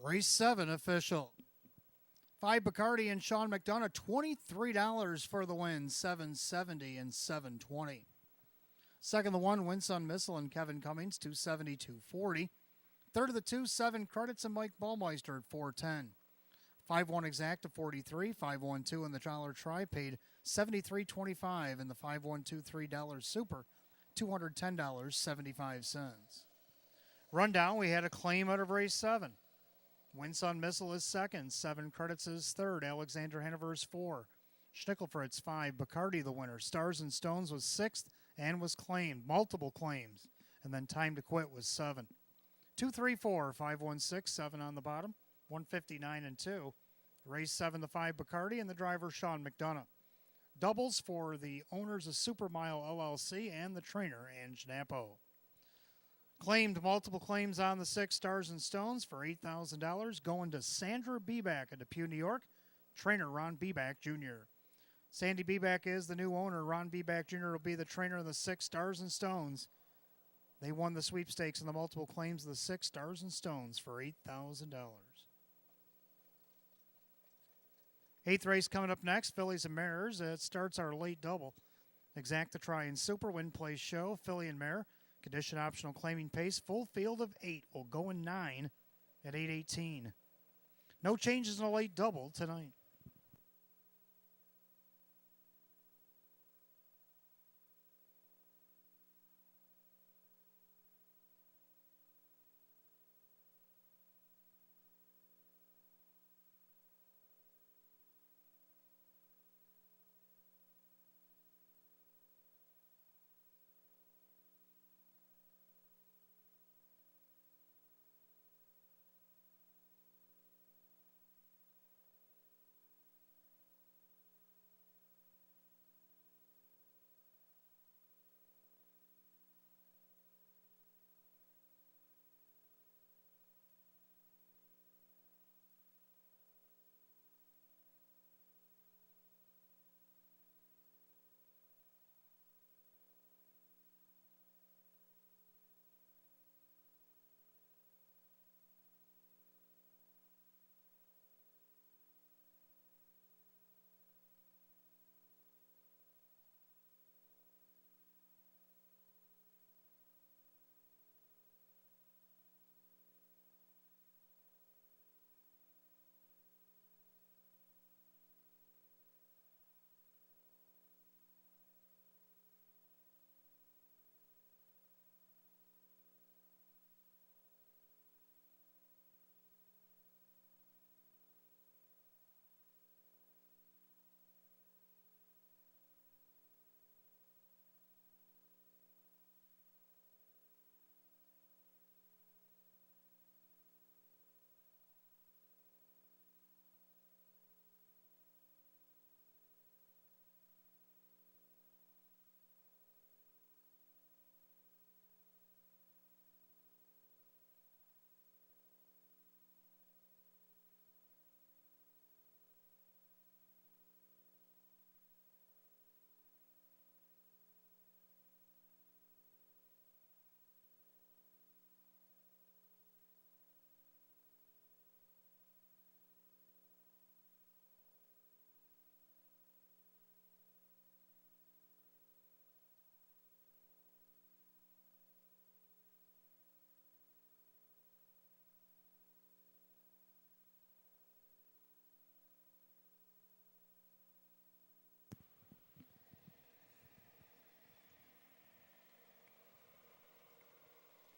Race 7 official. 5, Bacardi and Sean McDonough, $23 for the win, $770 and $720. Second, the 1, Winsun Missile and Kevin Cummings, $270, $240. Third of the 2, 7 credits, and Mike Ballmeister at $410. 5-1 exact to 43. 5-1-2 in the dollar try paid $73.25 in the 5-1-2-3 dollar super, $210.75. Rundown, we had a claim out of race 7. Winsun Missile is second. 7 credits is third. Alexander Hanover is 4. Schnickelfritz 5. Bacardi the winner. Stars and Stones was 6th and was claimed. Multiple claims. And then Time to Quit was 7. 2, 3, 4, 5, 1, 6, 7 on the bottom. 159 and 2. Race 7 to 5 Bacardi and the driver Sean McDonough. Doubles for the owners of Supermile LLC and the trainer Ange Napo. Claimed multiple claims on the 6 Stars and Stones for $8,000 going to Sandra Beback of Depew, New York. Trainer Ron Beback Jr. Sandy Beback is the new owner. Ron Beback Jr. will be the trainer of the 6 Stars and Stones. They won the sweepstakes in the multiple claims of the 6 Stars and Stones for $8,000. 8th race coming up next, Fillies and Mares. It starts our late double. Exact to try and super win place show, Filly and Mare. Condition optional claiming pace. Full field of 8 will go in 9 at 8:18. No changes in a late double tonight.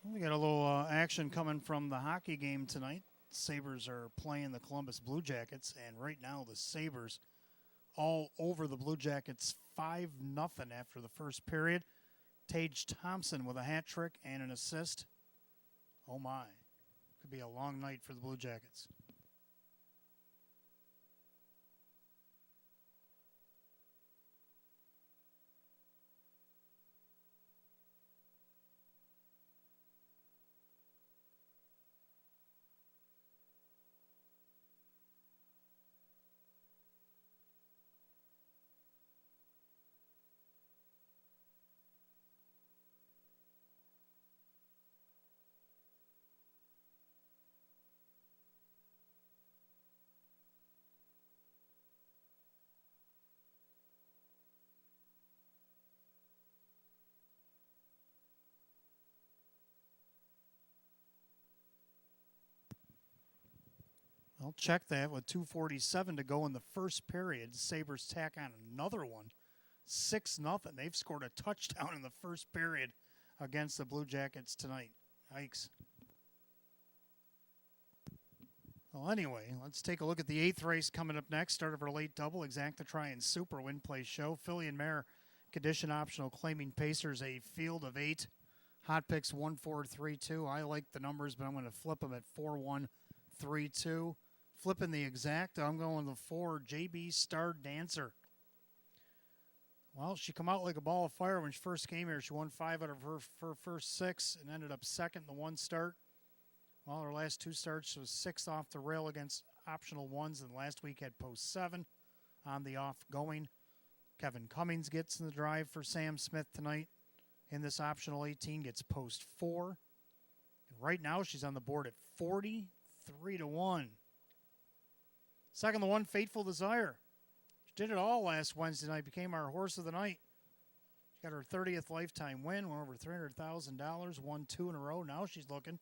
We got a little action coming from the hockey game tonight. Sabres are playing the Columbus Blue Jackets, and right now the Sabres all over the Blue Jackets 5-0 after the first period. Tage Thompson with a hat trick and an assist. Oh my, could be a long night for the Blue Jackets. I'll check that with 2:47 to go in the first period. Sabres tack on another one. 6-0. They've scored a touchdown in the first period against the Blue Jackets tonight. Yikes. Well, anyway, let's take a look at the 8th race coming up next. Start of our late double, Exacta Try and Super Win Play Show. Philly and Mare, condition optional, claiming Pacers, a field of 8. Hot picks 1, 4, 3, 2. I like the numbers, but I'm going to flip them at 4, 1, 3, 2. Flipping the Exacta, I'm going with the 4, JB Star Dancer. Well, she come out like a ball of fire when she first came here. She won 5 out of her first 6 and ended up second in the one start. Well, her last 2 starts was 6th off the rail against optional 1s, and last week had post 7 on the off-going. Kevin Cummings gets in the drive for Sam Smith tonight. In this optional 18, gets post 4. And right now, she's on the board at 43-1. Second, the 1, Fateful Desire. She did it all last Wednesday night, became our horse of the night. She got her 30th lifetime win, won over $300,000, won 2 in a row. Now she's looking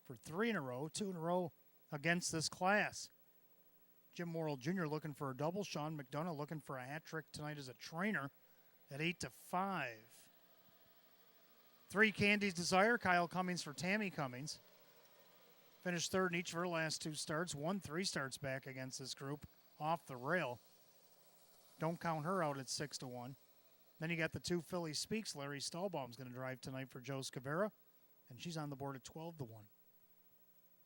for 3 in a row, 2 in a row against this class. Jim Morrill Jr. looking for a double. Sean McDonough looking for a hat trick tonight as a trainer at 8-5. 3, Candy's Desire. Kyle Cummings for Tammy Cummings. Finished third in each of her last 2 starts. Won 3 starts back against this group off the rail. Don't count her out at 6-1. Then you got the 2 Philly Speaks. Larry Stahlbaum's going to drive tonight for Joe Scavera, and she's on the board at 12-1.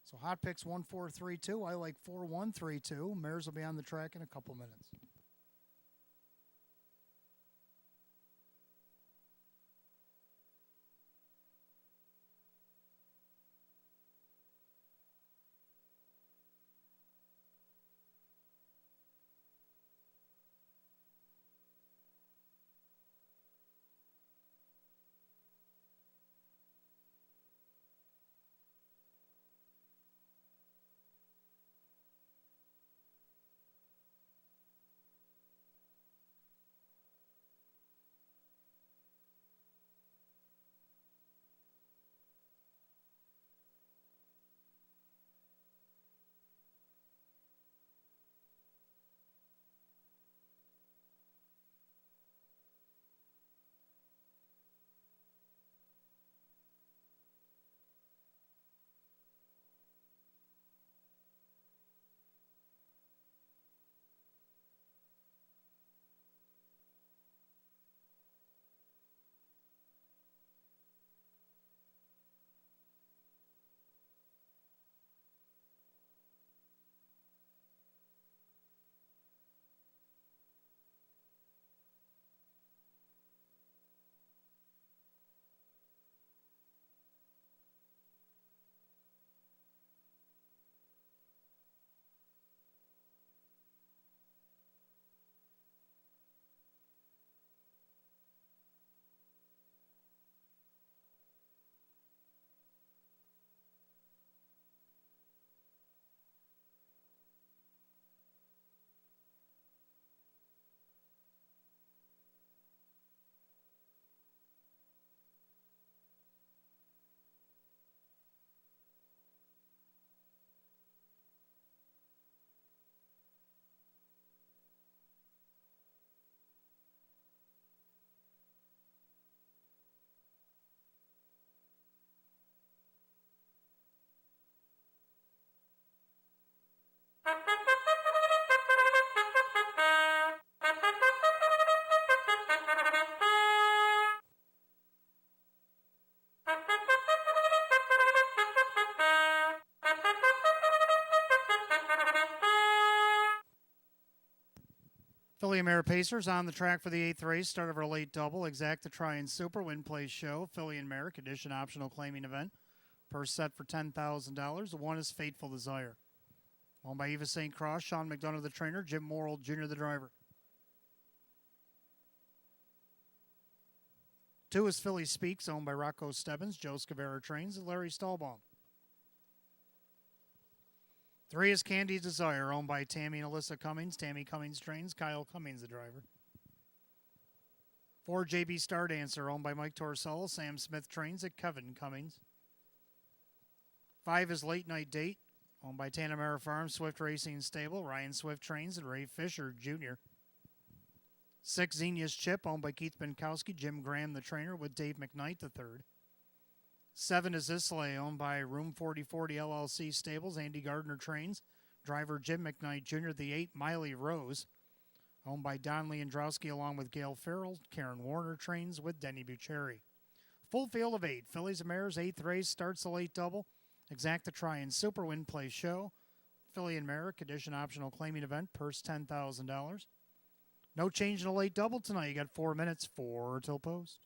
So hot picks 1, 4, 3, 2. I like 4, 1, 3, 2. Mares will be on the track in a couple minutes. Philly and Mare Pacers on the track for the 8th race. Start of our late double. Exacta Try and Super Win Play Show. Philly and Mare condition optional claiming event. Purse set for $10,000. The 1 is Fateful Desire. Owned by Eva St. Cross, Sean McDonough the trainer, Jim Morrill Jr. the driver. 2 is Philly Speaks, owned by Rocco Stebbins, Joe Scavera trains, and Larry Stahlbaum. 3 is Candy's Desire, owned by Tammy and Alyssa Cummings. Tammy Cummings trains, Kyle Cummings the driver. 4, JB Star Dancer, owned by Mike Torsello. Sam Smith trains at Kevin Cummings. 5 is Late Night Date, owned by Tanamera Farm, Swift Racing Stable. Ryan Swift trains and Ray Fisher Jr. 6, Xenia's Chip, owned by Keith Binkowski, Jim Graham, the trainer, with Dave McKnight, the third. 7 is Islay, owned by Room 4040 LLC Stables. Andy Gardner trains. Driver Jim McKnight Jr. The 8, Miley Rose, owned by Don Leandrowski, along with Gail Farrell. Karen Warner trains with Denny Bucheri. Full field of 8. Fillies and Mares, 8th race, starts the late double. Exacta Try and Super Win Play Show. Filly and Mare, condition optional claiming event, purse $10,000. No change in the late double tonight. You got 4 minutes, 4 till post.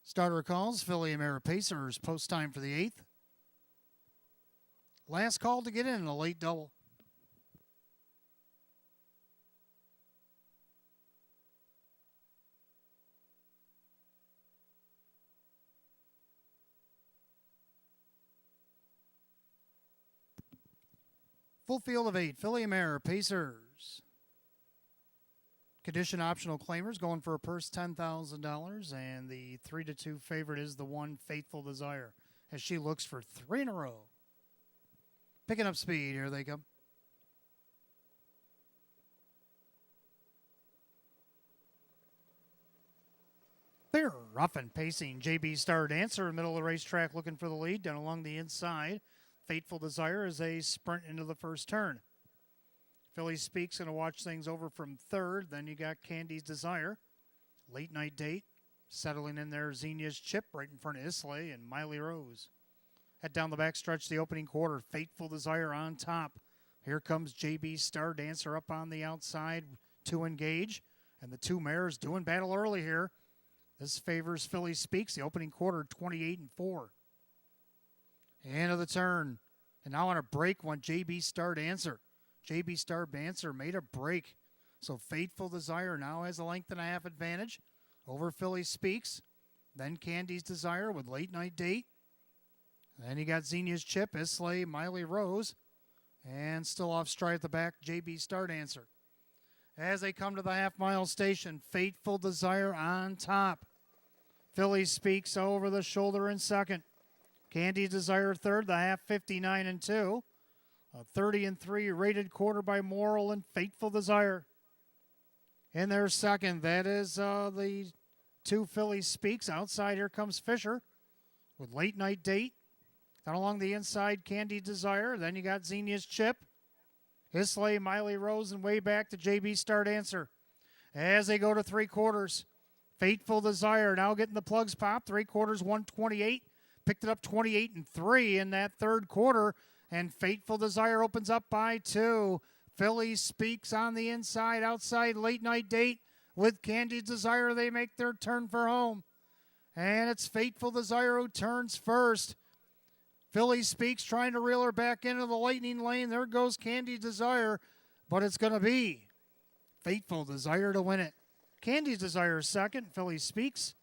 Starter calls, Filly and Mare Pacers, post time for the 8th. Last call to get in a late double. Full field of 8, Filly and Mare Pacers. Condition optional claimers going for a purse $10,000, and the 3-2 favorite is the 1, Faithful Desire, as she looks for 3 in a row. Picking up speed, here they come. They're rough and pacing. JB Star Dancer in the middle of the racetrack looking for the lead. Down along the inside, Faithful Desire as they sprint into the first turn. Philly Speaks going to watch things over from third. Then you got Candy's Desire. Late night date. Settling in there, Xenia's Chip right in front of Islay and Miley Rose. Head down the back stretch, the opening quarter. Faithful Desire on top. Here comes JB Star Dancer up on the outside to engage. And the 2 mares doing battle early here. This favors Philly Speaks. The opening quarter, 28-4. End of the turn. And now on a break went JB Star Dancer. JB Star Dancer made a break. So Faithful Desire now has a length and a half advantage over Philly Speaks. Then Candy's Desire with late night date. Then you got Xenia's Chip, Islay, Miley Rose, and still off stride at the back, JB Star Dancer. As they come to the half-mile station, Fateful Desire on top. Philly Speaks over the shoulder in second. Candy Desire third, the half 59 and 2. A 30 and 3 rated quarter by Moral and Fateful Desire. In their second, that is the two Philly Speaks. Outside, here comes Fisher with Late Night Date. Down along the inside, Candy Desire. Then you got Xenia's Chip. Islay, Miley Rose, and way back to JB Star Dancer. As they go to three quarters, Fateful Desire now getting the plugs popped. Three quarters, 128. Picked it up 28 and 3 in that third quarter. And Fateful Desire opens up by 2. Philly Speaks on the inside. Outside, Late Night Date with Candy Desire. They make their turn for home. And it's Fateful Desire who turns first. Philly Speaks trying to reel her back into the lightning lane. There goes Candy Desire. But it's going to be Fateful Desire to win it. Candy Desire second. Philly Speaks.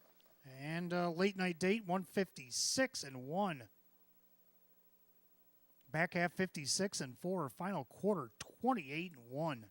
And Late Night Date, 156 and 1. Back half 56 and 4. Final quarter 28 and 1.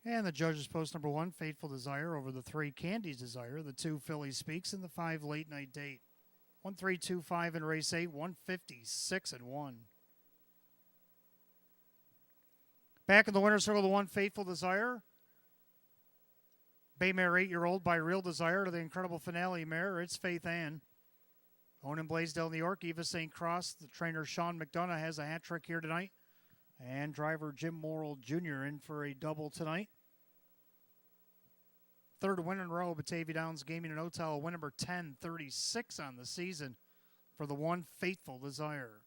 And the judges post number 1, Fateful Desire over the 3, Candy Desire, the 2, Philly Speaks, and the 5, Late Night Date. 1-3-2-5 in race 8, 156 and 1. Back in the winner's circle, the 1, Fateful Desire. Bay Mare 8-year-old by Real Desire to the incredible finale mare. It's Faith Ann. Owned in Blaisdell, New York. Eva St. Cross, the trainer Sean McDonough has a hat trick here tonight. And driver Jim Morrill Jr. in for a double tonight. Third win in a row, Batavia Downs Gaming and Hotel, win number 1036 on the season for the 1, Fateful Desire.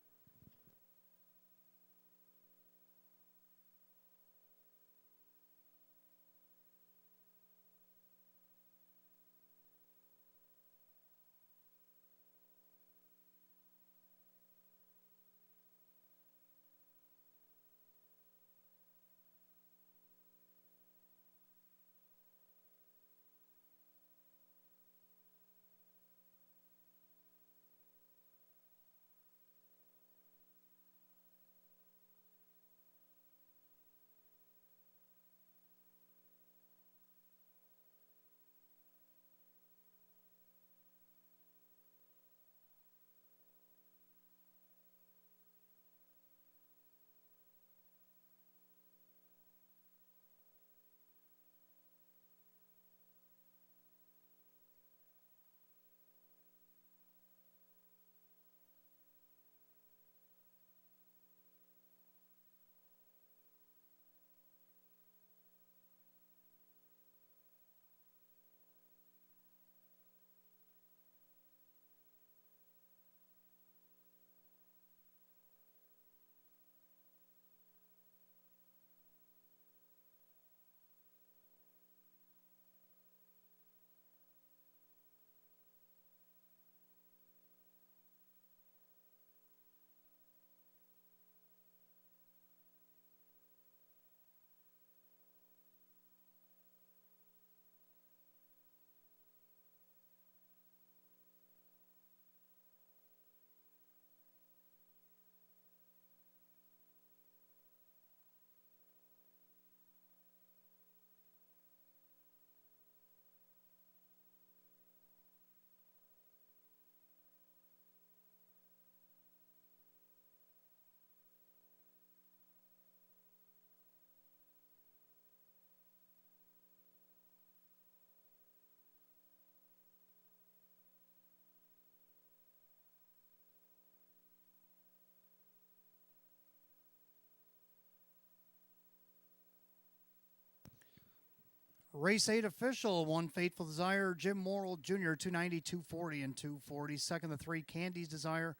Race 8 official, 1 Fateful Desire, Jim Morrill Jr., 290, 240, and 240. Second, the 3 Candy's Desire,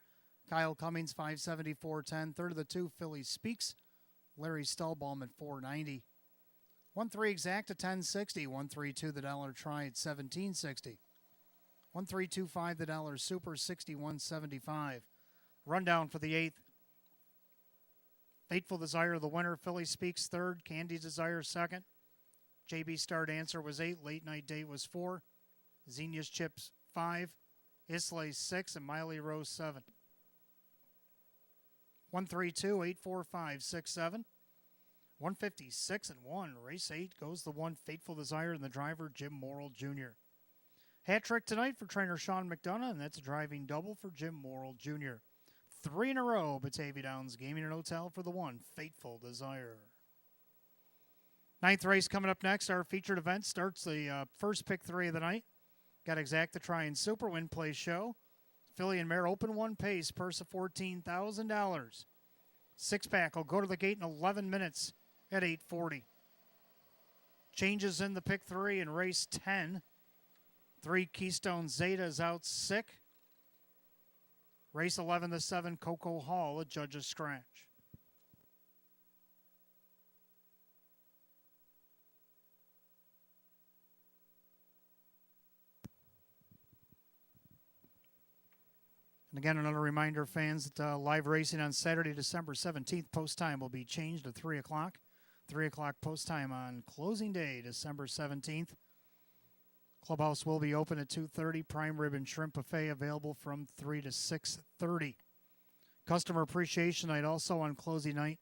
Kyle Cummings, 570, 410. Third of the 2 Philly Speaks, Larry Stallbaum at 490. 1-3 Exacta, 1060. 1-3-2 the Dollar Try at 1760. 1-3-2-5 the Dollar Super, 6175. Rundown for the 8th. Fateful Desire, the winner. Philly Speaks, 3rd. Candy's Desire, 2nd. JB Start Answer was 8. Late Night Date was 4. Xenia's Chips, 5. Islay, 6. And Miley Rose, 7. 1-3-2, 8-4-5, 6-7. 156 and 1. Race 8 goes the 1 Fateful Desire and the driver Jim Morrill Jr. Hat trick tonight for trainer Sean McDonough, and that's a driving double for Jim Morrill Jr. 3 in a row, Batavia Downs Gaming and Hotel for the 1 Fateful Desire. 9th race coming up next. Our featured event starts the first pick 3 of the night. Got Exacta Try and Super Win Play Show. Philly and Mare Open 1 pace, purse of $14,000. 6-pack will go to the gate in 11 minutes at 8:40. Changes in the pick 3 in race 10. 3 Keystone Zeta is out sick. Race 11, the 7 Coco Hall, a judge's scratch. And again, another reminder, fans, that live racing on Saturday, December 17th, post time will be changed to 3 o'clock. 3 o'clock post time on closing day, December 17th. Clubhouse will be open at 2:30. Prime Rib and Shrimp Buffet available from 3 to 6:30. Customer Appreciation Night also on closing night.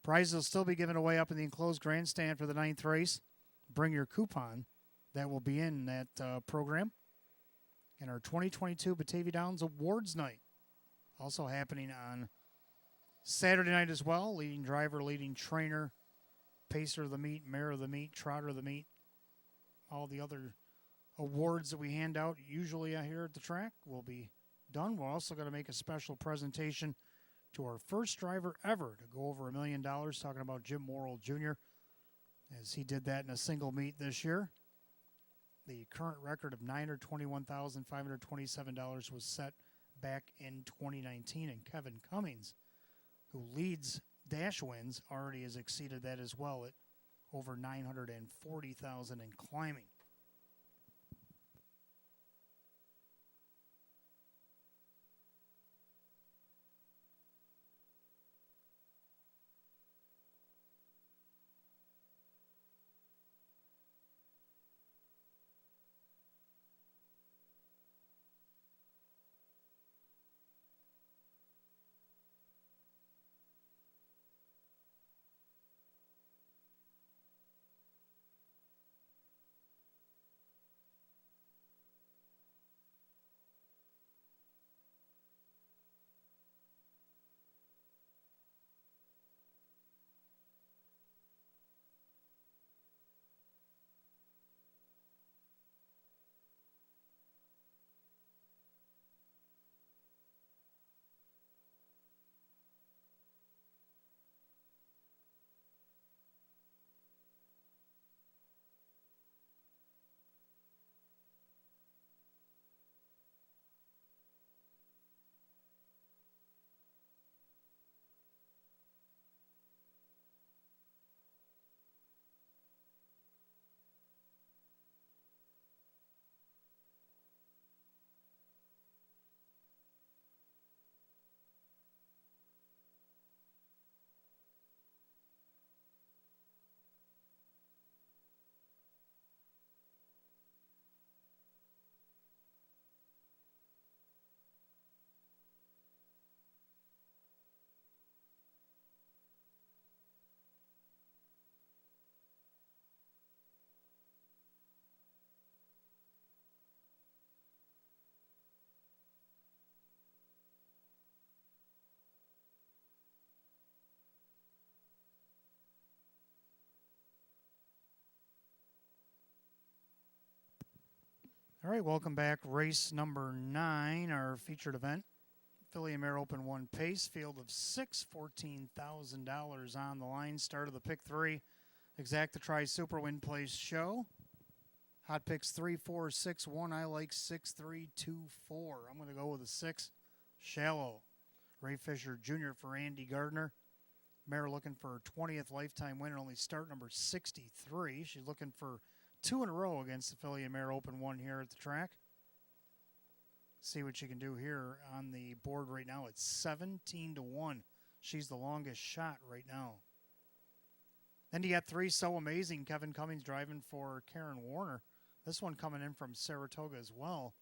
Prizes will still be given away up in the enclosed grandstand for the 9th race. Bring your coupon. That will be in that program. And our 2022 Batavia Downs Awards Night also happening on Saturday night as well. Leading driver, leading trainer, pacer of the meet, mare of the meet, trotter of the meet. All the other awards that we hand out usually here at the track will be done. We're also going to make a special presentation to our first driver ever to go over $1 million, talking about Jim Morrill Jr., as he did that in a single meet this year. The current record of $921,527 was set back in 2019, and Kevin Cummings, who leads dash wins, already has exceeded that as well at over $940,000 and climbing. All right, welcome back. Race number 9, our featured event. Philly and Mare Open 1 pace, field of 6, $14,000 on the line. Start of the pick 3. Exacta Tri Super Win Place show. Hot picks 3, 4, 6, 1. I like 6, 3, 2, 4. I'm going to go with a 6. Shallow. Ray Fisher Jr. for Andy Gardner. Mare looking for her 20th lifetime win and only start number 63. She's looking for 2 in a row against the Philly and Mare Open 1 here at the track. See what she can do here on the board right now. It's 17-1. She's the longest shot right now. Then you got 3 So Amazing. Kevin Cummings driving for Karen Warner. This one coming in from Saratoga as well.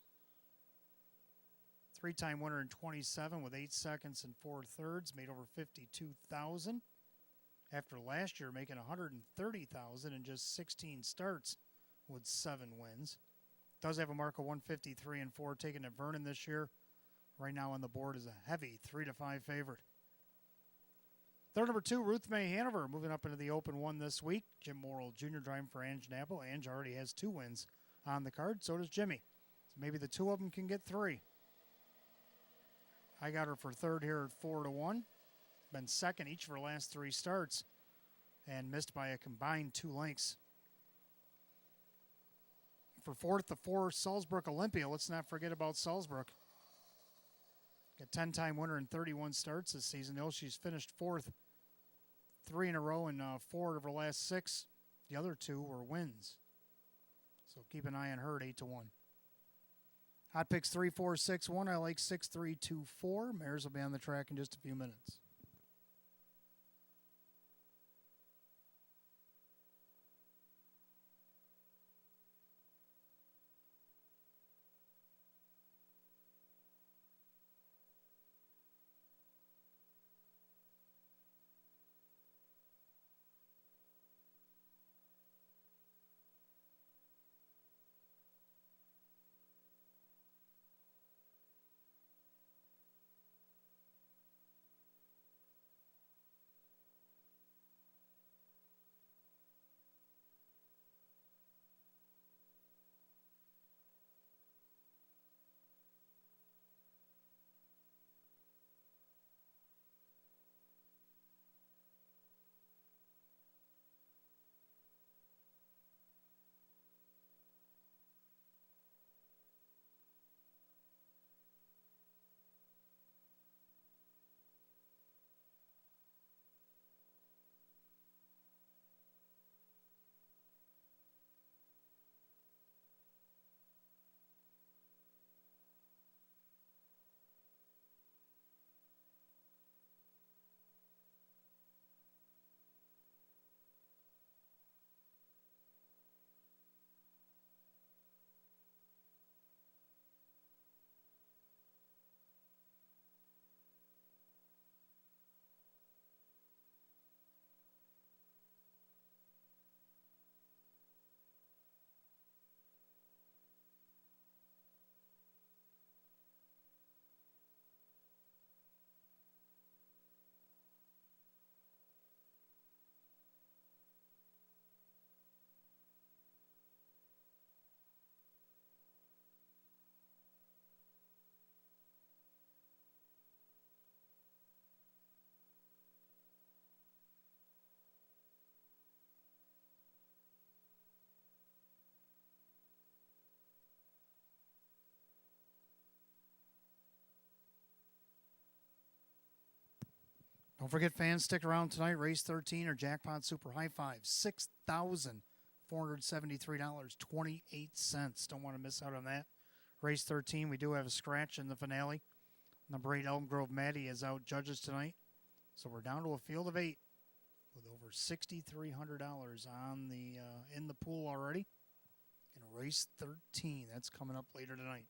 3-time winner in 27 with 8 seconds and 4 thirds. Made over $52,000. After last year making $130,000 in just 16 starts with 7 wins. Does have a mark of 153 and 4 taken at Vernon this year. Right now on the board is a heavy 3-5 favorite. Third number 2, Ruth May Hanover, moving up into the Open 1 this week. Jim Morrill Jr. driving for Ange Napple. Ange already has 2 wins on the card. So does Jimmy. So maybe the 2 of them can get 3. I got her for third here at 4-1. Been second each of her last 3 starts and missed by a combined 2 lengths. For fourth, the 4, Salzburg Olympia. Let's not forget about Salzburg. A 10-time winner in 31 starts this season. Though she's finished 4th 3 in a row and 4 of her last 6. The other 2 were wins. So keep an eye on her at 8-1. Hot picks 3, 4, 6, 1. I like 6, 3, 2, 4. Mares will be on the track in just a few minutes. Don't forget, fans, stick around tonight. Race 13 or Jackpot Super High Five, $6,473.28. Don't want to miss out on that. Race 13, we do have a scratch in the finale. Number 8, Elm Grove Maddie is out judges tonight. So we're down to a field of 8 with over $6,300 on the in the pool already. In race 13, that's coming up later tonight.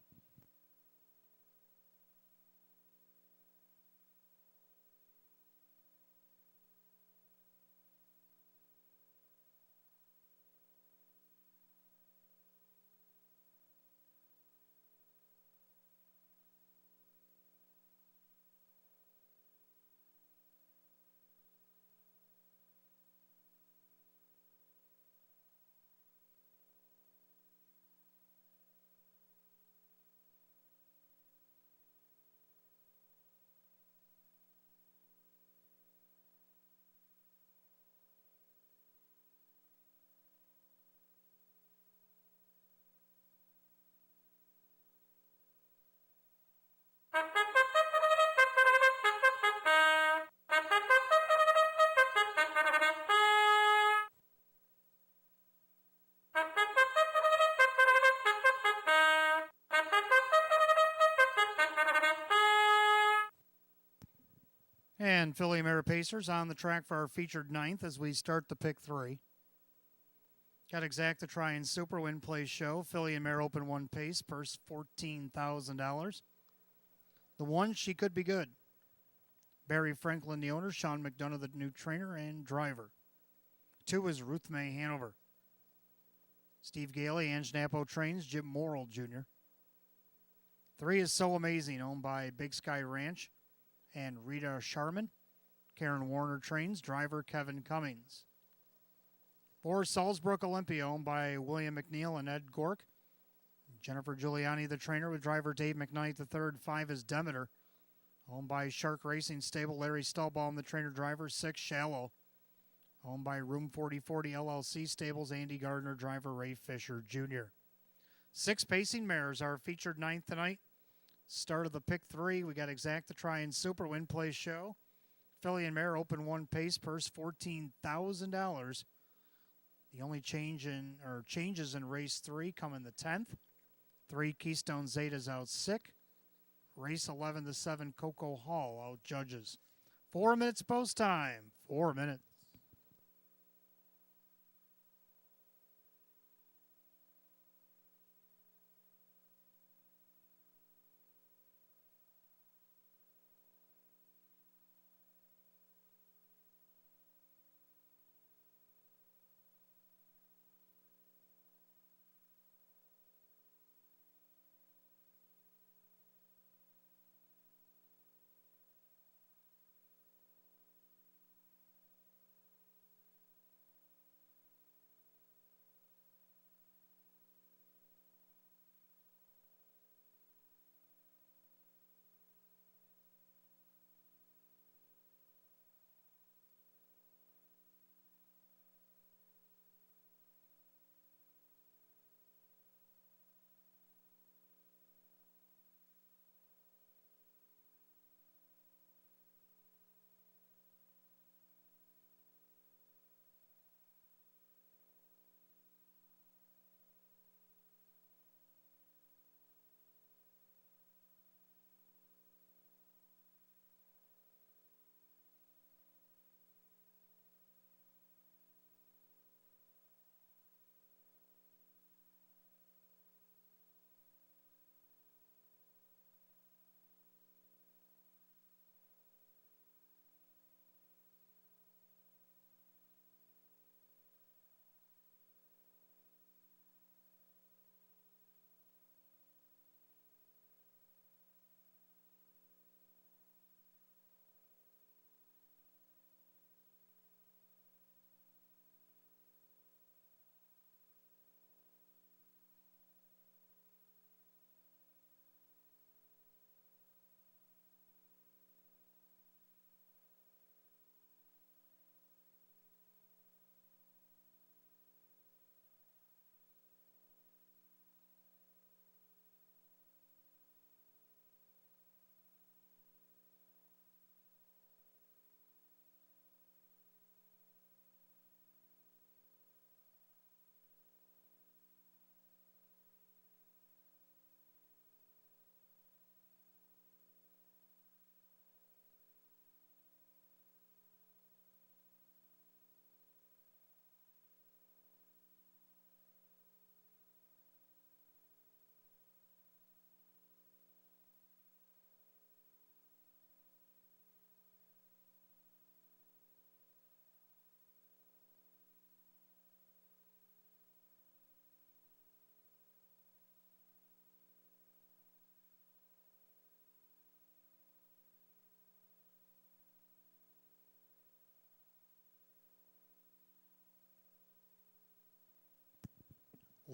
And Philly Mare Pacers on the track for our featured ninth as we start the pick three. Got Exacta Try and Super Win Play Show. Philly and Mare Open 1 pace, purse $14,000. The one, She Could Be Good. Barry Franklin, the owner. Sean McDonough, the new trainer and driver. 2 is Ruth May Hanover. Steve Gailey, Ange Napo trains. Jim Morrill Jr. 3 is So Amazing, owned by Big Sky Ranch and Rita Sharman. Karen Warner trains. Driver Kevin Cummings. 4 is Salzbrook Olympia, owned by William McNeil and Ed Gork. Jennifer Giuliani, the trainer, with driver Dave McKnight III. 5 is Demeter, owned by Shark Racing Stable. Larry Stallbaum, the trainer driver. 6, Shallow, owned by Room 4040 LLC Stables. Andy Gardner, driver Ray Fisher Jr. 6 pacing mares are featured ninth tonight. Start of the pick three. We got Exacta Try and Super Win Play Show. Philly and Mare Open 1 pace, purse $14,000. The only changes in race 3 come in the 10th. 3 Keystone Zeta's out sick. Race 11 to 7 Coco Hall out judges. 4 minutes post time. 4 minutes.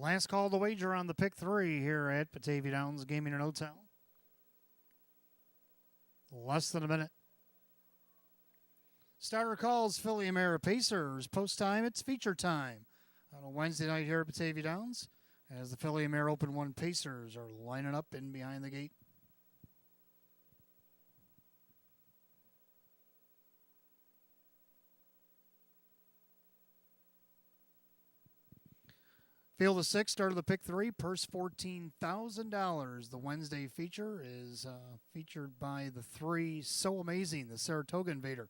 Last call to wager on the pick three here at Batavia Downs Gaming and Hotel. Less than a minute. Starter calls, Philly and Mare Pacers. Post time, it's feature time on a Wednesday night here at Batavia Downs as the Philly and Mare Open 1 Pacers are lining up in behind the gate. Field of 6, start of the pick 3, purse $14,000. The Wednesday feature is featured by the 3 So Amazing, the Saratoga Invader.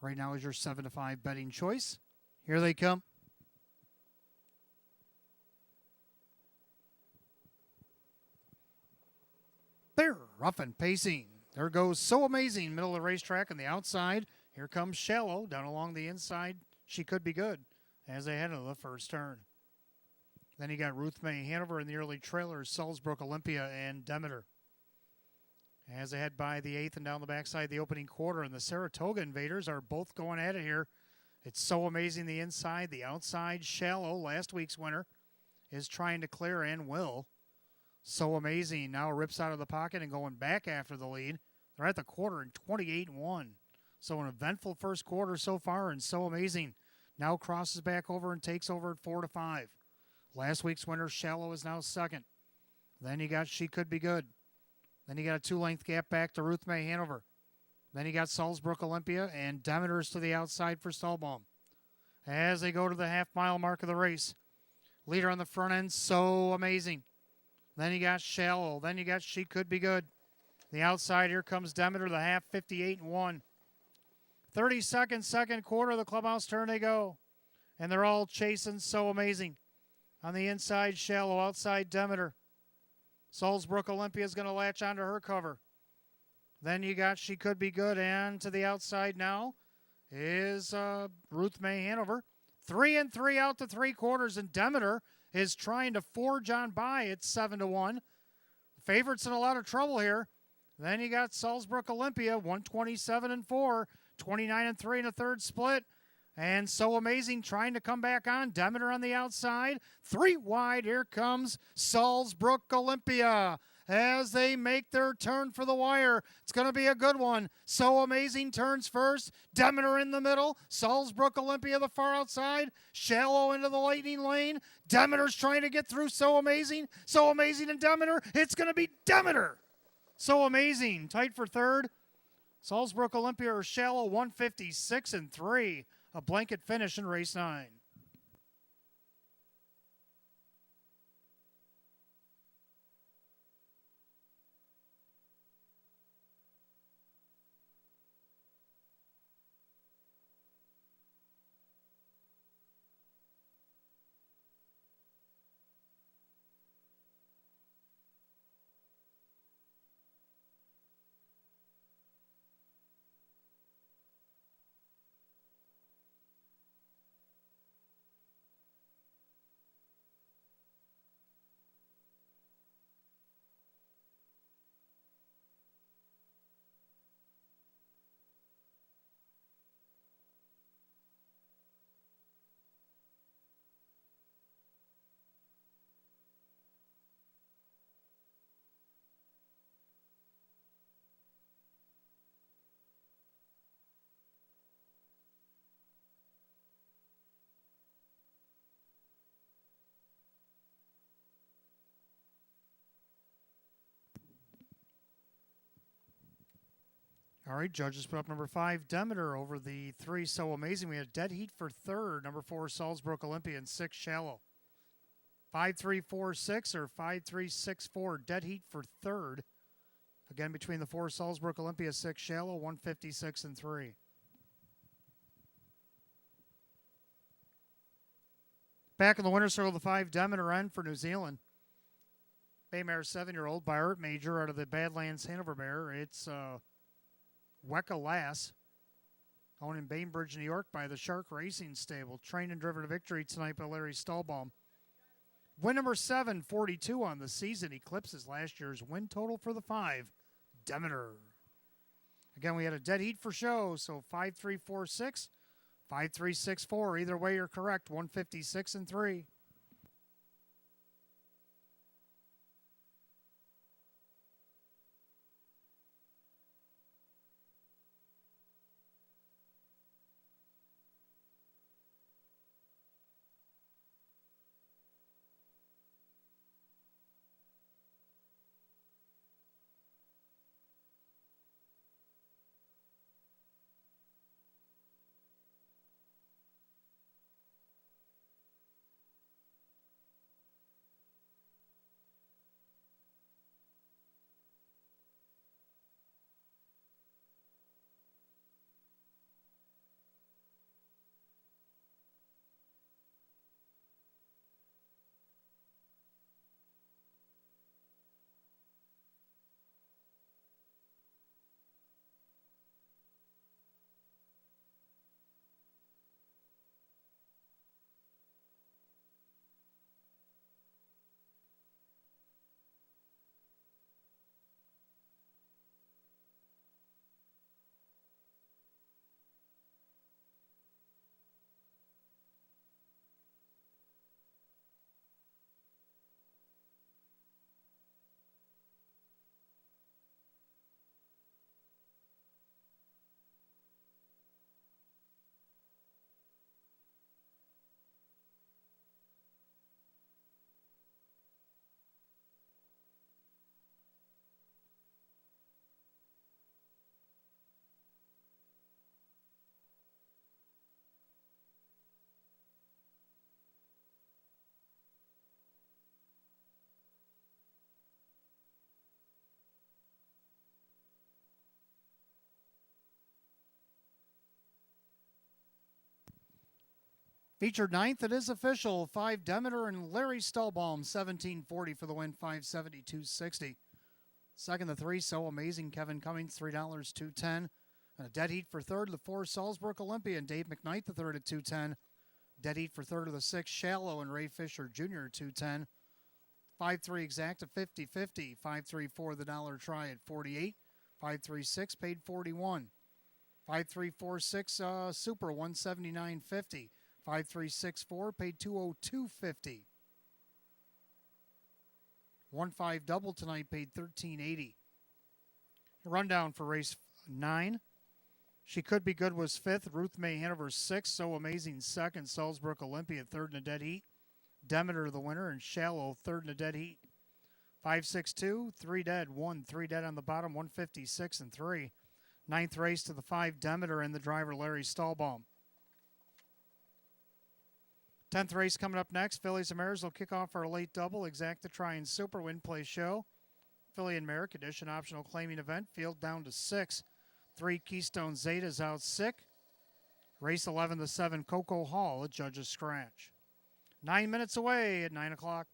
Right now is your 7 to 5 betting choice. Here they come. They're rough and pacing. There goes So Amazing, middle of the racetrack on the outside. Here comes Shallow down along the inside. She could be good as they head into the first turn. Then you got Ruth May Hanover in the early trailers, Salzbrook Olympia and Demeter. As they head by the 8th and down the backside, the opening quarter, and the Saratoga Invaders are both going at it here. It's So Amazing the inside, the outside. Shallow, last week's winner, is trying to clear and will. So Amazing now rips out of the pocket and going back after the lead. They're at the quarter in 28-1. So an eventful first quarter so far, and So Amazing now crosses back over and takes over at 4 to 5. Last week's winner, Shallow, is now second. Then you got She Could Be Good. Then you got a 2-length gap back to Ruth May Hanover. Then you got Salzbrook Olympia and Demeter's to the outside for Stahlbaum. As they go to the half-mile mark of the race, leader on the front end, So Amazing. Then you got Shallow. Then you got She Could Be Good. The outside, here comes Demeter, the half, 58-1. 30-second, second quarter, the clubhouse turn they go. And they're all chasing So Amazing. On the inside, Shallow. Outside, Demeter. Salzbrook Olympia is going to latch onto her cover. Then you got She Could Be Good. And to the outside now is Ruth May Hanover. 3 and 3 out to 3 quarters. And Demeter is trying to forge on by. It's 7 to 1. Favorites in a lot of trouble here. Then you got Salzbrook Olympia, 127 and 4, 29 and 3 in a third split. And So Amazing trying to come back on. Demeter on the outside. 3 wide. Here comes Salzbrook Olympia as they make their turn for the wire. It's going to be a good one. So Amazing turns first. Demeter in the middle. Salzbrook Olympia the far outside. Shallow into the lightning lane. Demeter's trying to get through So Amazing. So Amazing and Demeter. It's going to be Demeter. So Amazing tight for third. Salzbrook Olympia or Shallow 156 and 3. A blanket finish in race 9. All right, judges put up number 5, Demeter, over the 3, So Amazing. We had dead heat for third, number 4, Salzbrook Olympia, and 6, Shallow. 5-3-4-6 or 5-3-6-4, dead heat for third. Again, between the 4, Salzbrook Olympia, 6, Shallow, 156 and 3. Back in the winner's circle, the 5, Demeter N for New Zealand. Baymare 7-year-old by Art Major out of the Badlands Hanover mare. It's Weka Lass, owned in Bainbridge, New York by the Shark Racing Stable. Trained and driven to victory tonight by Larry Stahlbaum. Win number 7, 42 on the season, eclipses last year's win total for the 5, Demeter. Again, we had a dead heat for show, so 5-3-4-6, 5-3-6-4. Either way, you're correct, 156 and 3. Featured ninth, it is official. 5 Demeter and Larry Stahlbaum, 1740 for the win, 572.60. Second, the 3 So Amazing, Kevin Cummings, $3, 210. And a dead heat for third, the 4 Salzburg Olympian, Dave McKnight, the third at 210. Dead heat for third of the 6 Shallow and Ray Fisher Jr. at 210. 5-3 exact at 50-50. 5-3-4 the dollar try at 48. 5-3-6 paid 41. 5-3-4-6 Super 179.50. 5-3-6-4 paid 202.50. 1-5 double tonight paid 13.80. Rundown for race 9. She Could Be Good was 5th. Ruth May Hanover 6th. So Amazing 2nd. Salzburg Olympia 3rd in a dead heat. Demeter the winner, and Shallow 3rd in a dead heat. 5-6-2, 3 dead, 1, 3 dead on the bottom, 156 and 3. 9th race to the 5 Demeter and the driver Larry Stahlbaum. 10th race coming up next. Fillies and Mares will kick off our late double. Exacta Try and Super Win Play Show. Filly and Mare Condition optional claiming event. Field down to 6. 3 Keystone Zeta's out sick. Race 11 the 7 Coco Hall at Judge's Scratch. 9 minutes away at 9 o'clock.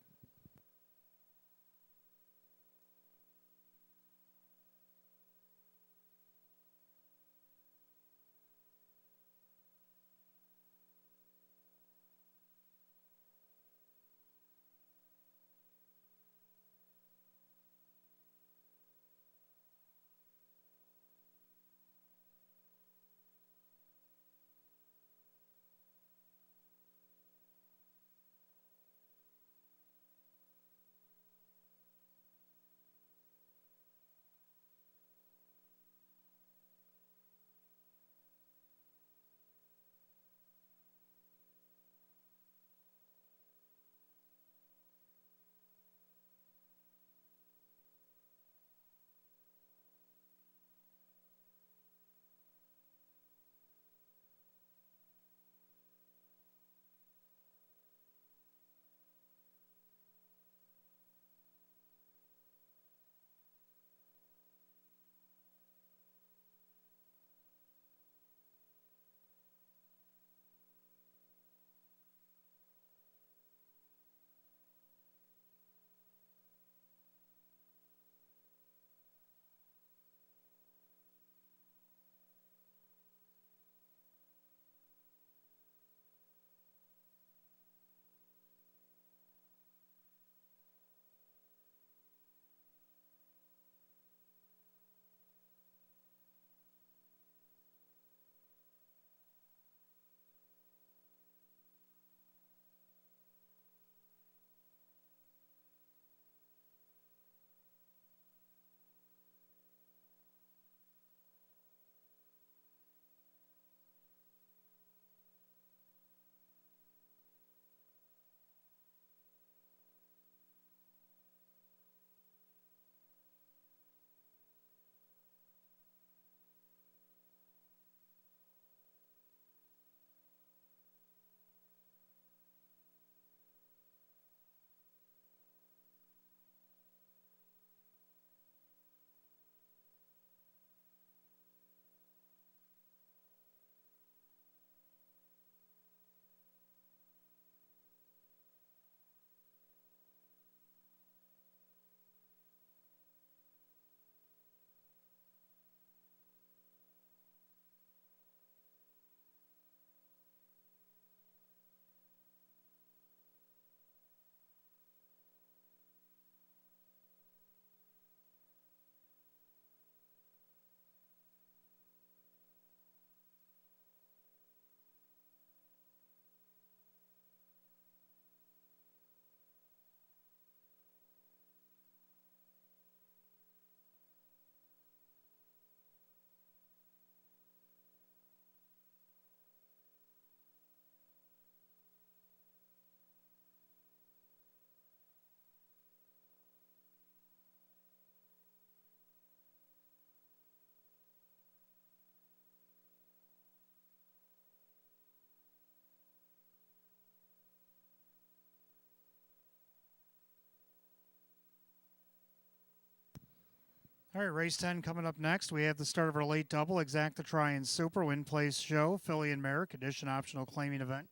All right, race 10 coming up next. We have the start of our late double, Exacta Try and Super Win Place Show, Filly and Mare Condition optional claiming event.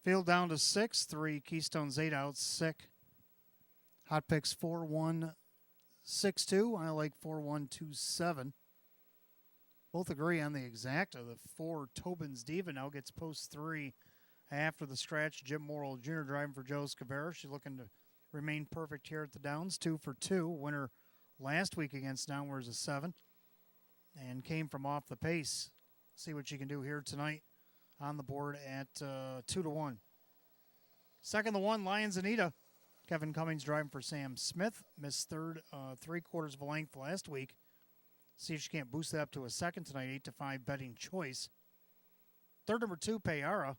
Field down to 6. 3 Keystone Zeta out sick. Hot picks 4162. I like 4127. Both agree on the exacta. The 4 Tobin's Diva now gets post 3 after the stretch. Jim Morrill Jr. driving for Joe Scavera. She's looking to remain perfect here at the Downs. 2 for 2. Winner last week against Downwards a 7. And came from off the pace. See what she can do here tonight on the board at 2-1. Second, the 1 Lions Anita. Kevin Cummings driving for Sam Smith. Missed third, 3/4 of a length last week. See if she can't boost that up to a second tonight. 8-5 betting choice. Third, number 2, Payara.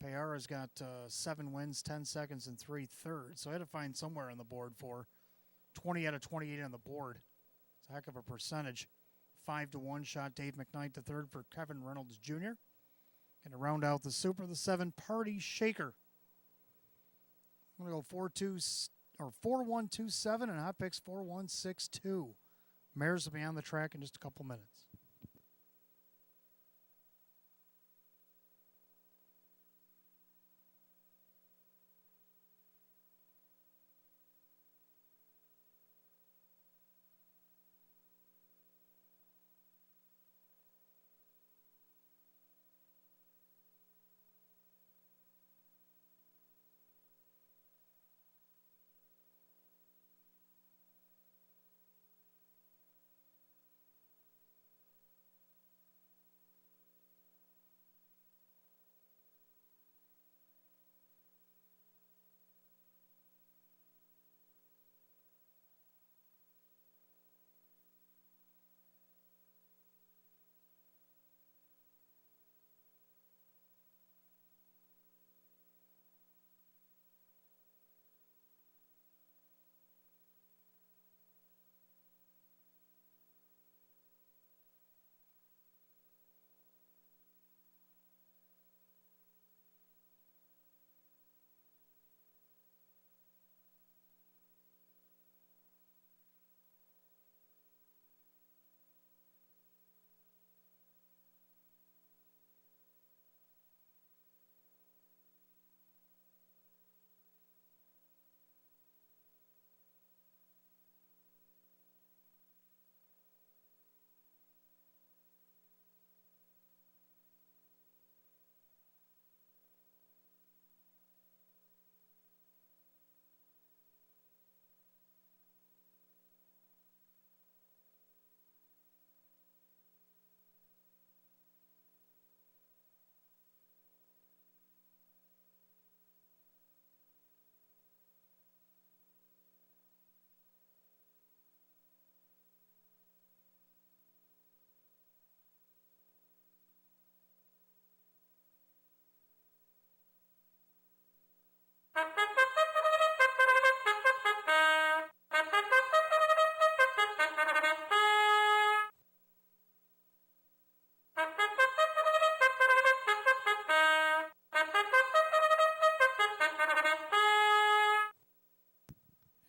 Payara's got 7 wins, 10 seconds, and 3/3. So I had to find somewhere on the board for 20 out of 28 on the board. It's a heck of a percentage. 5-1 shot Dave McKnight III for Kevin Reynolds Jr. And to round out the super, the 7 Party Shaker. I'm going to go 4-1-2-7 and hot picks 4-1-6-2. Mares will be on the track in just a couple minutes.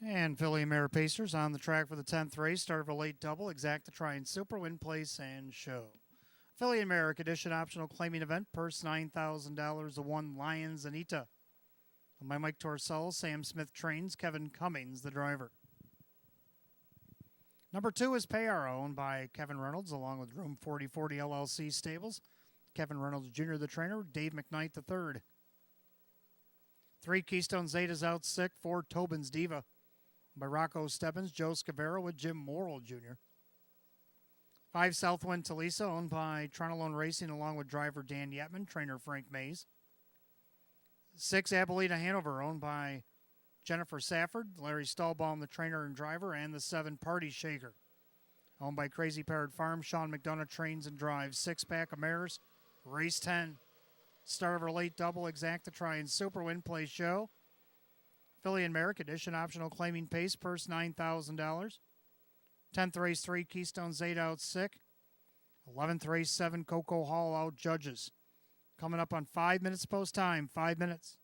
And Philly Mare Pacers on the track for the 10th race. Started for a late double. Exacta try and super win place and show. Philly and Merrick edition optional claiming event. Purse $9,000. The 1 Lions Anita. By Mike Torcell, Sam Smith trains. Kevin Cummings, the driver. Number 2 is Payara, owned by Kevin Reynolds, along with Room 4040 LLC Stables. Kevin Reynolds Jr., the trainer. Dave McKnight, the third. 3 Keystone Zeta's out sick. 4 Tobin's Diva. By Rocco Stebbins, Joe Scavera with Jim Morrill Jr. 5 Southwind Talisa, owned by Tronolone Racing, along with driver Dan Yetman, trainer Frank Mays. 6 Abilene Hanover, owned by Jennifer Safford, Larry Stahlbaum, the trainer and driver, and the 7 Party Shaker, owned by Crazy Parrot Farm. Sean McDonough trains and drives. 6-pack of mares, race 10. Start of our late double, exacta try and super win play show. Philly and Merrick edition optional claiming pace, purse $9,000. 10th race 3 Keystone Zeta out sick. 11th race 7 Coco Hall out judges. Coming up on 5 minutes post time. 5 minutes.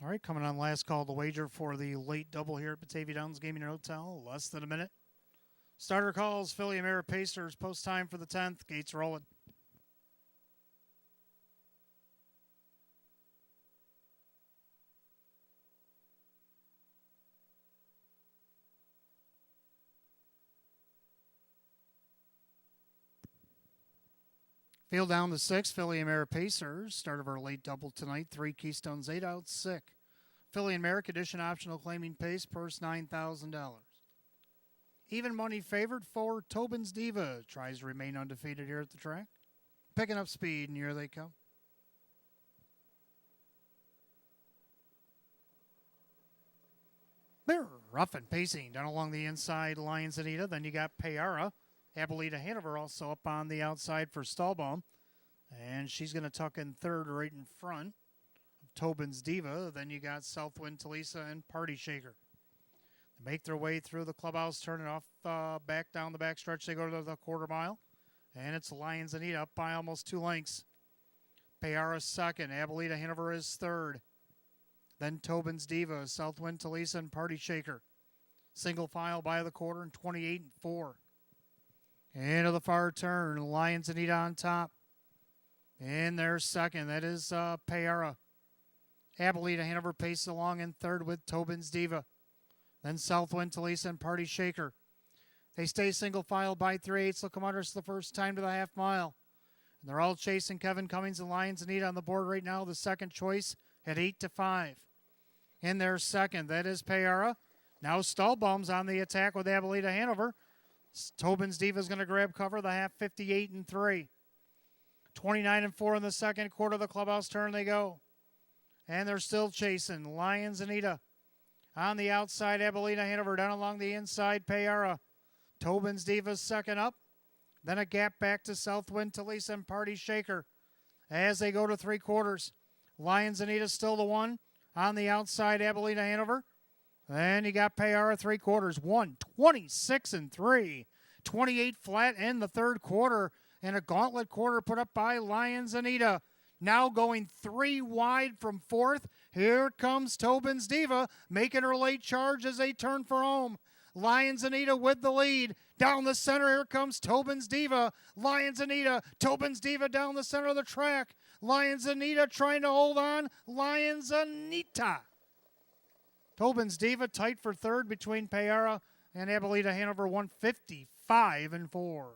All right, coming on last call to wager for the late double here at Batavia Downs Gaming and Hotel. Less than a minute. Starter calls, Philly America Pacers, post time for the 10th. Gates rolling. Field down to 6, Philly America Pacers. Start of our late double tonight. 3 Keystones, 8 out, sick. Philly America edition optional claiming pace, purse $9,000. Even money favored for Tobin's Diva. Tries to remain undefeated here at the track. Picking up speed, and here they come. They're rough and pacing down along the inside, Lions Anita. Then you got Payara. Abilita Hanover also up on the outside for Stahlbaum. And she's going to tuck in third right in front of Tobin's Diva. Then you got Southwind Talisa and Party Shaker. They make their way through the clubhouse, turn it off back down the back stretch. They go to the quarter mile. And it's Lions Anita up by almost 2 lengths. Payara second. Abilita Hanover is third. Then Tobin's Diva, Southwind Talisa, and Party Shaker. Single file by the quarter and 28-4. Into the far turn, Lions Anita on top. And there's second. That is Payara. Abilita Hanover paces along in third with Tobin's Diva. Then Southwind Talisa and Party Shaker. They stay single file by 3/8 locomotives the first time to the half mile. And they're all chasing Kevin Cummings and Lions Anita on the board right now. The second choice at 8-5. In their second, that is Payara. Now Stahlbaum's on the attack with Abilita Hanover. Tobin's Diva is going to grab cover, the half 58-3. 29-4 in the second quarter of the clubhouse turn they go. And they're still chasing. Lions Anita on the outside, Abilita Hanover down along the inside, Payara. Tobin's Diva second up. Then a gap back to Southwind Talisa and Party Shaker. As they go to 3 quarters, Lions Anita still the one. On the outside, Abilita Hanover. Then you got Payara 3 quarters. 26-3. 28 flat in the third quarter. And a gauntlet quarter put up by Lions Anita. Now going 3 wide from fourth. Here comes Tobin's Diva making her late charge as they turn for home. Lions Anita with the lead. Down the center, here comes Tobin's Diva. Lions Anita, Tobin's Diva down the center of the track. Lions Anita trying to hold on. Lions Anita. Tobin's Diva tight for third between Payara and Abilita Hanover, 155-4.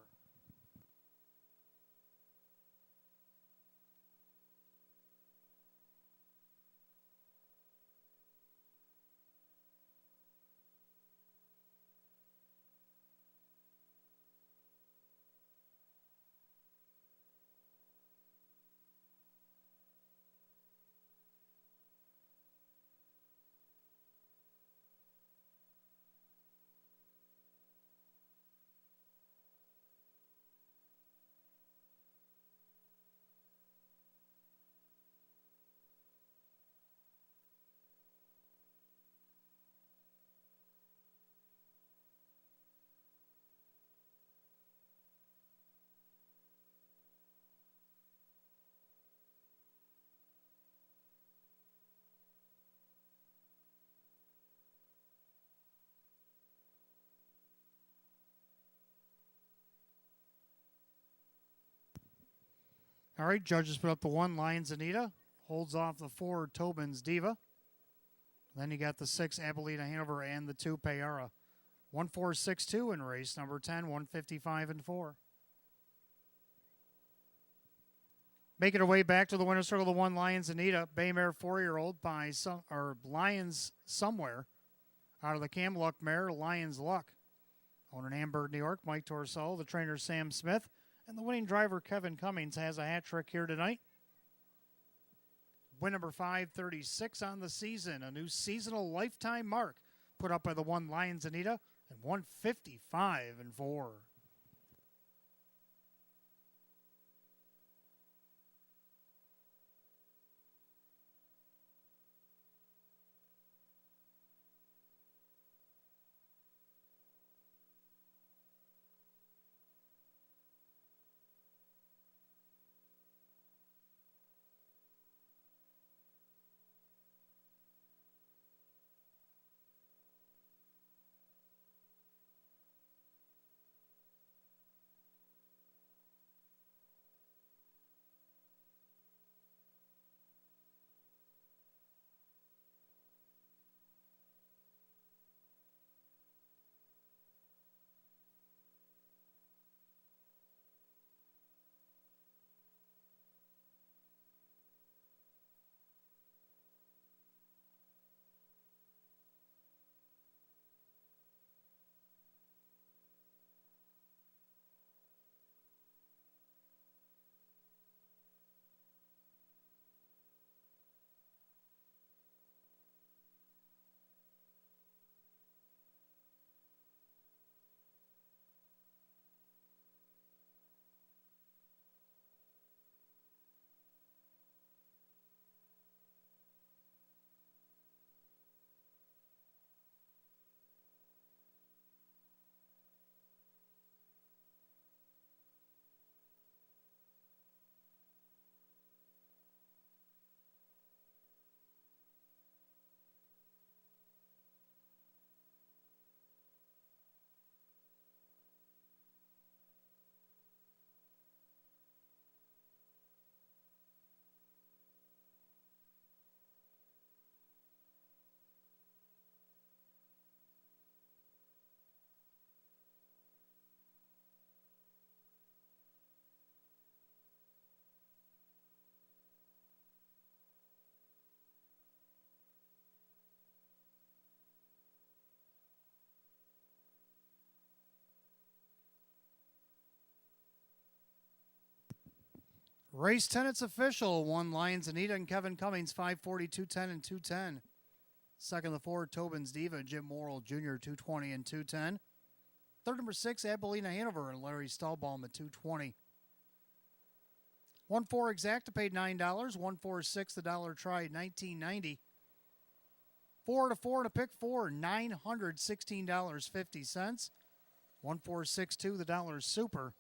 All right, judges put up the 1, Lions Anita. Holds off the 4, Tobin's Diva. Then you got the 6, Abilita Hanover, and the 2, Payara. 1-4-6-2 in race number 10, 155-4. Making her way back to the winner's circle, the 1, Lions Anita. Baymare 4-year-old by Lions Somewhere. Out of the Cam Luck mare, Lions Luck. Owner in Hamburg, New York, Mike Torso. The trainer, Sam Smith. And the winning driver, Kevin Cummings, has a hat trick here tonight. Win number 536 on the season. A new seasonal lifetime mark put up by the 1, Lions Anita, and 155-4. Race 10, it's official. 1 Lions Anita and Kevin Cummings, 540, 210, and 210. Second, the 4, Tobin's Diva, Jim Morrill Jr., 220 and 210. Third, number 6, Abilena Hanover and Larry Stahlbaum at 220. 1-4 Exacta paid $9. 1-4-6 the dollar try at $19.90. 4-4 and a pick 4, $916.50. 1-4-6-2 the dollar super.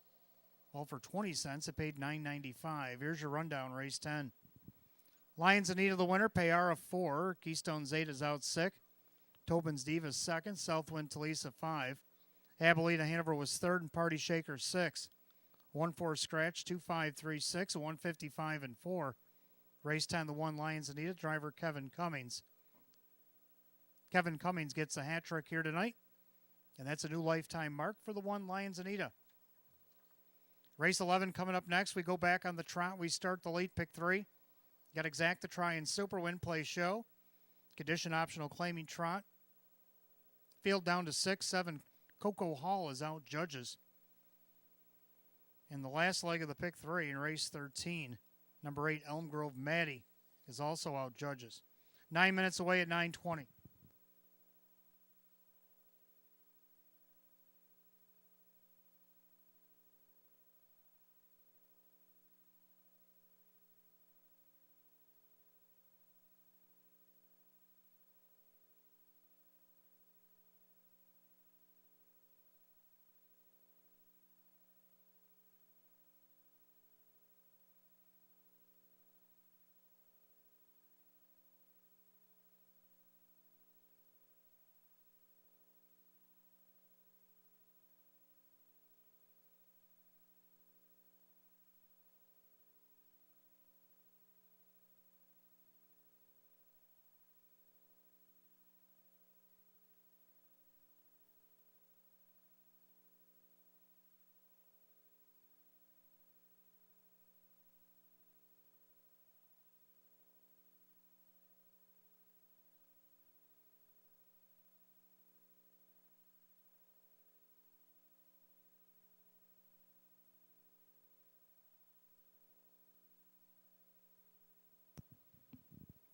All for 20 cents. It paid $9.95. Here's your rundown, race 10. Lions Anita the winner, Payara 4. Keystone Zeta's out sick. Tobin's Diva 2nd. Southwind Talisa 5. Abilena Hanover was 3rd and Party Shaker 6. 1-4 scratch, 2-5-3-6, 155 and 4. Race 10, the 1 Lions Anita, driver Kevin Cummings. Kevin Cummings gets a hat trick here tonight, and that's a new lifetime mark for the 1 Lions Anita. Race 11 coming up next. We go back on the trot. We start the late pick 3. Got Exacta try and super win play show. Condition optional claiming trot. Field down to 6. 7 Coco Hall is out judges. In the last leg of the pick 3 in race 13, number 8 Elm Grove Maddie is also out judges. 9 minutes away at 9:20.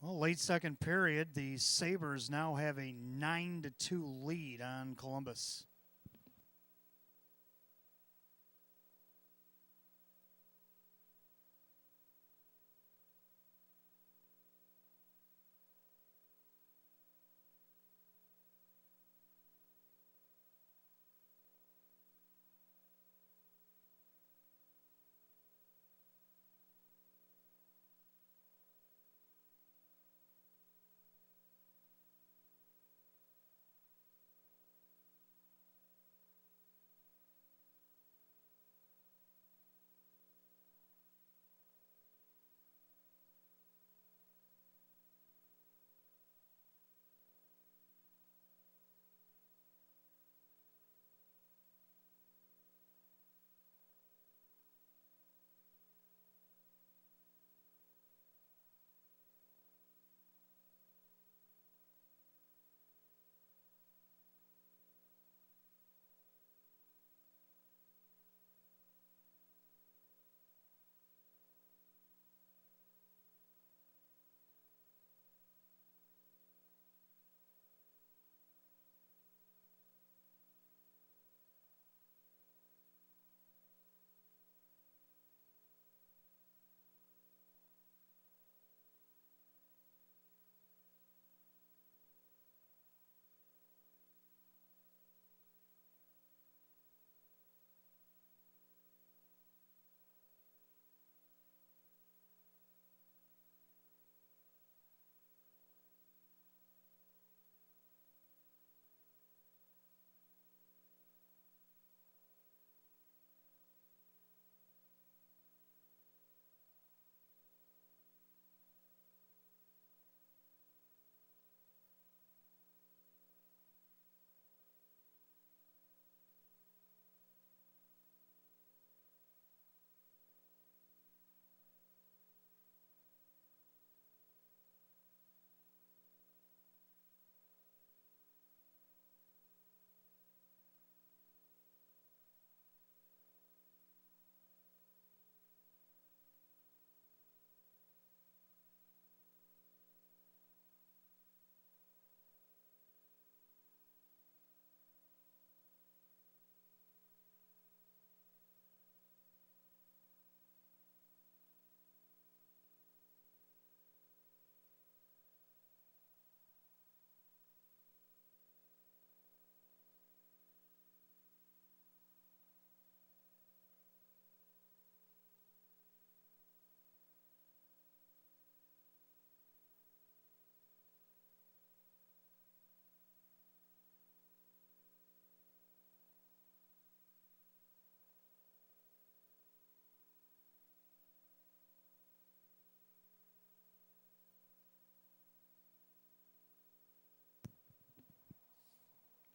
Well, late second period, the Sabres now have a 9-2 lead on Columbus.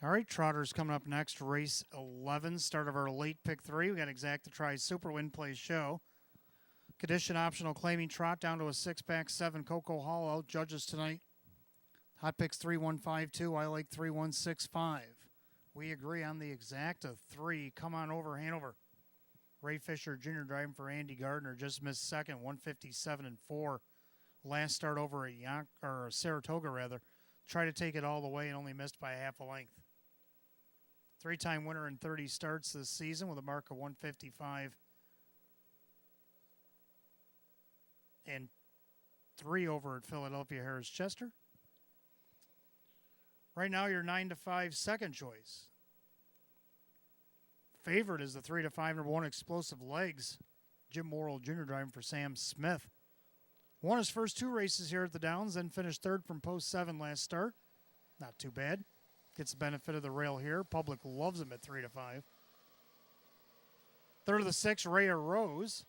All right, Trotters coming up next. Race 11, start of our late pick 3. We got Exacta Try Super Win Play Show. Condition optional claiming trot down to a 6-pack 7. Coco Hall out. Judges tonight. Hot picks 3152. I like 3165. We agree on the Exacta 3. Come on over, Hanover. Ray Fisher Jr. driving for Andy Gardner. Just missed second, 157 and 4. Last start over at Saratoga, rather. Tried to take it all the way and only missed by half a length. 3-time winner in 30 starts this season with a mark of 155 and 3 over at Philadelphia Harris Chester. Right now, your 9-5 second choice. Favorite is the 3-5 number 1 Explosive Legs. Jim Morrill Jr. driving for Sam Smith. Won his first 2 races here at the Downs, then finished third from post 7 last start. Not too bad. Gets the benefit of the rail here. Public loves him at 3-5. Third of the 6, Rhea Rose.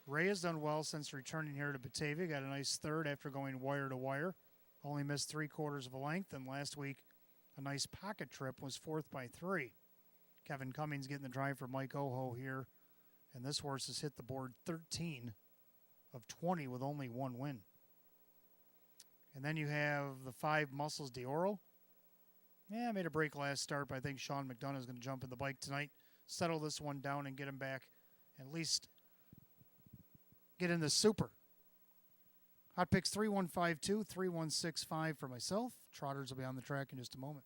Ray has done well since returning here to Batavia. Got a nice third after going wire to wire. Only missed 3/4 of a length, and last week a nice pocket trip was 4th by 3. Kevin Cummings getting the drive for Mike Oho here, and this horse has hit the board 13 of 20 with only 1 win. And then you have the 5 Muscles d'Oro. Yeah, made a break last start, but I think Sean McDonough is going to jump in the bike tonight, settle this one down, and get him back, at least get in the super. Hot picks 3152, 3165 for myself. Trotters will be on the track in just a moment.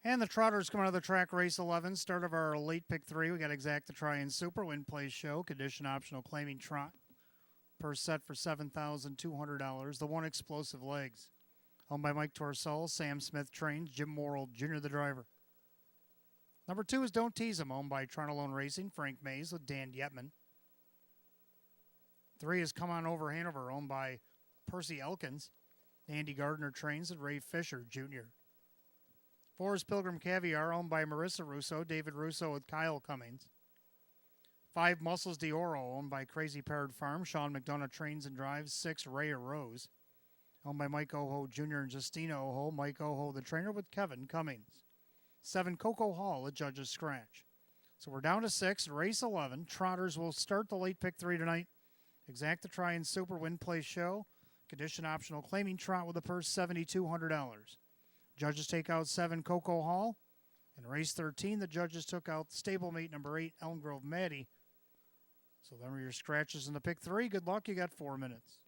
And the Trotters come out of the track, race 11, start of our late pick 3. We got Exacta Try and Super Win Play Show, condition optional claiming trot. Per set for $7,200. The 1 Explosive Legs. Owned by Mike Torsell, Sam Smith trains, Jim Morrill Jr. the driver. Number 2 is Don't Tease Him, owned by Tronalone Racing, Frank Mays with Dan Yetman. 3 is Come On Over Hanover, owned by Percy Elkins. Andy Gardner trains and Ray Fisher Jr. 4 is Pilgrim Caviar, owned by Marissa Russo, David Russo with Kyle Cummings. 5 Muscles d'Oro, owned by Crazy Parrot Farm, Sean McDonough trains and drives. 6 Rhea Rose, owned by Mike Oho Jr. and Justina Oho, Mike Oho the trainer with Kevin Cummings. 7 Coco Hall, a judge's scratch. So we're down to 6, race 11. Trotters will start the late pick 3 tonight. Exacta Try and Super Win Play Show. Condition optional claiming trot with a purse $7,200. Judges take out 7 Coco Hall. In race 13, the judges took out stablemate number 8, Elm Grove Maddie. So them are your scratches in the pick 3. Good luck. You got 4 minutes.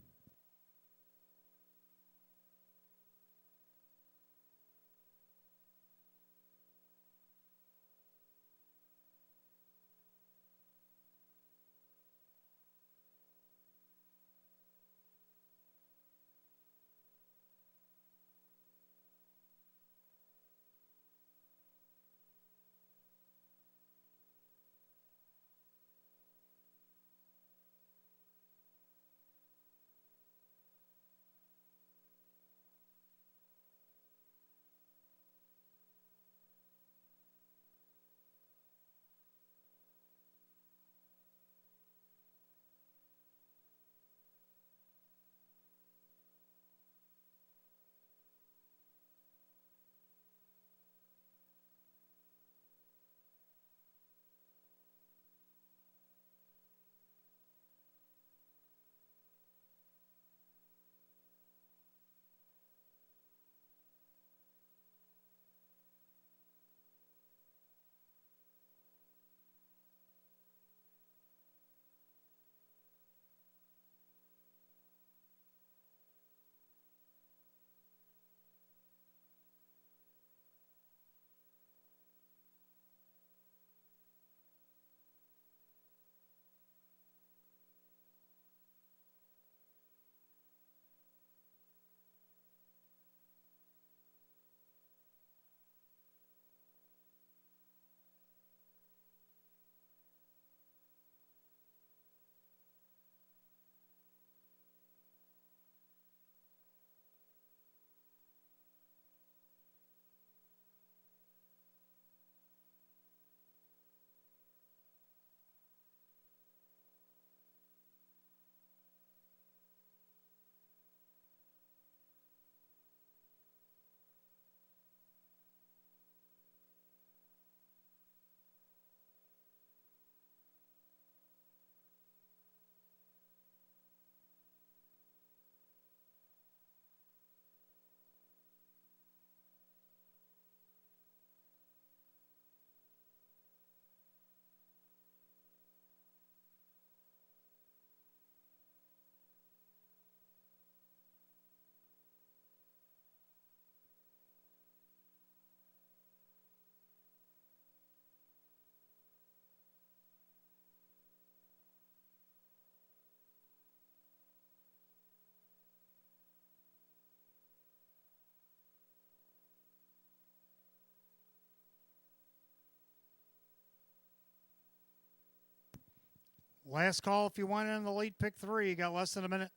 Last call if you want in the late pick 3. You got less than a minute.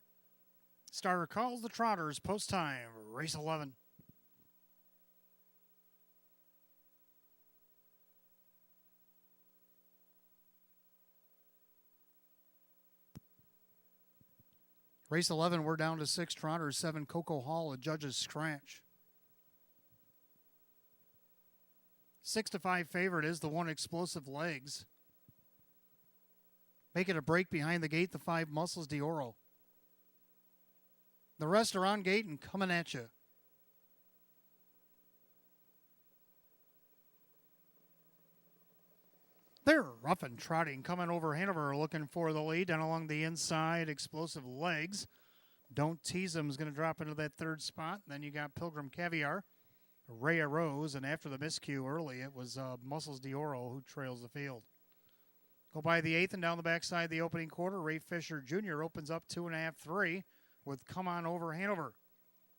Starter calls the Trotters. Post time. Race 11. Race 11, we're down to 6 Trotters, 7 Coco Hall, a judge's scratch. 6-5 favorite is the 1 Explosive Legs. Making a break behind the gate, the 5 Muscles d'Oro. The rest are on gate and coming at you. They're rough and trotting, coming over Hanover, looking for the lead. And along the inside, Explosive Legs. Don't Tease Them is going to drop into that 3rd spot. And then you got Pilgrim Caviar, Rhea Rose, and after the miscue early, it was Muscles d'Oro who trails the field. Go by the 8th and down the backside the opening quarter. Ray Fisher Jr. opens up 2.5-3 with Come On Over Hanover.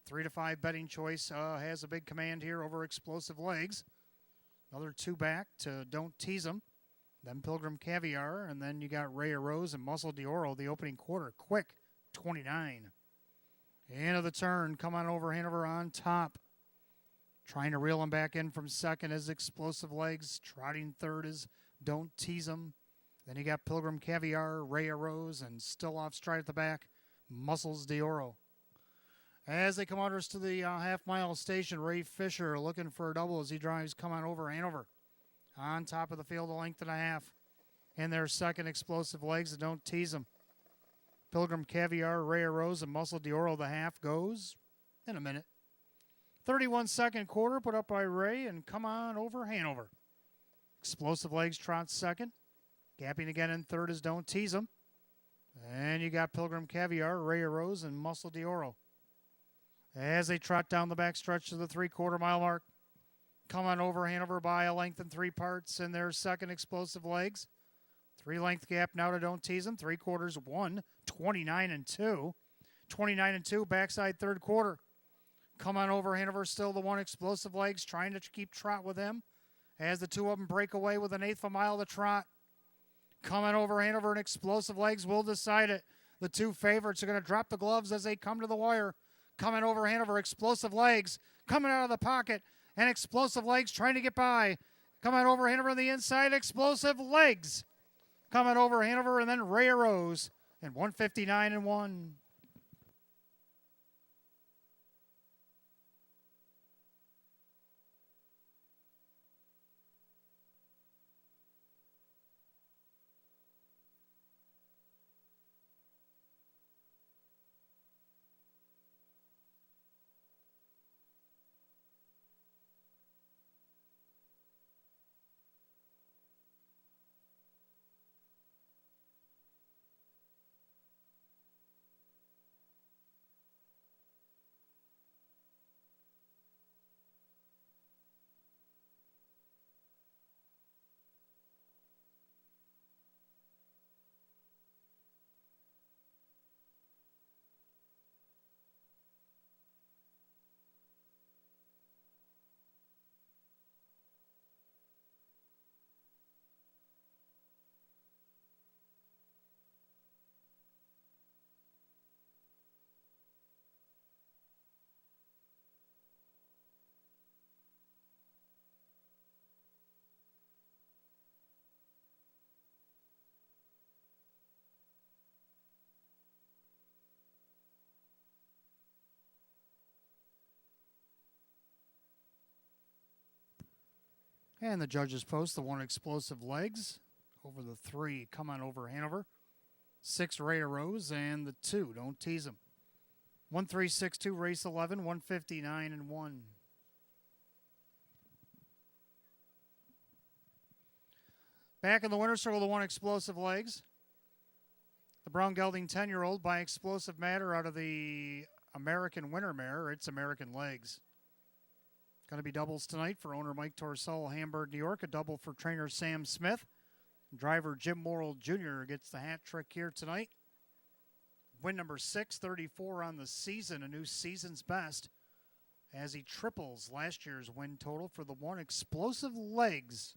3-5 betting choice has a big command here over Explosive Legs. Another 2 back to Don't Tease Them. Then Pilgrim Caviar, and then you got Rhea Rose and Muscle d'Oro, the opening quarter. Quick, 29. End of the turn, Come On Over Hanover on top. Trying to reel him back in from second is Explosive Legs. Trotting third is Don't Tease Them. Then you got Pilgrim Caviar, Rhea Rose, and still off stride at the back, Muscles d'Oro. As they come out to the half-mile station, Ray Fisher looking for a double as he drives Come On Over Hanover. On top of the field, a length and a half. In their second, Explosive Legs, and Don't Tease Them. Pilgrim Caviar, Rhea Rose, and Muscle d'Oro, the half goes in a minute. 31-second quarter put up by Ray, and Come On Over Hanover. Explosive Legs trots second. Gapping again in third is Don't Tease Them. And you got Pilgrim Caviar, Rhea Rose, and Muscle d'Oro. As they trot down the back stretch to the 3/4 mile mark, Come On Over Hanover by a length and 3 parts in their second, Explosive Legs. 3-length gap now to Don't Tease Them. 3/4 1, 29-2. 29-2, backside 3rd quarter. Come On Over Hanover, still the 1 Explosive Legs, trying to keep trot with him. As the 2 of them break away with 1/8 of a mile to trot. Come On Over Hanover and Explosive Legs will decide it. The 2 favorites are going to drop the gloves as they come to the wire. Come On Over Hanover, Explosive Legs coming out of the pocket. And Explosive Legs trying to get by. Come On Over Hanover on the inside. Explosive Legs. Come On Over Hanover, and then Rhea Rose. And 159-1. And the judges post the 1 Explosive Legs over the 3 Come On Over Hanover. 6 Rhea Rose and the 2 Don't Tease Them. 1-3-6-2 race 11, 159-1. Back in the winner's circle, the 1 Explosive Legs. The brown gelding 10-year-old by Explosive Matter out of the American Winter Mare. It's American Legs. Going to be doubles tonight for owner Mike Torsell, Hamburg, New York. A double for trainer Sam Smith. Driver Jim Morrill Jr. gets the hat trick here tonight. Win number 634 on the season, a new season's best, as he triples last year's win total for the 1 Explosive Legs.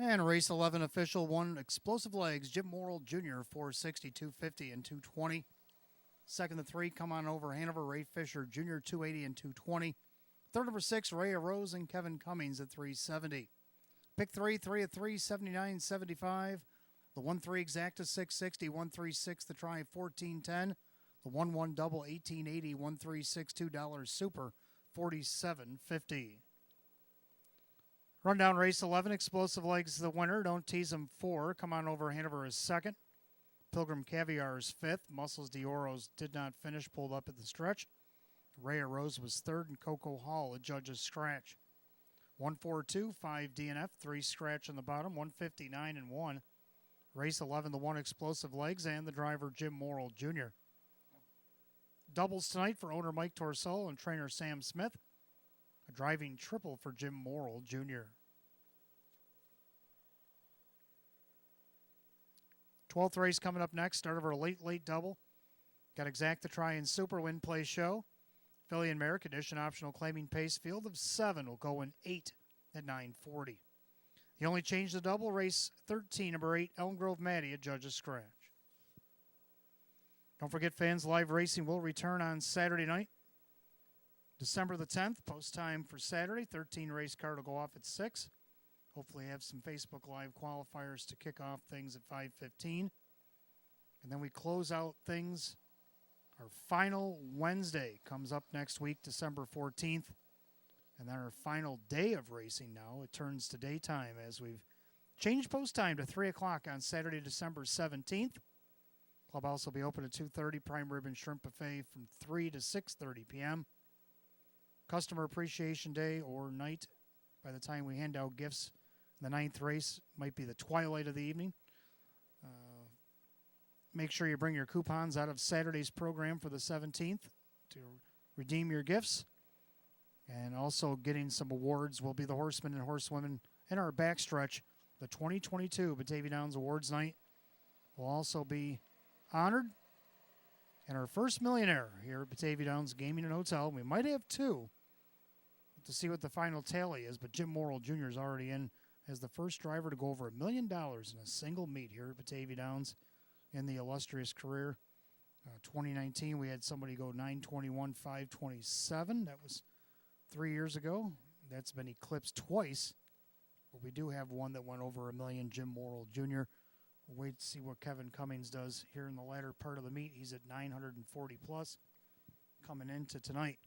And race 11 official one, Explosive Legs, Jim Morrill Jr., 460, 250, and 220. Second to 3, come on over Hanover, Ray Fisher Jr., 280 and 220. Third number 6, Ray Rose and Kevin Cummings at 370. Pick 3, 3 of 3, 79, 75. The 1-3 exacta 660, 136 the try 1410. The 1-1 double 1880, 136 $2 super 47.50. Rundown race 11, Explosive Legs the winner. Don't Tease Him 4. Come on over Hanover is second. Pilgrim Caviar is fifth. Muscles Dioros did not finish, pulled up at the stretch. Rhea Rose was third, and Coco Hall a judge's scratch. 142, 5 DNF, 3 scratch on the bottom, 159 and 1. Race 11, the 1 Explosive Legs, and the driver Jim Morrill Jr. Doubles tonight for owner Mike Torcel and trainer Sam Smith. A driving triple for Jim Morrill Jr. 12th race coming up next. Start of our late double. Got Exacta Try and Super Win Play Show. Philly and Mare condition optional claiming pace field of 7 will go in 8 at 9:40. The only change the double, race 13, number 8, Elm Grove Maddie at judge's scratch. Don't forget, fans, live racing will return on Saturday night, December the 10th. Post time for Saturday. 13 race card will go off at 6. Hopefully have some Facebook Live qualifiers to kick off things at 5:15. And then we close out things. Our final Wednesday comes up next week, December 14th. And then our final day of racing now, it turns to daytime as we've changed post time to 3 o'clock on Saturday, December 17th. Clubhouse will be open at 2:30. Prime Rib Shrimp Buffet from 3 to 6:30 p.m. Customer Appreciation Day or night, by the time we hand out gifts, the 9th race might be the twilight of the evening. Make sure you bring your coupons out of Saturday's program for the 17th to redeem your gifts. And also getting some awards will be the horsemen and horsewomen in our backstretch. The 2022 Batavia Downs Awards Night will also be honored. And our first millionaire here at Batavia Downs Gaming and Hotel, we might have 2 to see what the final tally is, but Jim Morrill Jr. is already in as the first driver to go over $1 million in a single meet here at Batavia Downs in the illustrious career. 2019, we had somebody go 921, 527. That was 3 years ago. That's been eclipsed twice. But we do have one that went over $1 million, Jim Morrill Jr. We'll wait to see what Kevin Cummings does here in the latter part of the meet. He's at 940 plus coming into tonight.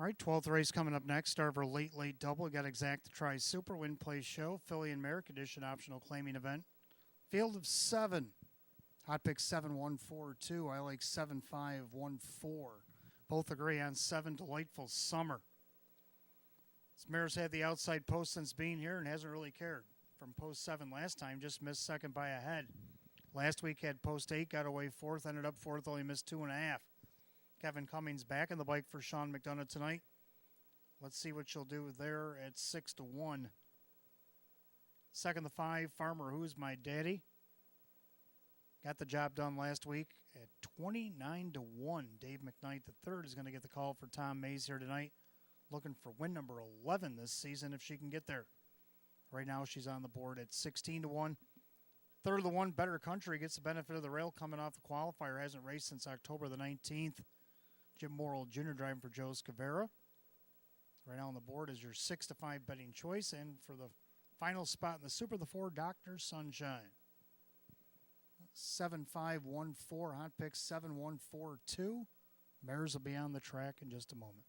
All right, 12th race coming up next. Start of our late double. We got Exact to Try Super Win Place Show, Filly and Mare Condition Optional Claiming Event. Field of 7. Hot pick 7142. I like 7514. Both agree on 7 Delightful Summer. This mare's had the outside post since being here and hasn't really cared. From post 7 last time, just missed second by a head. Last week had post 8, got away 4th, ended up 4th, only missed 2.5. Kevin Cummings back in the bike for Sean McDonough tonight. Let's see what she'll do there at 6-1. Second, the 5, Farmer Who's My Daddy. Got the job done last week at 29-1. Dave McKnight III is going to get the call for Tom Mays here tonight. Looking for win number 11 this season if she can get there. Right now she's on the board at 16-1. Third of the 1, Better Country, gets the benefit of the rail coming off the qualifier. Hasn't raced since October the 19th. Jim Morrill Jr. driving for Joe Scavera. Right now on the board is your 6-5 betting choice. And for the final spot in the Super, the 4, Dr. Sunshine. 7514, hot pick 7142. Mares will be on the track in just a moment.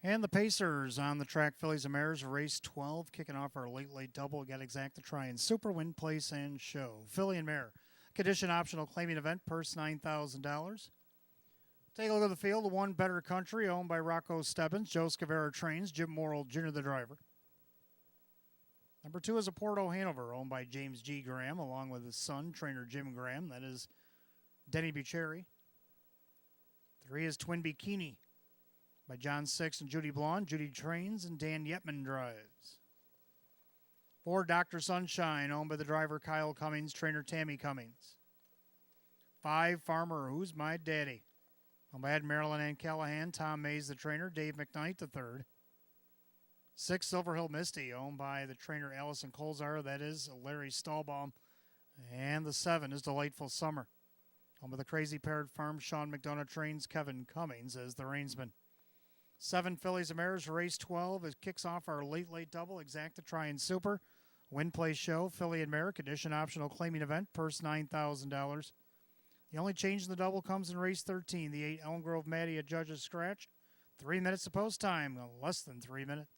And the Pacers on the track, Fillies and Mares, race 12, kicking off our late double. We got Exact to Try and Super Win Place and Show. Filly and Mare, condition optional claiming event, purse $9,000. Take a look at the field. The 1, Better Country, owned by Rocco Stebbins. Joe Scavera trains. Jim Morrill Jr., the driver. Number 2 is a Porto Hanover, owned by James G. Graham, along with his son, trainer Jim Graham. That is Denny Bucherri. 3 is Twin Bikini, by John Six and Judy Blonde. Judy trains and Dan Yetman drives. 4, Dr. Sunshine, owned by the driver Kyle Cummings, trainer Tammy Cummings. 5, Farmer Who's My Daddy, owned by Marilyn Ann Callahan, Tom Mays, the trainer, Dave McKnight III. 6, Silver Hill Misty, owned by the trainer Allison Colzar, that is Larry Stahlbaum. And the 7 is Delightful Summer, owned by the Crazy Parrot Farm, Sean McDonough trains, Kevin Cummings as the reinsman. 7, Fillies and Mares, race 12. It kicks off our late double, Exact to Try and Super Win Place Show, Filly and Mare, condition optional claiming event, purse $9,000. The only change in the double comes in race 13. The 8, Elm Grove Maddie, a judge's scratch. 3 minutes to post time, less than 3 minutes.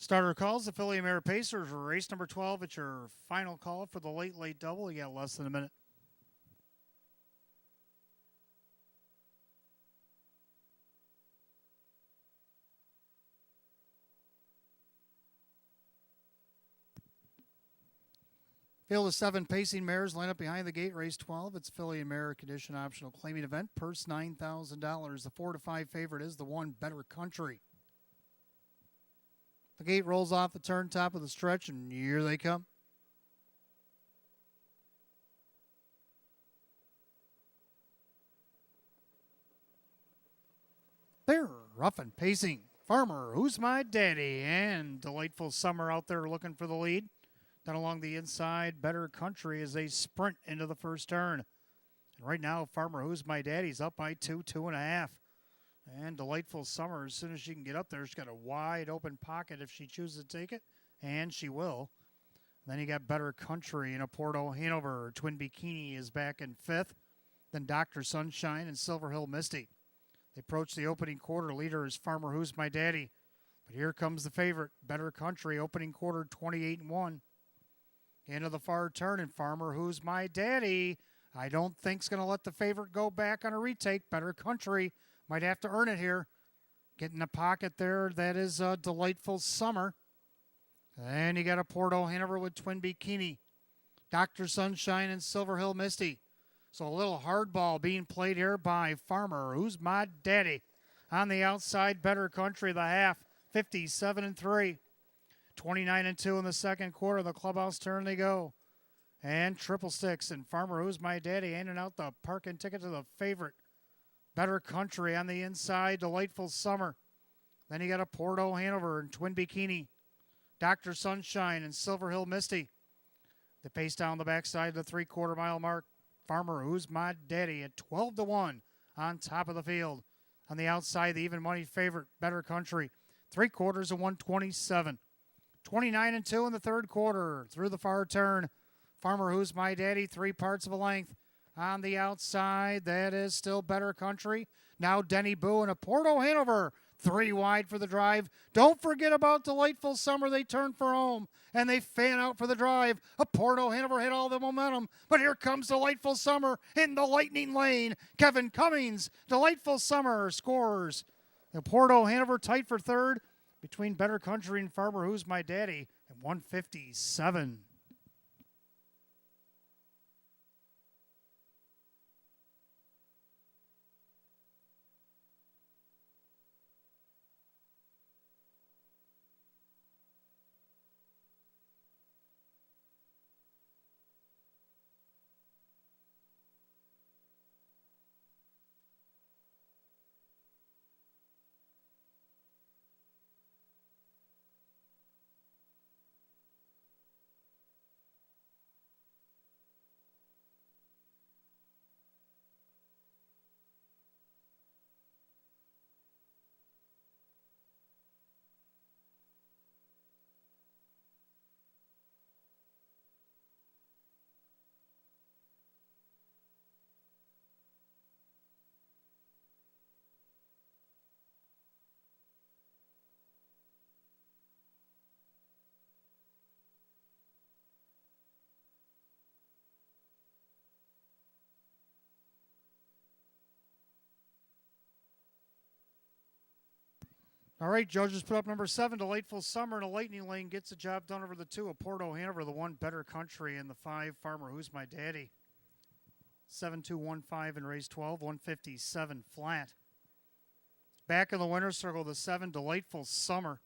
Starter calls, the Philly Mare Pacers, race number 12. It's your final call for the late double. You got less than a minute. Field of 7 pacing mares line up behind the gate. Race 12. It's Philly and Mare condition optional claiming event. Purse $9,000. The 4 to 5 favorite is the 1 Better Country. The gate rolls off the turn, top of the stretch, and here they come. They're rough and pacing. Farmer, Who's My Daddy, and Delightful Summer out there looking for the lead. Down along the inside, Better Country as they sprint into the first turn. And right now, Farmer, Who's My Daddy's up by 2.5. And Delightful Summer, as soon as she can get up there, she's got a wide open pocket if she chooses to take it, and she will. Then you got Better Country and a Porto Hanover. Twin Bikini is back in 5th. Then Dr. Sunshine and Silver Hill Misty. They approach the opening quarter. Leader is Farmer, Who's My Daddy. But here comes the favorite, Better Country, opening quarter 28-1. Into the far turn, and Farmer, Who's My Daddy, I don't think's going to let the favorite go back on a retake. Better Country might have to earn it here. Get in the pocket there. That is Delightful Summer. And you got a Porto Hanover with Twin Bikini. Dr. Sunshine and Silver Hill Misty. So a little hardball being played here by Farmer, Who's My Daddy. On the outside, Better Country, the half, 57-3. 29-2 in the second quarter. The clubhouse turn they go. And triple sticks. And Farmer, Who's My Daddy, handing out the parking ticket to the favorite. Better Country on the inside. Delightful Summer. Then you got a Porto Hanover and Twin Bikini. Dr. Sunshine and Silver Hill Misty. They pace down the backside of the 3/4 mile mark. Farmer, Who's My Daddy at 12-1 on top of the field. On the outside, the even money favorite, Better Country. 3/4 of 127. 29-2 in the third quarter. Through the far turn. Farmer, Who's My Daddy, 3 parts of a length. On the outside, that is still Better Country. Now Denny Boo and a Porto Hanover. 3 wide for the drive. Don't forget about Delightful Summer. They turn for home, and they fan out for the drive. A Porto Hanover hit all the momentum, but here comes Delightful Summer in the lightning lane. Kevin Cummings, Delightful Summer scores. The Porto Hanover tight for third between Better Country and Farmer, Who's My Daddy, at 157. All right, judges put up number 7, Delightful Summer, and a lightning lane gets the job done over the 2 of Porto Hanover, the 1 Better Country, and the 5 Farmer, Who's My Daddy. 7-2-1-5 in race 12, 157 flat. Back in the winner's circle, the 7 Delightful Summer.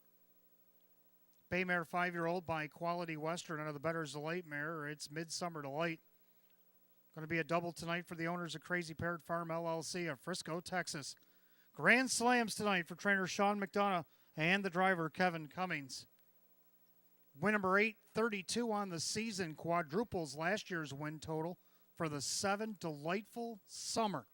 Baymare 5-year-old by Quality Western under the Better's Delight mare. It's Midsummer Delight. Going to be a double tonight for the owners of Crazy Parrot Farm LLC of Frisco, Texas. Grand slams tonight for trainer Sean McDonough and the driver Kevin Cummings. Win number 8, 32 on the season, quadruples last year's win total for the 7 Delightful Summer.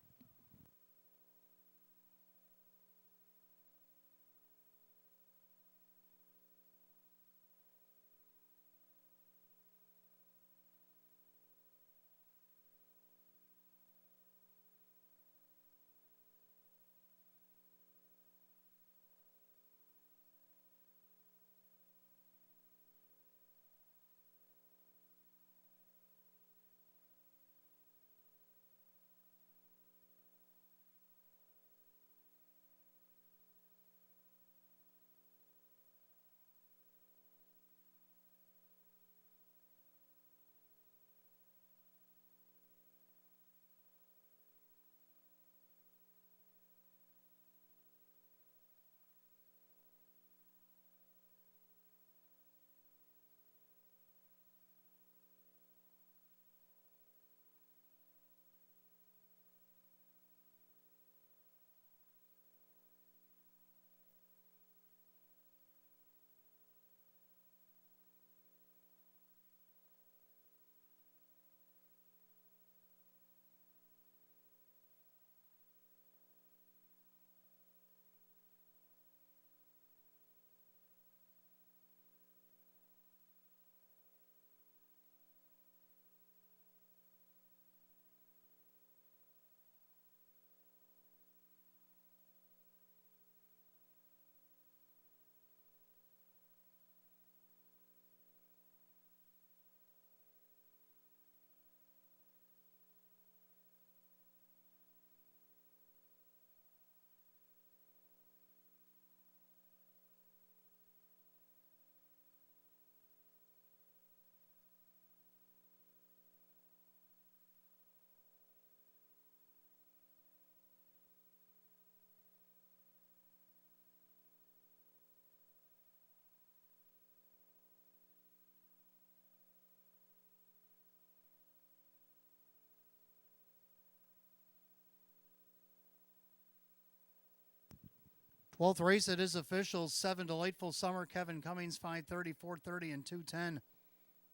12th race, it is official. 7 Delightful Summer, Kevin Cummings, 5:30, 4:30, and 2:10.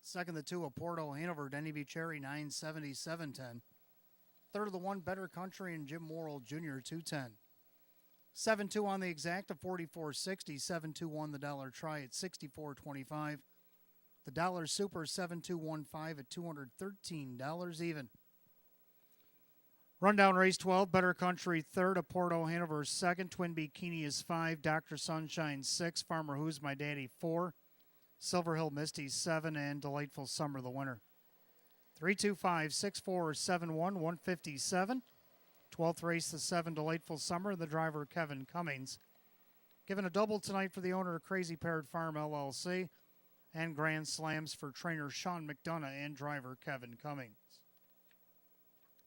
Second, the 2 of Porto Hanover, Denny B. Cherry, 9:70, 7:10. Third of the 1, Better Country, and Jim Morrill Jr., 2:10. 7-2 on the exacta, 44.60. 7-2 won the dollar try at 64.25. The dollar super 7-2-1-5 at $213 even. Rundown race 12, Better Country third, of Porto Hanover second, Twin Bikini is 5, Dr. Sunshine 6, Farmer Who's My Daddy 4, Silver Hill Misty 7, and Delightful Summer the winner. 3-2-5-6-4-7-1, 157. 12th race, the 7 Delightful Summer, the driver Kevin Cummings. Given a double tonight for the owner of Crazy Parrot Farm LLC, and grand slams for trainer Sean McDonough and driver Kevin Cummings.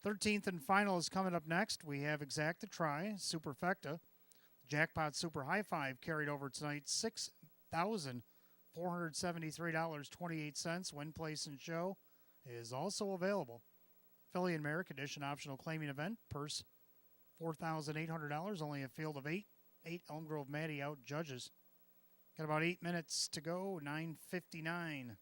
13th and final is coming up next. We have Exacta Try, Superfecta. Jackpot Super High Five carried over tonight, $6,473.28. Win, place, and show is also available. Philly and Merrick Edition optional claiming event. Purse $4,800. Only a field of 8. 8 Elm Grove Matty out judges. Got about 8 minutes to go. 9:59.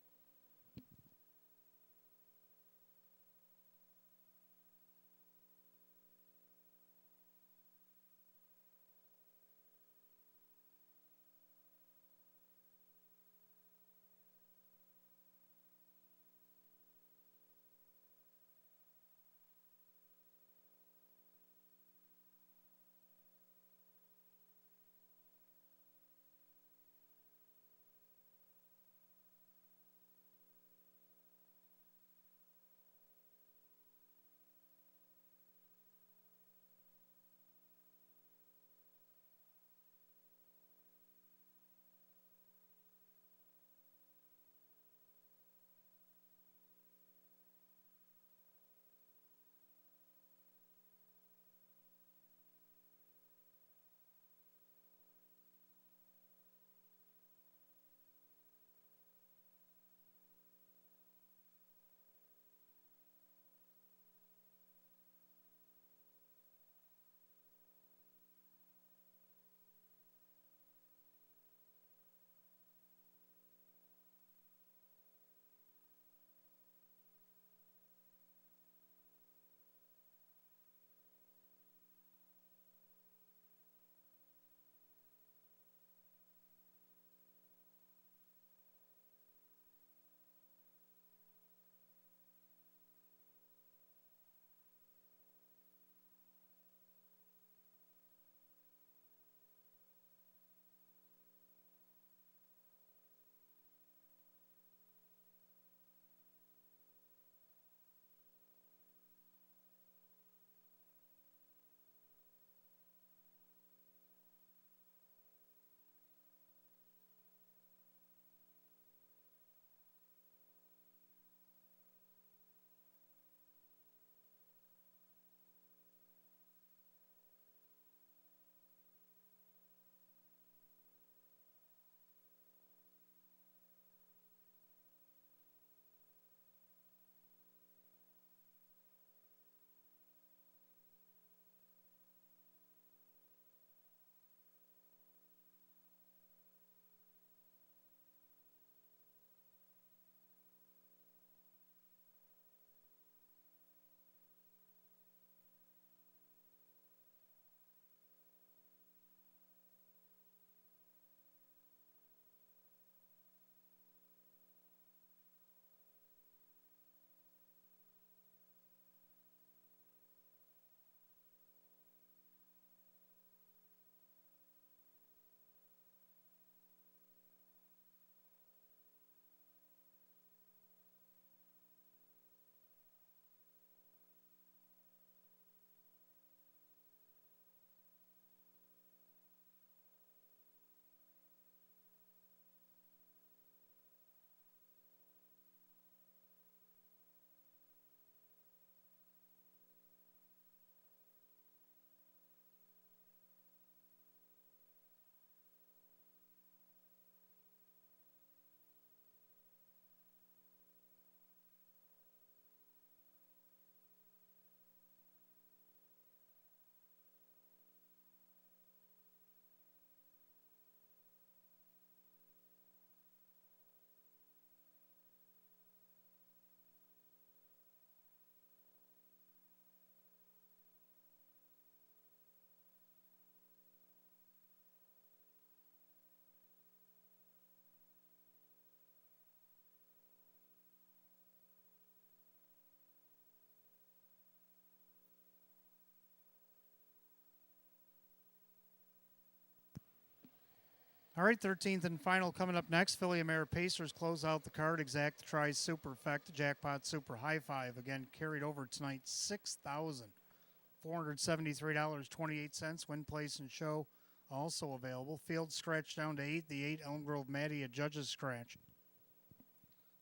All right, 13th and final coming up next. Philly Mare Pacers close out the card. Exact Tries Super Effect Jackpot Super High Five. Again, carried over tonight, $6,473.28. Win, place, and show also available. Field scratch down to 8. The 8 Elm Grove Maddie, a judge's scratch.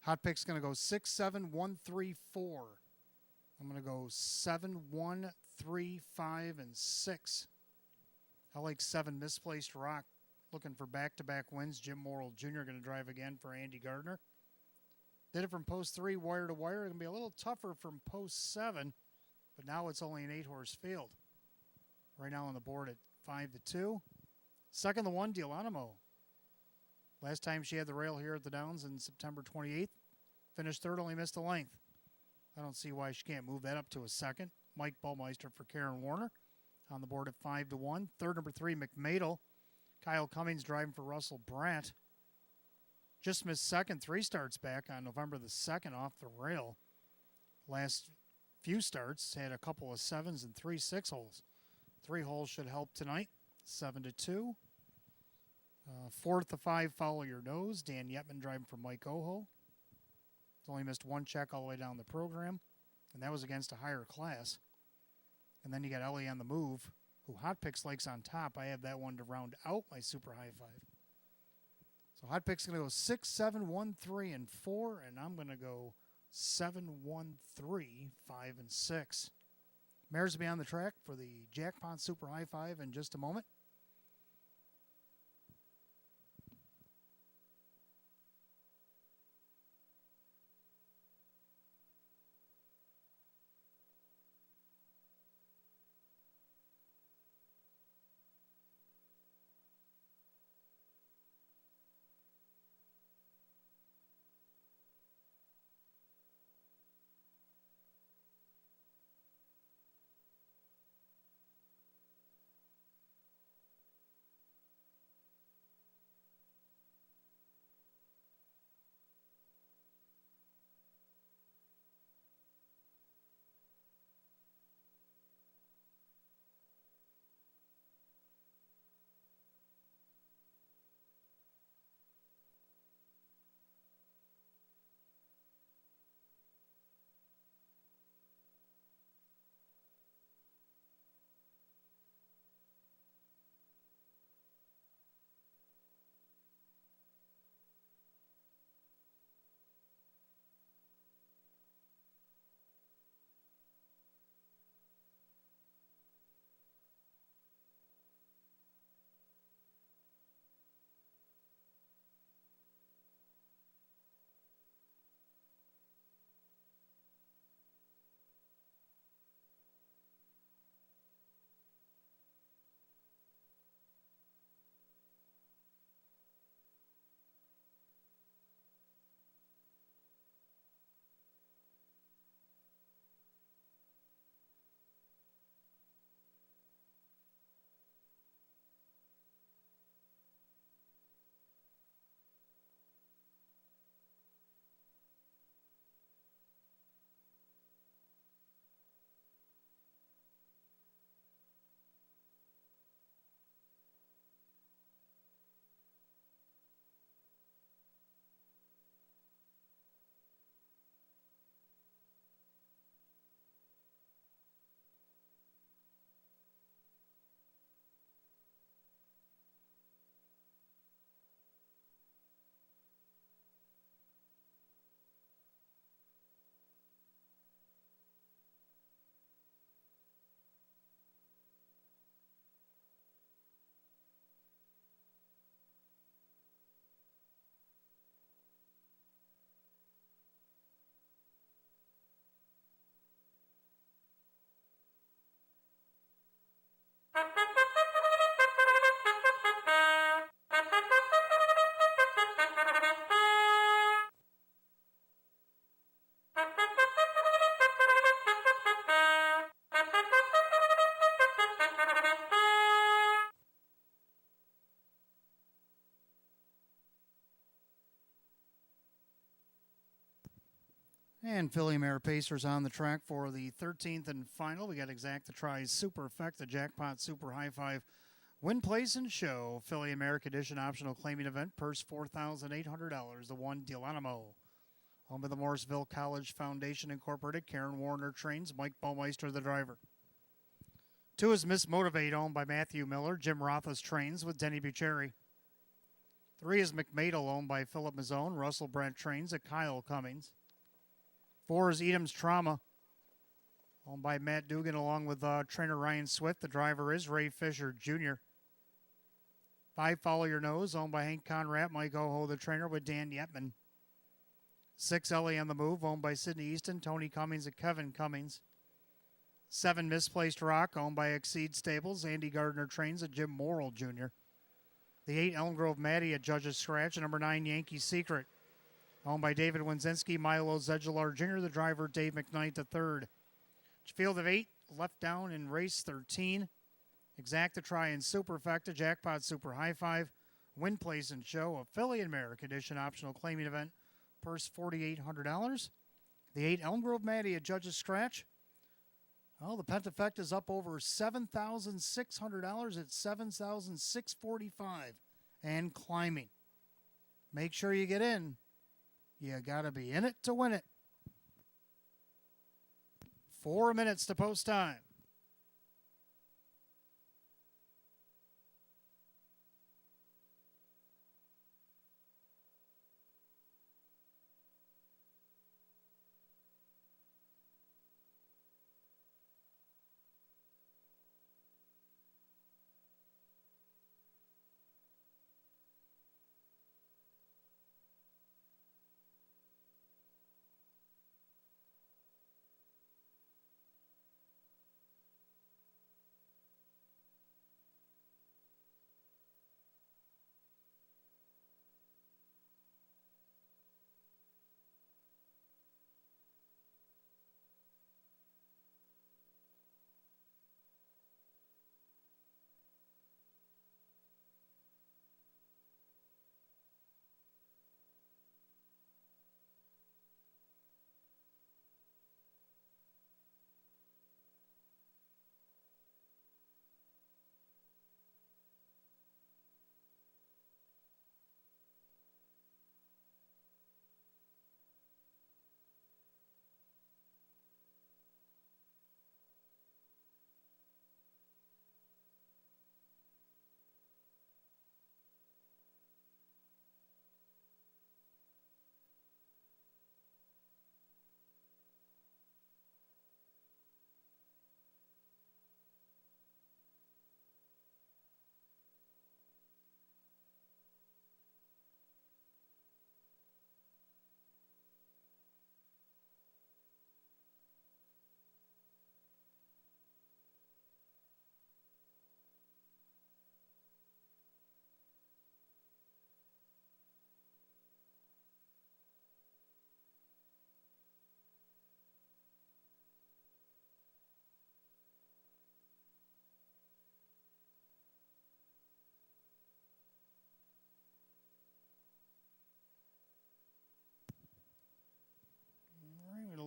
Hot pick's going to go 6, 7, 1, 3, 4. I'm going to go 7, 1, 3, 5, and 6. I like 7 Misplaced Rock. Looking for back-to-back wins. Jim Morrill Jr. going to drive again for Andy Gardner. Did it from post 3, wire to wire. Going to be a little tougher from post 7, but now it's only an 8-horse field. Right now on the board at 5-2. Second, the 1, Delanimo. Last time she had the rail here at the Downs in September 28th. Finished third, only missed a length. I don't see why she can't move that up to a second. Mike Ballmeister for Karen Warner on the board at 5-1. Third, number 3, McMadel. Kyle Cummings driving for Russell Brandt. Just missed second 3 starts back on November the 2nd off the rail. Last few starts had a couple of 7s and 3 6-holes. 3 holes should help tonight. 7-2. Fourth, the 5, Follow Your Nose. Dan Yetman driving for Mike Oho. It's only missed 1 check all the way down the program, and that was against a higher class. And then you got Ellie on the Move, who Hot Picks likes on top. I have that one to round out my super high 5. So Hot Picks going to go 6, 7, 1, 3, and 4, and I'm going to go 7, 1, 3, 5, and 6. Mares will be on the track for the Jackpot Super High 5 in just a moment. And Philly Mare Pacers on the track for the 13th and final. We got Exact Tries Super Effect, the Jackpot Super High 5 Win, place, and show. Philly America Edition optional claiming event. Purse $4,800. The 1, Delonamo. Home of the Morrisville College Foundation Incorporated. Karen Warner trains. Mike Baumeister, the driver. 2 is Miss Motivate, owned by Matthew Miller. Jim Rothas trains with Denny Bucheri. 3 is McMadel, owned by Philip Mazzone. Russell Brent trains at Kyle Cummings. 4 is Edam's Trauma, owned by Matt Dugan, along with trainer Ryan Swift. The driver is Ray Fisher Jr. 5, Follow Your Nose, owned by Hank Conrad. Mike Oho, the trainer, with Dan Yetman. 6, Ellie on the Move, owned by Sidney Easton, Tony Cummings, and Kevin Cummings. 7, Misplaced Rock, owned by Exceed Stables. Andy Gardner trains at Jim Morrill Jr. The 8, Elm Grove Maddie at Judge's Scratch. And number 9, Yankee Secret, owned by David Winzinski, Milo Zedular Jr., the driver, Dave McKnight III. Field of 8, left down in race 13. Exacta Try and Superfecta, Jackpot Super High Five, Win, Place, and Show, a Philly America Edition optional claiming event. Purse $4,800. The 8, Elm Grove Maddie at Judge's Scratch. Oh, the Pentafecta is up over $7,600 at $7,645 and climbing. Make sure you get in. You got to be in it to win it. 4 minutes to post time.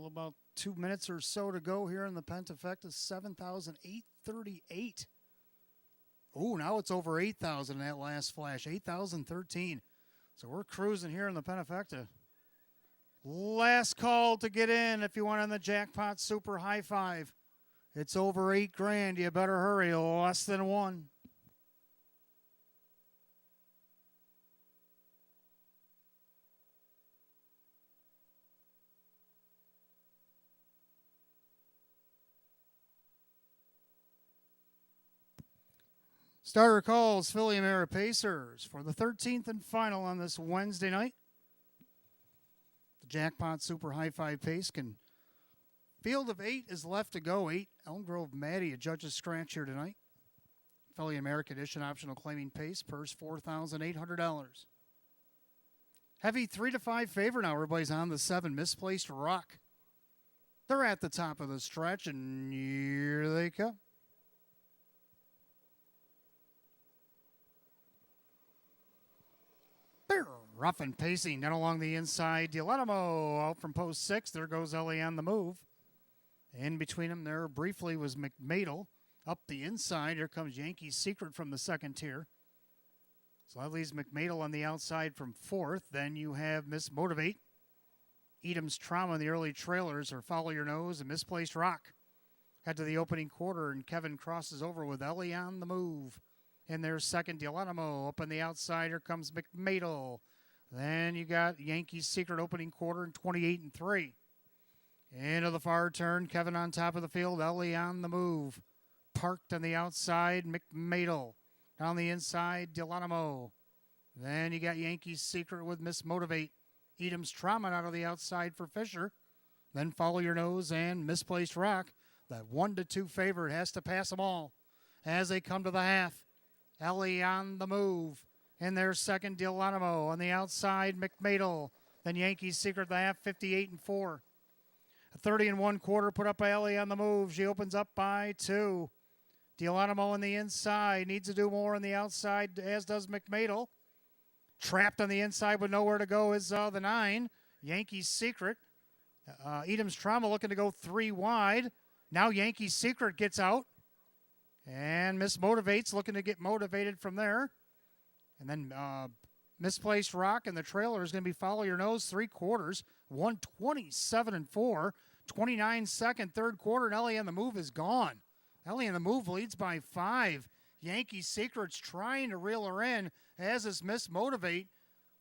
About 2 minutes or so to go here in the Pentafecta. 7,838. Oh, now it's over 8,000 in that last flash. 8,013. So we're cruising here in the Pentafecta. Last call to get in if you want on the Jackpot Super High Five. It's over $8,000. You better hurry. Less than 1. Starter calls, Philly America Pacers for the 13th and final on this Wednesday night. The Jackpot Super High Five Pace can. Field of 8 is left to go. 8, Elm Grove Maddie, a Judge's Scratch here tonight. Philly America Edition optional claiming pace, purse $4,800. Heavy 3-5 favor now. Everybody's on the 7, Misplaced Rock. They're at the top of the stretch, and here they come. They're rough and pacing down along the inside. Delonamo out from post 6. There goes Ellie on the Move. In between them there briefly was McMadel. Up the inside, here comes Yankees Secret from the second tier. So that leaves McMadel on the outside from fourth. Then you have Miss Motivate. Edam's Trauma in the early trailers are Follow Your Nose and Misplaced Rock. Head to the opening quarter, and Kevin crosses over with Ellie on the move. In their second, Dilanimo. Up on the outside, here comes McMadel. Then you got Yankees Secret opening quarter in 28-3. Into the far turn, Kevin on top of the field, Ellie on the move. Parked on the outside, McMadel. Down the inside, Dilanimo. Then you got Yankees Secret with Miss Motivate. Edam's Trauma out of the outside for Fisher. Then Follow Your Nose and Misplaced Rock. That 1-2 favorite has to pass them all as they come to the half. Ellie on the move. In their second, Dilanimo. On the outside, McMadel. Then Yankees Secret the half, 58-4. A 30-1 quarter put up by Ellie on the move. She opens up by 2. Dilanimo on the inside. Needs to do more on the outside, as does McMadel. Trapped on the inside with nowhere to go is the 9. Yankees Secret. Edam's Trauma looking to go 3 wide. Now Yankees Secret gets out. And Miss Motivate's looking to get motivated from there. And then Misplaced Rock and the trailer is going to be Follow Your Nose, 3 quarters. 127-4. 29-second third quarter, and Ellie on the move is gone. Ellie on the move leads by 5. Yankees Secret's trying to reel her in, as is Miss Motivate.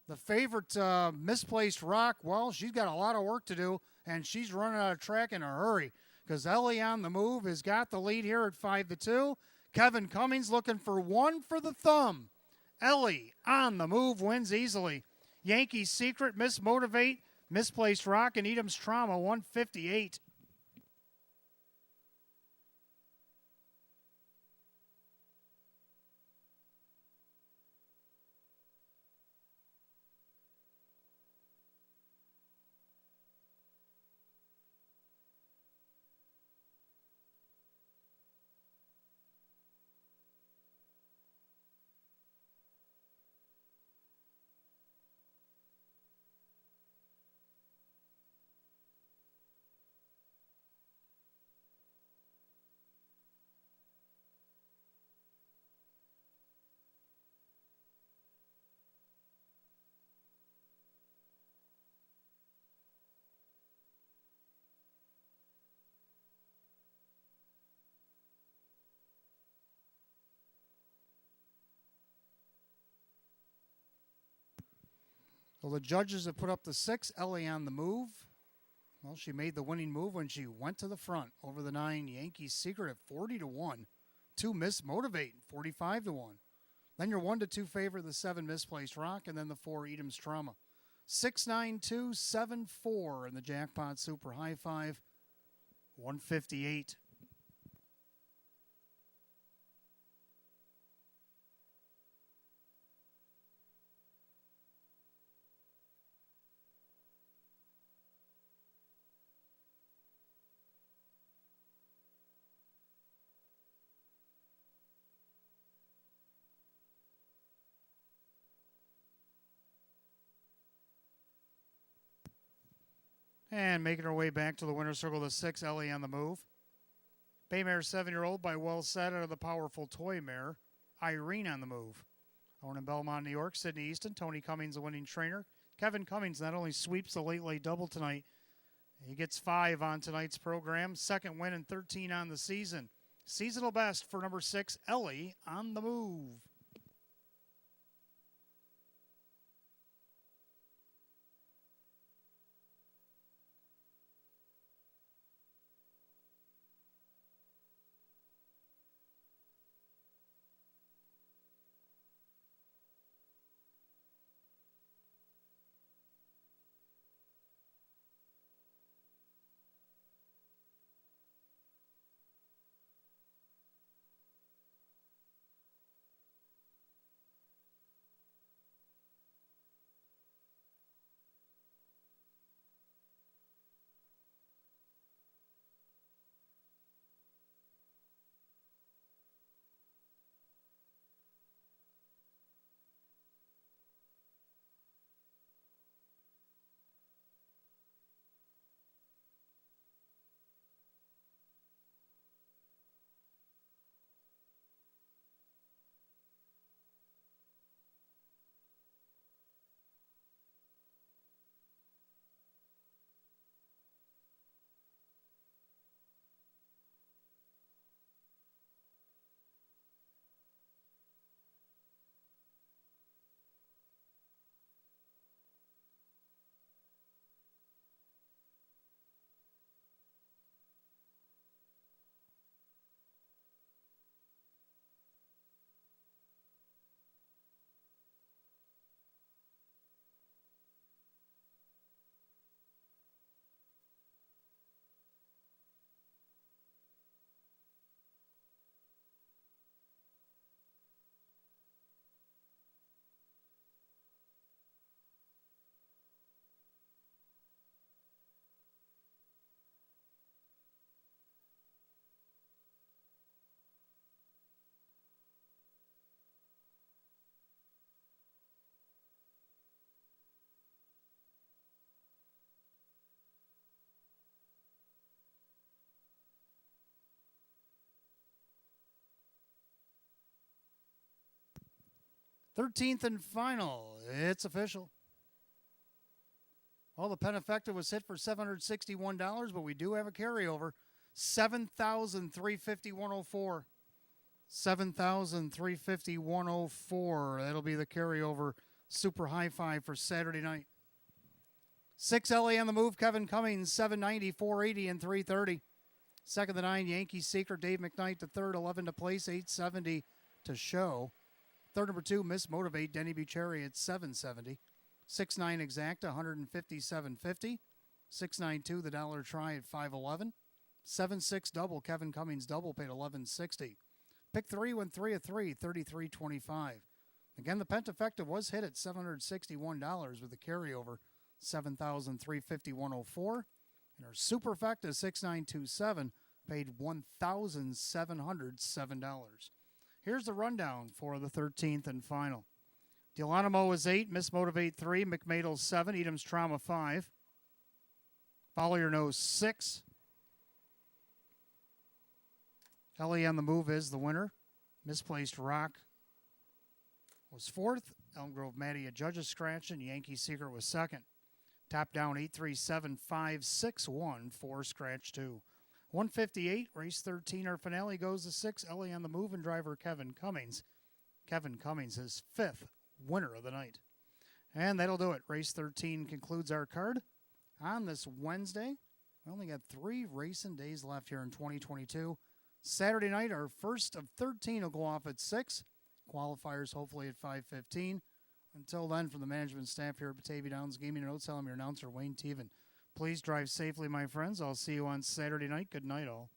The favorite, Misplaced Rock, well, she's got a lot of work to do, and she's running out of track in a hurry, because Ellie on the move has got the lead here at 5-2. Kevin Cummings looking for 1 for the thumb. Ellie on the move wins easily. Yankees Secret, Miss Motivate, Misplaced Rock, and Edam's Trauma, 158. Well, the judges have put up the 6, Ellie on the move. Well, she made the winning move when she went to the front over the 9, Yankees Secret at 40-1. 2, Miss Motivate, 45-1. Then your 1-2 favor, the 7, Misplaced Rock, and then the 4, Edam's Trauma. 6-9-2-7-4 in the Jackpot Super High 5, 158. And making her way back to the winner's circle, the 6, Ellie on the move. Baymare 7-year-old by Well Said out of the powerful toy mare, Irene on the move. Owned in Belmont, New York, Sydney Easton, Tony Cummings, the winning trainer. Kevin Cummings not only sweeps the late double tonight, he gets 5 on tonight's program. Second win and 13 on the season. Seasonal best for number 6, Ellie on the move. 13th and final. It's official. Well, the Penefecta was hit for $761, but we do have a carryover. $7,350.104. $7,350.104. That'll be the carryover super high five for Saturday night. 6 LA on the move, Kevin Cummings, $790, $480, and $330. Second, the 9, Yankee Seeker, Dave McKnight. The third, 11 to place, $870 to show. Third, number 2, Miss Motivate, Denny Bucherri at $770. 6-9 Exacta, $157.50. 6-9-2, the dollar try at $511. 7-6 double, Kevin Cummings double paid $11.60. Pick 3 went 3 of 3, $33.25. Again, the Pentafecta was hit at $761 with the carryover, $7,350.104. And our Superfecta 6927 paid $1,707. Here's the rundown for the 13th and final. Delanimo is 8, Miss Motivate 3, McMadel 7, Edam's Trauma 5. Follow Your Nose 6. Ellie on the Move is the winner. Misplaced Rock was 4th. Elm Grove Maddie a Judge's Scratch, and Yankee Secret was 2nd. Top down 837-561 for Scratch 2. 158, race 13. Our finale goes to 6. Ellie on the Move and driver Kevin Cummings. Kevin Cummings, his 5th winner of the night. And that'll do it. Race 13 concludes our card on this Wednesday. We only got 3 racing days left here in 2022. Saturday night, our first of 13 will go off at 6. Qualifiers hopefully at 5:15. Until then, from the management staff here at Batavia Downs Gaming and Oats, I'm your announcer, Wayne Teven. Please drive safely, my friends. I'll see you on Saturday night. Good night, all.